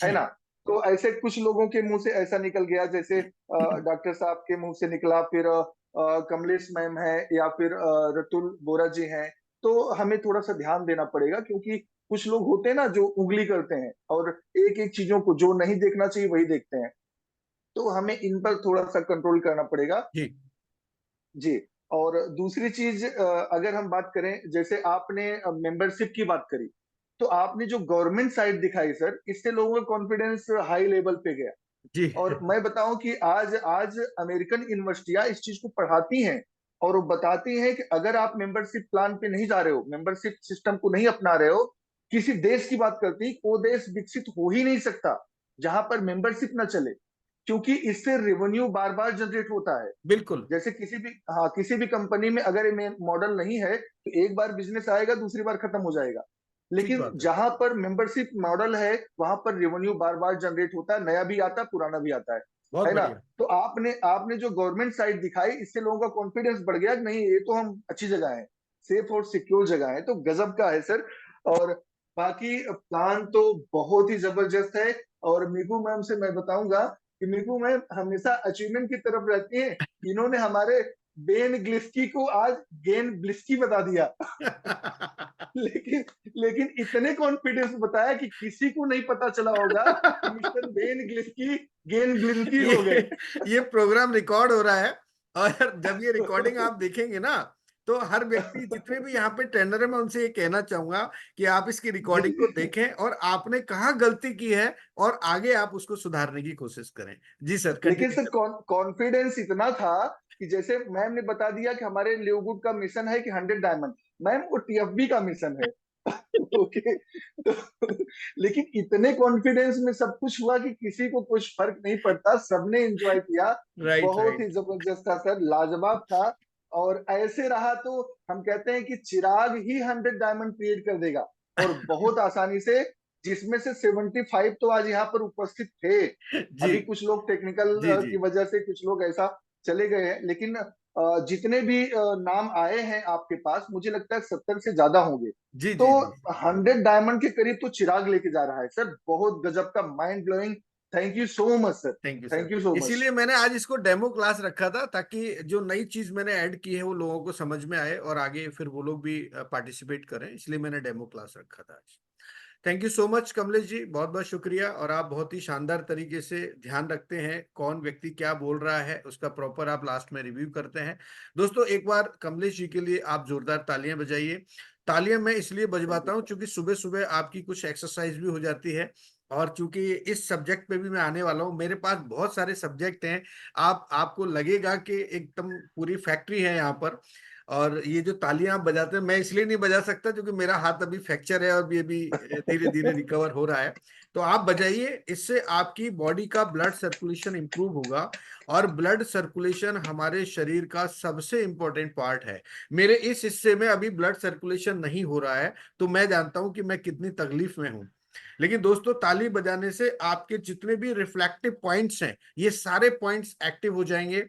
है जी। ना। तो ऐसे कुछ लोगों के मुंह से ऐसा निकल गया, जैसे डॉक्टर साहब के मुंह से निकला, फिर कमलेश मैम है, या फिर रतुल बोरा जी हैं। तो हमें थोड़ा सा ध्यान देना पड़ेगा, क्योंकि कुछ लोग होते हैं ना जो उंगली करते हैं और एक एक चीजों को जो नहीं देखना चाहिए वही देखते हैं, तो हमें इन पर थोड़ा सा कंट्रोल करना पड़ेगा जी। जी। और दूसरी चीज, अगर हम बात करें, जैसे आपने मेंबरशिप की बात करी, तो आपने जो गवर्नमेंट साइड दिखाई सर, इससे लोगों का कॉन्फिडेंस हाई लेवल पे गया। जी। और मैं बताऊं कि आज आज अमेरिकन यूनिवर्सिटियां इस चीज को पढ़ाती हैं, और वो बताती हैं कि अगर आप मेंबरशिप प्लान पे नहीं जा रहे हो, मेंबरशिप सिस्टम को नहीं अपना रहे हो, किसी देश की बात करती, वो देश विकसित हो ही नहीं सकता जहां पर मेंबरशिप ना चले, क्योंकि इससे रेवेन्यू बार बार जनरेट होता है। बिल्कुल। जैसे किसी भी कंपनी में अगर ये मॉडल नहीं है, तो एक बार बिजनेस आएगा, दूसरी बार खत्म हो जाएगा। ठीक लेकिन बात है। जहां पर मेंबरशिप मॉडल है, वहां पर रेवेन्यू बार बार जनरेट होता है, नया भी आता है, पुराना भी आता बहुत है ना। बढ़िया। तो आपने जो गवर्नमेंट साइड दिखाई, इससे लोगों का कॉन्फिडेंस बढ़ गया कि नहीं, ये तो हम अच्छी जगह है, सेफ और सिक्योर जगह है, तो गजब का है सर। और बाकी प्लान तो बहुत ही जबरदस्त है। और मीकू मैम से मैं बताऊंगा कि मीकू मैम हमेशा अचीवमेंट की तरफ रहती है। इन्होंने हमारे बेन ग्लिस्की को आज गेन ब्लिस्की बता दिया। लेकिन लेकिन इतने कॉन्फिडेंस बताया कि किसी को नहीं पता चला होगा कि मिस्टर बेन ग्लिस्की गेन ग्लिस्की हो गए। ये प्रोग्राम रिकॉर्ड हो रहा है, और जब ये रिकॉर्डिंग आप देखेंगे ना, तो हर व्यक्ति, जितने भी यहाँ पे ट्रेनर है, मैं उनसे ये कहना चाहूंगा कि आप इसकी रिकॉर्डिंग को देखें और आपने कहाँ गलती की है और आगे आप उसको सुधारने की कोशिश करें। जी सर, लेकिन कंटिन्यू सर कॉन्फिडेंस इतना था कि जैसे मैम ने बता दिया कि हमारे लिवगुड का मिशन है कि 100 डायमंड, मैम वो टीएफबी का मिशन है। ओके, तो लेकिन इतने कॉन्फिडेंस में सब कुछ हुआ कि किसी को कुछ फर्क नहीं पड़ता, सबने एंजॉय किया। राइट बहुत ही राइट। जबरदस्त था सर, लाजवाब था। और ऐसे रहा तो हम कहते हैं कि चिराग ही 100 डायमंड क्रिएट कर देगा, और बहुत आसानी से, जिसमें से 75 तो आज यहाँ पर उपस्थित थे। जी अभी कुछ लोग टेक्निकल जी जी की वजह से कुछ लोग ऐसा चले गए हैं, लेकिन जितने भी नाम आए हैं आपके पास, मुझे लगता है 70 से ज्यादा होंगे। जी तो जी जी। 100 डायमंड के करीब तो चिराग लेके जा रहा है सर, बहुत गजब का, mind blowing. Thank you so much sir, thank you sir. Thank you so much. इसीलिए मैंने आज इसको डेमो क्लास रखा था, ताकि जो नई चीज मैंने ऐड की है वो लोगों को समझ में आए और आगे फिर वो लोग भी पार्टिसिपेट करें, इसलिए मैंने डेमो क्लास रखा था आज। Thank you so much Kamlesh ji, बहुत बहुत शुक्रिया। और आप बहुत ही शानदार तरीके से ध्यान रखते हैं कौन व्यक्ति क्या बोल रहा है, उसका प्रॉपर आप लास्ट में रिव्यू करते हैं। दोस्तों, एक बार कमलेश जी के लिए आप जोरदार तालियां बजाइए। तालियां मैं इसलिए बजवाता हूं क्योंकि सुबह सुबह आपकी कुछ एक्सरसाइज भी हो जाती है, और चूंकि इस सब्जेक्ट पे भी मैं आने वाला हूं, मेरे पास बहुत सारे सब्जेक्ट हैं। आपको लगेगा कि एकदम पूरी फैक्ट्री है यहाँ पर। और ये जो तालियां आप बजाते हैं, मैं इसलिए नहीं बजा सकता क्योंकि मेरा हाथ अभी फ्रैक्चर है और ये भी धीरे धीरे रिकवर हो रहा है। तो आप बजाइए, इससे आपकी बॉडी का ब्लड सर्कुलेशन इंप्रूव होगा। और ब्लड सर्कुलेशन हमारे शरीर का सबसे इंपॉर्टेंट पार्ट है। मेरे इस हिस्से में अभी ब्लड सर्कुलेशन नहीं हो रहा है, तो मैं जानता हूं कि मैं कितनी तकलीफ में हूं। लेकिन दोस्तों, ताली बजाने से आपके जितने भी रिफ्लेक्टिव पॉइंट्स हैं, ये सारे पॉइंट्स एक्टिव हो जाएंगे।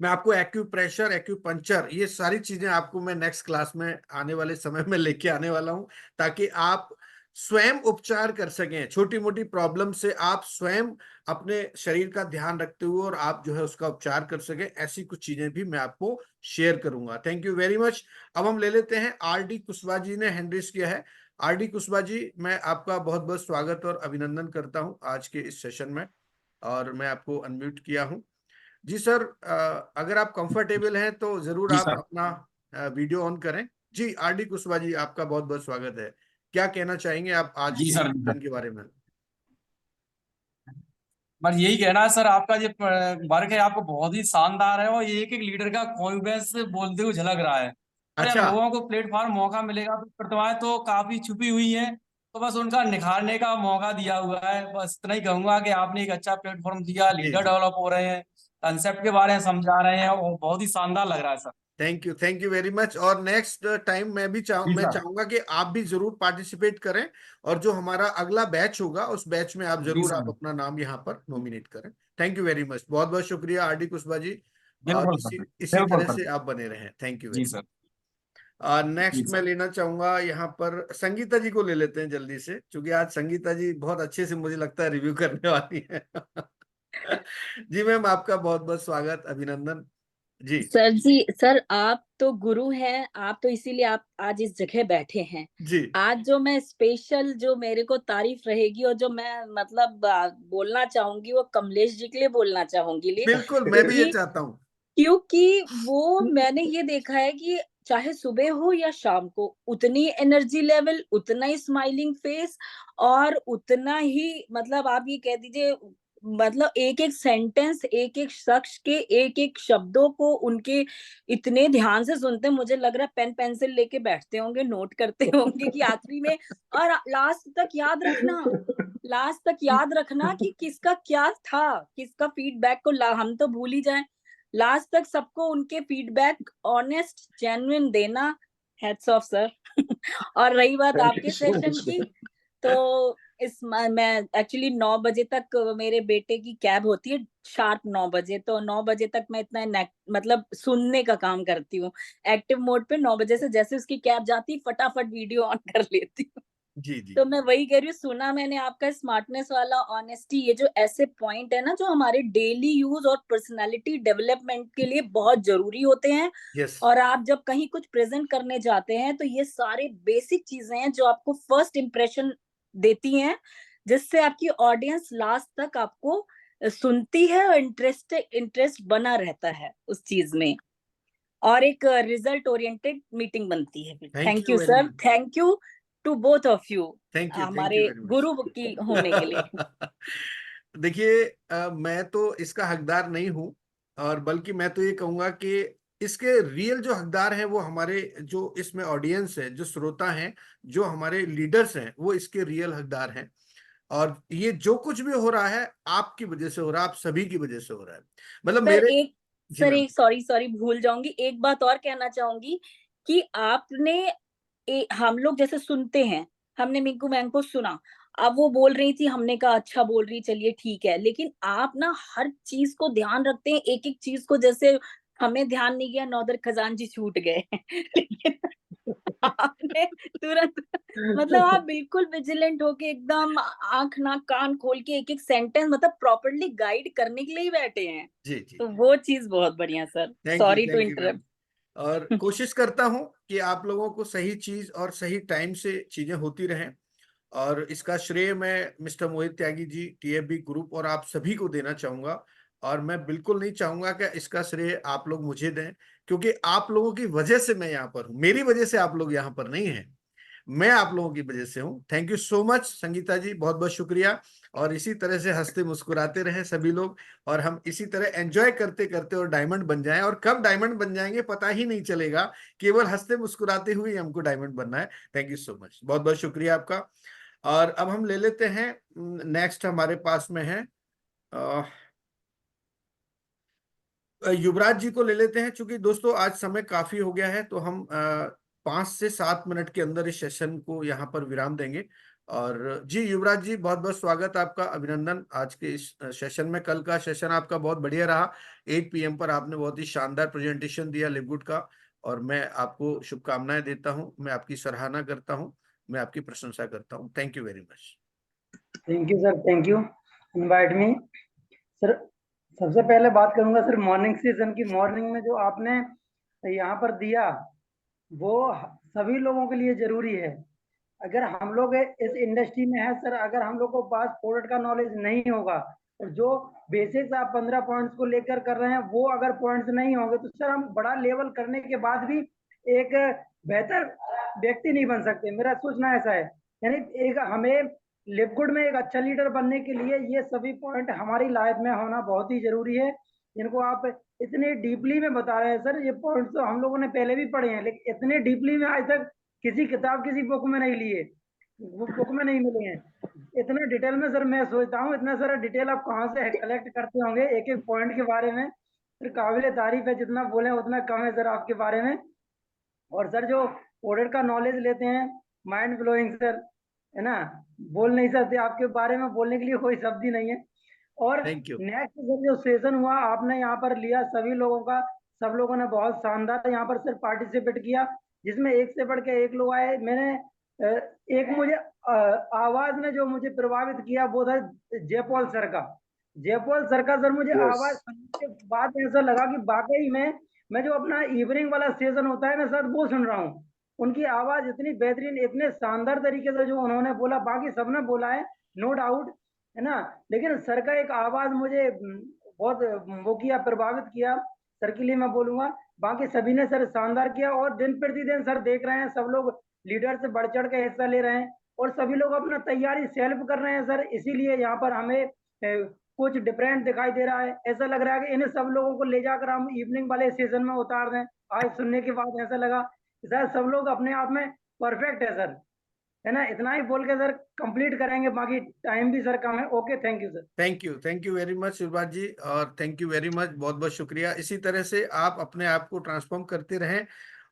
मैं आपको एक्यूप्रेशर, एक्यूपंक्चर, ये सारी चीजें आपको मैं नेक्स्ट क्लास में आने वाले समय में लेके आने वाला हूं, ताकि आप स्वयं उपचार कर सकें। छोटी मोटी प्रॉब्लम से आप स्वयं अपने शरीर का ध्यान रखते हुए और आप जो है उसका उपचार कर सकें, ऐसी कुछ चीजें भी मैं आपको शेयर करूंगा। Thank you very much. अब हम ले लेते हैं, आरडी कुशवाहा जी ने हैंड रेज किया है। आरडी कुशवाहा जी, मैं आपका बहुत बहुत स्वागत और अभिनंदन करता हूं आज के इस सेशन में, और मैं आपको अनम्यूट किया हूं। जी सर, अगर आप कंफर्टेबल हैं तो जरूर जी आप सर। अपना वीडियो ऑन करें। जी आरडी कुशवाहा जी, आपका बहुत बहुत स्वागत है। क्या कहना चाहेंगे आप आज जी के सर, सेशन के बारे में? बस यही कहना है सर, आपका ये वर्क है आपको बहुत ही शानदार है और ये एक एक लीडर का कॉन्फिडेंस बोलते हुए झलक रहा है। और यार अच्छा, लोगों को प्लेटफॉर्म मौका मिलेगा तो प्रतिभाएं तो काफी छुपी हुई हैं, तो बस उनका निखारने का मौका दिया हुआ है। बस इतना ही कहूंगा कि आपने एक अच्छा प्लेटफॉर्म दिया, जी लीडर जी, डेवलप हो रहे हैं, कंसेप्ट के बारे में समझा रहे हैं और बहुत ही शानदार लग रहा है sir. Thank you very much. और नेक्स्ट टाइम जी मैं सर। चाहूंगा कि आप भी जरूर पार्टिसिपेट करें, और जो हमारा अगला बैच होगा उस बैच में आप जी जरूर आप सर। अपना नाम यहाँ पर नॉमिनेट करें। थैंक यू वेरी मच, बहुत बहुत शुक्रिया आरडी कुशवाहा जी। और बिल्कुल इसी सर। इसी बिल्कुल तरह सर। से आप बने रहें। थैंक यू जी वेरी सर। मच। जी नेक्स्ट मैं सर। लेना चाहूंगा यहाँ पर संगीता जी को ले लेते हैं जल्दी से, क्योंकि आज संगीता जी बहुत अच्छे से मुझे लगता है रिव्यू करने वाली है। जी मैम, आपका बहुत बहुत स्वागत, अभिनंदन जी। सर जी, सर आप तो गुरु हैं, आप तो इसीलिए आप आज इस जगह बैठे हैं। जी आज जो मैं स्पेशल जो मेरे को तारीफ रहेगी और जो मैं मतलब बोलना चाहूंगी वो कमलेश जी के लिए बोलना चाहूंगी बिल्कुल, मैं भी ये क्योंकि चाहता हूँ। क्योंकि वो मैंने ये देखा है कि चाहे सुबह हो या शाम को उतनी एनर्जी लेवल, उतना ही स्माइलिंग फेस और उतना ही मतलब आप ये कह दीजिए मतलब एक एक सेंटेंस, एक एक शख्स के एक एक शब्दों को उनके इतने ध्यान से सुनते हैं, मुझे लग रहा है पेन पेंसिल लेके बैठते होंगे, नोट करते होंगे कि आखिरी में और लास्ट तक याद रखना कि किसका क्या था, किसका फीडबैक को हम तो भूल ही जाएं, लास्ट तक सबको उनके फीडबैक ऑनेस्ट जेन्युइन देना। Heads of sir. और रही बात आपके सेशन की, तो मैं एक्चुअली 9 बजे तक मेरे बेटे की कैब होती है, शार्प 9 बजे, तो 9 बजे तक मैं इतना मतलब सुनने का काम करती हूँ एक्टिव मोड पे। 9 बजे से जैसे उसकी कैब जाती फटाफट वीडियो ऑन कर लेती हूँ। जी जी तो मैं वही कह रही हूँ, सुना मैंने आपका स्मार्टनेस वाला, ऑनेस्टी, ये जो ऐसे पॉइंट है ना जो हमारे डेली यूज और पर्सनालिटी डेवलपमेंट के लिए बहुत जरूरी होते हैं। यस और आप जब कहीं कुछ प्रेजेंट करने जाते हैं तो ये सारे बेसिक चीजें हैं जो आपको फर्स्ट इंप्रेशन देती हैं, जिससे आपकी ऑडियंस लास्ट तक आपको सुनती है और इंटरेस्ट बना रहता है उस चीज में, और एक रिजल्ट ओरिएंटेड मीटिंग बनती है। Thank thank you you very sir, much. Thank you to both of you thank you हमारे वेरी गुरु मच। की होने के लिए। देखिए, मैं तो इसका हकदार नहीं हूं, और बल्कि मैं तो ये कहूंगा कि इसके रियल जो हकदार हैं वो हमारे जो इसमें ऑडियंस है, जो श्रोता हैं, जो हमारे लीडर्स हैं, वो इसके रियल हकदार हैं। और ये जो कुछ भी हो रहा है आपकी वजह से हो रहा है, आप सभी की वजह से हो रहा है। मतलब सर मेरे एक जी सर मैम। एक सॉरी भूल जाऊंगी, एक बात और कहना चाहूंगी कि आपने हम लोग जैसे सुनते हैं, हमने मिंकू मैम को सुना, अब वो बोल रही थी, हमने कहा अच्छा बोल रही, चलिए ठीक है, लेकिन आप ना हर चीज को ध्यान रखते हैं, एक एक चीज को, जैसे हमें ध्यान नहीं गया, नौदर खजानजी छूट गए। लेकिन आपने तुरंत मतलब आप बिल्कुल विजिलेंट होके एकदम आंख नाक कान खोल के एक एक सेंटेंस मतलब प्रॉपरली गाइड करने के लिए ही बैठे हैं। जी जी, तो वो चीज बहुत बढ़िया sir, sorry to thank you ma'am. Interrupt. और कोशिश करता हूं कि आप लोगों को सही चीज और सही टाइम से चीजें होती रहें, और इसका श्रेय मैं मिस्टर मोहित त्यागी जी, टीएफबी ग्रुप और आप सभी को देना चाहूंगा। और मैं बिल्कुल नहीं चाहूंगा कि इसका श्रेय आप लोग मुझे दें, क्योंकि आप लोगों की वजह से मैं यहाँ पर हूँ, मेरी वजह से आप लोग यहाँ पर नहीं हैं, मैं आप लोगों की वजह से हूँ। Thank you so much Sangeeta ji, बहुत बहुत शुक्रिया। और इसी तरह से हंसते मुस्कुराते रहे सभी लोग, और हम इसी तरह एंजॉय करते करते और डायमंड बन जाएं, और कब डायमंड बन जाएंगे पता ही नहीं चलेगा, केवल हंसते मुस्कुराते हुए हमको डायमंड बनना है। थैंक यू सो मच, बहुत बहुत शुक्रिया आपका। और अब हम ले लेते हैं, नेक्स्ट हमारे पास में है युवराज जी को ले लेते हैं। चूंकि दोस्तों आज समय काफी हो गया है, तो हम 5 से 7 मिनट के अंदर इस सेशन को यहाँ पर विराम देंगे। और जी युवराज जी, बहुत बहुत स्वागत आपका, अभिनंदन आज के इस सेशन में। कल का सेशन आपका बहुत बढ़िया रहा, 8 PM पर आपने बहुत ही शानदार प्रेजेंटेशन दिया लिवगुड का, और मैं आपको शुभकामनाएं देता हूं, मैं आपकी सराहना करता हूं, मैं आपकी प्रशंसा करता हूं। Thank you very much. Thank you sir, thank you invite me sir. सबसे पहले बात करूंगा सर मॉर्निंग सेशन की। मॉर्निंग में जो आपने यहाँ पर दिया वो सभी लोगों के लिए जरूरी है। अगर हम लोग इस इंडस्ट्री में है सर, अगर हम लोग को पास प्रोडक्ट का नॉलेज नहीं होगा और जो बेसिक्स आप 15 पॉइंट्स को लेकर कर रहे हैं वो अगर पॉइंट्स नहीं होंगे तो सर हम बड़ा लेवल करने के बाद भी एक बेहतर व्यक्ति नहीं बन सकते। मेरा सोचना ऐसा है, यानी एक हमें लिपगुड में एक अच्छा लीडर बनने के लिए ये सभी पॉइंट हमारी लाइफ में होना बहुत ही जरूरी है, जिनको आप इतने डीपली में बता रहे हैं सर। ये पॉइंट तो हम लोगों ने पहले भी पढ़े हैं, लेकिन इतने डीपली में आज तक किसी किताब किसी बुक में नहीं लिए, बुक में नहीं मिले हैं इतना डिटेल में। सर मैं सोचता हूँ इतना सारा डिटेल आप कहाँ से कलेक्ट करते होंगे एक एक पॉइंट के बारे में। फिर काबिल तारीफ है, जितना बोले उतना कम है सर आपके बारे में। और सर जो ऑडिट का नॉलेज लेते हैं, माइंड ब्लोइंग सर, है ना, बोल नहीं सकते आपके बारे में, बोलने के लिए कोई शब्द ही नहीं है। और थैंक यू। नेक्स्ट सर जो सेशन हुआ आपने यहाँ पर लिया सभी लोगों का, सब लोगों ने बहुत शानदार यहाँ पर सर पार्टिसिपेट किया, जिसमें एक से बढ़ के एक लोग आए। मैंने एक मुझे आवाज ने जो मुझे प्रभावित किया वो था जयपॉल सर का। जयपॉल सर का सर मुझे आवाज सुनने के बाद ऐसा लगा कि वाकई में मैं जो अपना इवनिंग वाला सेशन होता है ना सर वो सुन रहा हूँ। उनकी आवाज इतनी बेहतरीन, इतने शानदार तरीके से जो उन्होंने बोला, बाकी सबने बोला है नो डाउट, है ना, लेकिन सर का एक आवाज मुझे बहुत वो किया, प्रभावित किया। सर के लिए मैं बोलूंगा, बाकी सभी ने सर शानदार किया। और दिन प्रतिदिन सर देख रहे हैं सब लोग लीडर से बढ़ चढ़ के हिस्सा ले रहे हैं और सभी लोग अपना तैयारी सेल्फ कर रहे हैं सर। इसीलिए यहाँ पर हमें कुछ डिफरेंट दिखाई दे रहा है। ऐसा लग रहा है कि इन्हें सब लोगों को ले जाकर हम इवनिंग वाले सेशन में उतार दें। आज सुनने के बाद ऐसा लगा कि सर सब लोग अपने आप में परफेक्ट है सर, है ना। इतना ही बोल के सर कंप्लीट करेंगे, बाकी टाइम भी सर कम है। Okay, thank you sir. Thank you very much Shivraj ji, और थैंक यू वेरी मच, बहुत बहुत शुक्रिया। इसी तरह से आप अपने आप को ट्रांसफॉर्म करते रहें।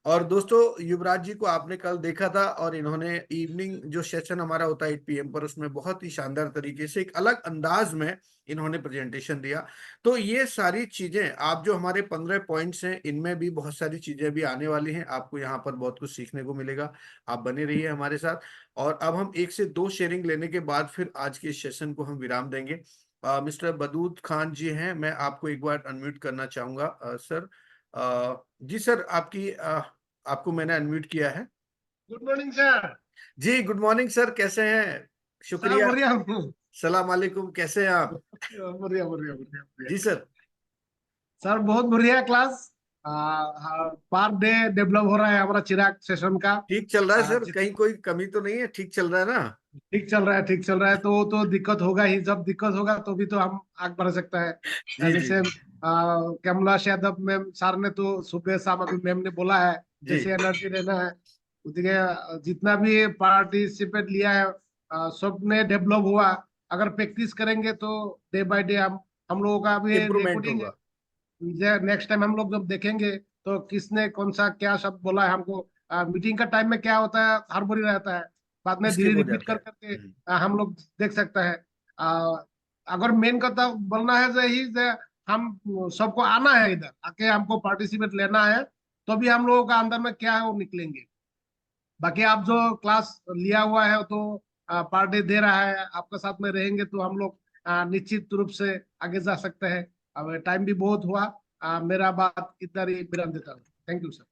और दोस्तों, युवराज जी को आपने कल देखा था और इन्होंने इवनिंग जो सेशन हमारा होता है 8 PM पर, उसमें बहुत ही शानदार तरीके से एक अलग अंदाज में इन्होंने प्रेजेंटेशन दिया। तो ये सारी चीजें, आप जो हमारे 15 पॉइंट्स हैं, इनमें भी बहुत सारी चीजें भी आने वाली हैं। आपको यहाँ पर बहुत कुछ सीखने को मिलेगा। आप बने रहिए हमारे साथ। और अब हम 1 से 2 शेयरिंग लेने के बाद फिर आज के सेशन को हम विराम देंगे। मिस्टर बदूद खान जी हैं, मैं आपको एक बार अनम्यूट करना चाहूंगा सर। जी सर, आपको मैंने अनम्यूट किया है। Good morning sir. जी गुड मॉर्निंग सर, कैसे हैं? शुक्रिया। बढ़िया। सलाम वालेकुम, कैसे हैं आप? बढ़िया बढ़िया बढ़िया। जी सर। सर बहुत बढ़िया क्लास, पर डे डेवलप हो रहा है हमारा चिराग सेशन का। ठीक चल रहा है सर, कहीं कोई कमी तो नहीं है? ठीक चल रहा है ना? ठीक चल रहा है, ठीक चल रहा है। तो दिक्कत होगा ही, जब दिक्कत होगा तो भी तो हम आगे बढ़ सकता है। जैसे कैमलाश यादव मैम सर ने तो सुबह शाम अभी मैम ने बोला है जैसे एनर्जी रहना है, जितना भी पार्टिसिपेट लिया है सब ने डेवलप हुआ। अगर प्रैक्टिस करेंगे तो डे बाय डे हम लोगों का भी रिकॉर्डिंग नेक्स्ट टाइम हम लोग जब देखेंगे तो किसने कौन सा क्या शब्द बोला है हमको। मीटिंग का टाइम में क्या होता है, हड़बड़ी रहता है, बाद में धीरे रिपीट कर करके हम लोग देख सकता है। अगर मेन कथा बोलना है जो हम सबको आना है, इधर आके हमको पार्टिसिपेट लेना है, तो भी हम लोगों का अंदर में क्या है वो निकलेंगे। बाकी आप जो क्लास लिया हुआ है तो पार्टी दे रहा है, आपके साथ में रहेंगे तो हम लोग निश्चित रूप से आगे जा सकते हैं। अब टाइम भी बहुत हुआ, मेरा बात इतना ही विराम देता हूँ। Thank you sir.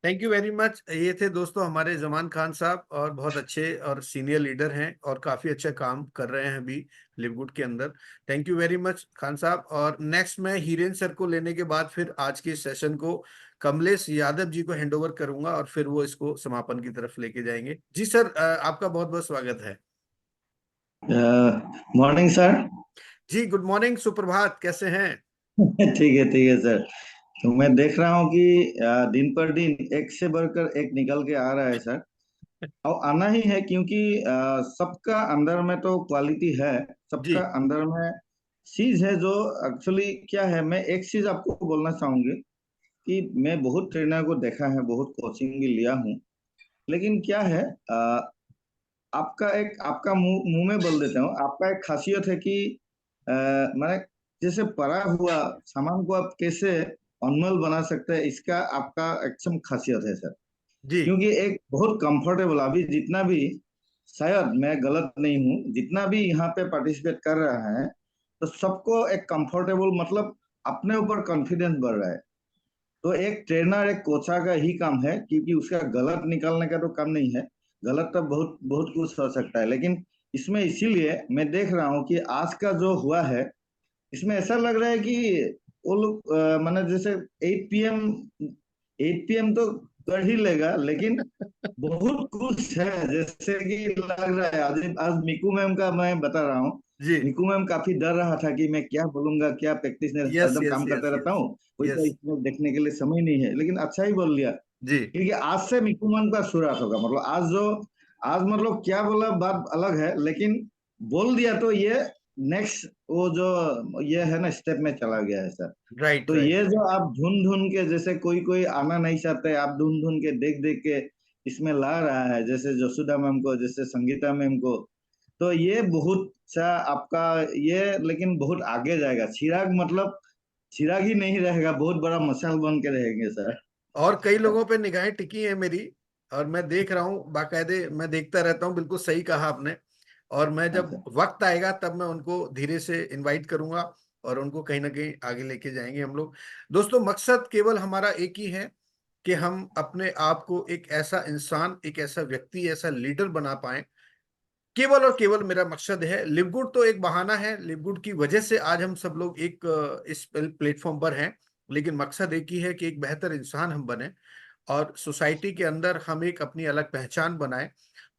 Thank you very much. ये थे दोस्तों हमारे जमान खान साहब, और बहुत अच्छे और सीनियर लीडर हैं और काफी अच्छा काम कर रहे हैं अभी लिवगुड के अंदर। Thank you very much Khan साहब। और नेक्स्ट मैं हीरेन सर को लेने के बाद फिर आज के सेशन को कमलेश यादव जी को हैंडओवर करूंगा और फिर वो इसको समापन की तरफ लेके जाएंगे। जी सर, आपका बहुत बहुत स्वागत है। Morning sir. जी गुड मॉर्निंग, सुप्रभात, कैसे हैं? ठीक है सर। तो मैं देख रहा हूँ कि दिन पर दिन एक से बढ़कर एक निकल के आ रहा है सर, और आना ही है, क्योंकि सबका अंदर में तो क्वालिटी है, सबका अंदर में चीज है जो एक्चुअली क्या है। मैं एक चीज आपको बोलना चाहूंगी कि मैं बहुत ट्रेनर को देखा है, बहुत कोचिंग भी लिया हूँ, लेकिन क्या है आपका मुंह में बोल देता हूँ, आपका एक खासियत है कि मैंने जैसे पड़ा हुआ सामान को आप कैसे अनमोल बना सकते हैं, इसका आपका एकदम खासियत है सर। क्योंकि एक बहुत कंफर्टेबल, अभी जितना भी, शायद मैं गलत नहीं हूँ, जितना भी यहाँ पे पार्टिसिपेट कर रहा है तो सबको एक कंफर्टेबल, मतलब अपने ऊपर कॉन्फिडेंस बढ़ रहा है। तो एक ट्रेनर, एक कोचा का ही काम है, क्योंकि उसका गलत निकालने का तो काम नहीं है। गलत तो बहुत बहुत कुछ हो सकता है, लेकिन इसमें इसीलिए मैं देख रहा हूँ कि आज का जो हुआ है इसमें ऐसा लग रहा है कि वो लोग मैंने जैसे 8 PM तो कर ही लेगा, लेकिन बहुत कुछ है जैसे कि लग रहा है। आज मिकू मैम का मैं बता रहा हूँ, जी मिकू मैम काफी डर रहा था कि मैं क्या बोलूंगा, क्या प्रैक्टिस में यस हरदम यस काम करते यस रहता यस हूँ, कोई तो यस इसमें देखने के लिए समय नहीं है, लेकिन अच्छा ही बोल लिया। जी क्योंकि आज से मिकू मैम का शुरुआत होगा, मतलब आज मतलब क्या बोला बात अलग है, लेकिन बोल दिया तो ये नेक्स्ट वो जो ये है ना स्टेप में चला गया है सर। राइट तो राइट ये राइट जो आप ढूंढ ढूंढ के, जैसे कोई आना नहीं चाहते, आप ढूंढ ढूंढ के देख देख के इसमें ला रहा है, जैसे जसुदा मैम को, जैसे संगीता मैम को, तो ये बहुत सा आपका ये, लेकिन बहुत आगे जाएगा। चिराग मतलब चिराग ही नहीं रहेगा, बहुत बड़ा मशाल बन के रहेंगे सर। और कई लोगों पे निगाहें टिकी है मेरी, और मैं देख रहा हूँ बाकायदे, मैं देखता रहता हूँ। बिल्कुल सही कहा आपने। और मैं जब वक्त आएगा तब मैं उनको धीरे से इनवाइट करूंगा और उनको कहीं ना कहीं आगे लेके जाएंगे हम लोग। दोस्तों, मकसद केवल हमारा एक ही है कि हम अपने आप को एक ऐसा इंसान, एक ऐसा व्यक्ति, ऐसा लीडर बना पाए। केवल और केवल मेरा मकसद है। लिव गुड तो एक बहाना है, लिव गुड की वजह से आज हम सब लोग एक इस प्लेटफॉर्म पर हैं, लेकिन मकसद एक ही है कि एक बेहतर इंसान हम बने और सोसाइटी के अंदर हम एक अपनी अलग पहचान बनाएं,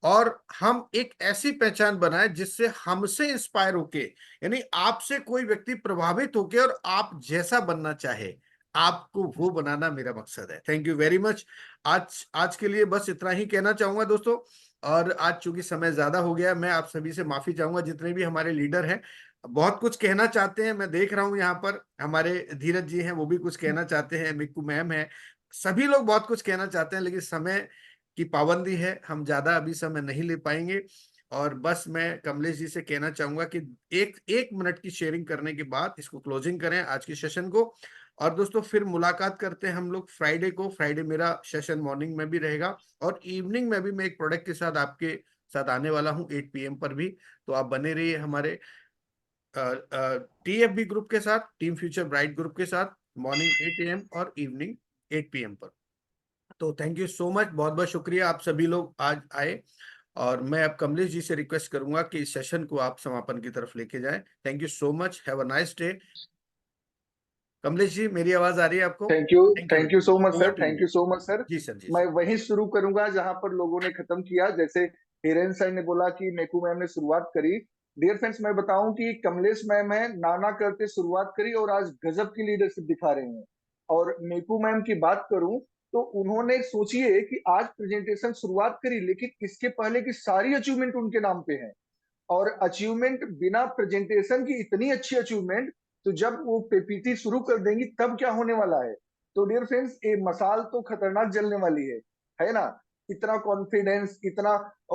और हम एक ऐसी पहचान बनाएं जिससे हमसे इंस्पायर होके, यानी आपसे कोई व्यक्ति प्रभावित होके और आप जैसा बनना चाहे, आपको वो बनाना मेरा मकसद है। Thank you very much. आज के लिए बस इतना ही कहना चाहूंगा दोस्तों। और आज चूंकि समय ज्यादा हो गया, मैं आप सभी से माफी चाहूंगा। जितने भी हमारे लीडर हैं बहुत कुछ कहना चाहते हैं, मैं देख रहा हूं यहाँ पर हमारे धीरज जी हैं, वो भी कुछ कहना चाहते हैं, मिक्कू मैम है, सभी लोग बहुत कुछ कहना चाहते हैं, लेकिन समय की पाबंदी है, हम ज्यादा अभी समय नहीं ले पाएंगे। और बस मैं कमलेश जी से कहना चाहूंगा कि एक एक मिनट की शेयरिंग करने के बाद इसको क्लोजिंग करें आज के सेशन को। और दोस्तों, फिर मुलाकात करते हैं हम लोग फ्राइडे को। फ्राइडे मेरा सेशन मॉर्निंग में भी रहेगा और इवनिंग में भी मैं एक प्रोडक्ट के साथ आपके साथ आने वाला हूं 8 PM पर भी। तो आप बने रहिए हमारे TFB ग्रुप के साथ, टीम फ्यूचर ब्राइट ग्रुप के साथ, मॉर्निंग 8 AM और इवनिंग 8 PM पर। तो थैंक यू सो मच, बहुत बहुत शुक्रिया आप सभी लोग आज आए। और मैं अब कमलेश जी से रिक्वेस्ट करूंगा कि इस सेशन को आप समापन की तरफ लेके जाएं। Thank you so much, have a nice day. Kamlesh ji, मेरी आवाज आ रही है आपको? Thank you so much sir, Over to thank you. You so much sir. जी सर, जी मैं सर। वहीं शुरू करूंगा जहां पर लोगों ने खत्म किया। जैसे हिरेन सर ने बोला कि मेकू मैम ने शुरुआत करी। डियर फ्रेंड्स, मैं बताऊं कि कमलेश मैम है नाना करते शुरुआत करी और आज गजब की लीडरशिप दिखा रहे हैं। और मेकू मैम की बात करूं तो उन्होंने सोचिए कि आज प्रेजेंटेशन शुरुआत करी, लेकिन इसके पहले की सारी अचीवमेंट उनके नाम पे है। और अचीवमेंट बिना प्रेजेंटेशन की इतनी अच्छी अचीवमेंट, तो जब वो पीपीटी शुरू कर देंगी तब क्या होने वाला है। तो डियर फ्रेंड्स, ये मसाल तो खतरनाक जलने वाली है ना। इतना कॉन्फिडेंस, इतना।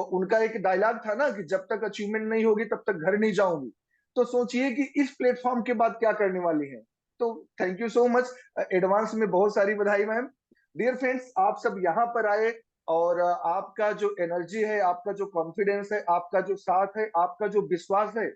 उनका एक डायलॉग था ना कि जब तक अचीवमेंट नहीं होगी तब तक घर नहीं जाऊंगी। तो सोचिए कि इस प्लेटफॉर्म के बाद क्या करने वाली है। तो thank you so much, advance में बहुत सारी बधाई मैम। डियर फ्रेंड्स, आप सब यहाँ पर आए और आपका जो एनर्जी है, आपका जो कॉन्फिडेंस है, आपका जो साथ है, आपका जो विश्वास है,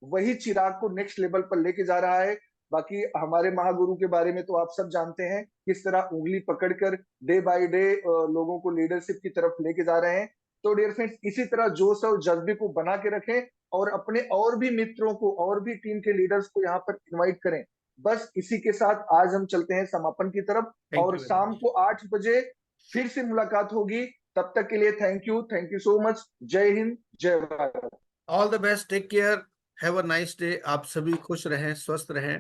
वही चिराग को नेक्स्ट लेवल पर लेके जा रहा है। बाकी हमारे महागुरु के बारे में तो आप सब जानते हैं, किस तरह उंगली पकड़कर डे बाय डे लोगों को लीडरशिप की तरफ लेके जा रहे हैं। तो डियर फ्रेंड्स, इसी तरह जोश और जज्बे को बना के रखें और अपने और भी मित्रों को, और भी टीम के लीडर्स को यहाँ पर इन्वाइट करें। बस इसी के साथ आज हम चलते हैं समापन की तरफ, और शाम को 8 बजे फिर से मुलाकात होगी। तब तक के लिए थैंक यू सो मच। जय हिंद, जय Bharat. All the best, take care, have a nice day. आप सभी खुश रहें, स्वस्थ रहें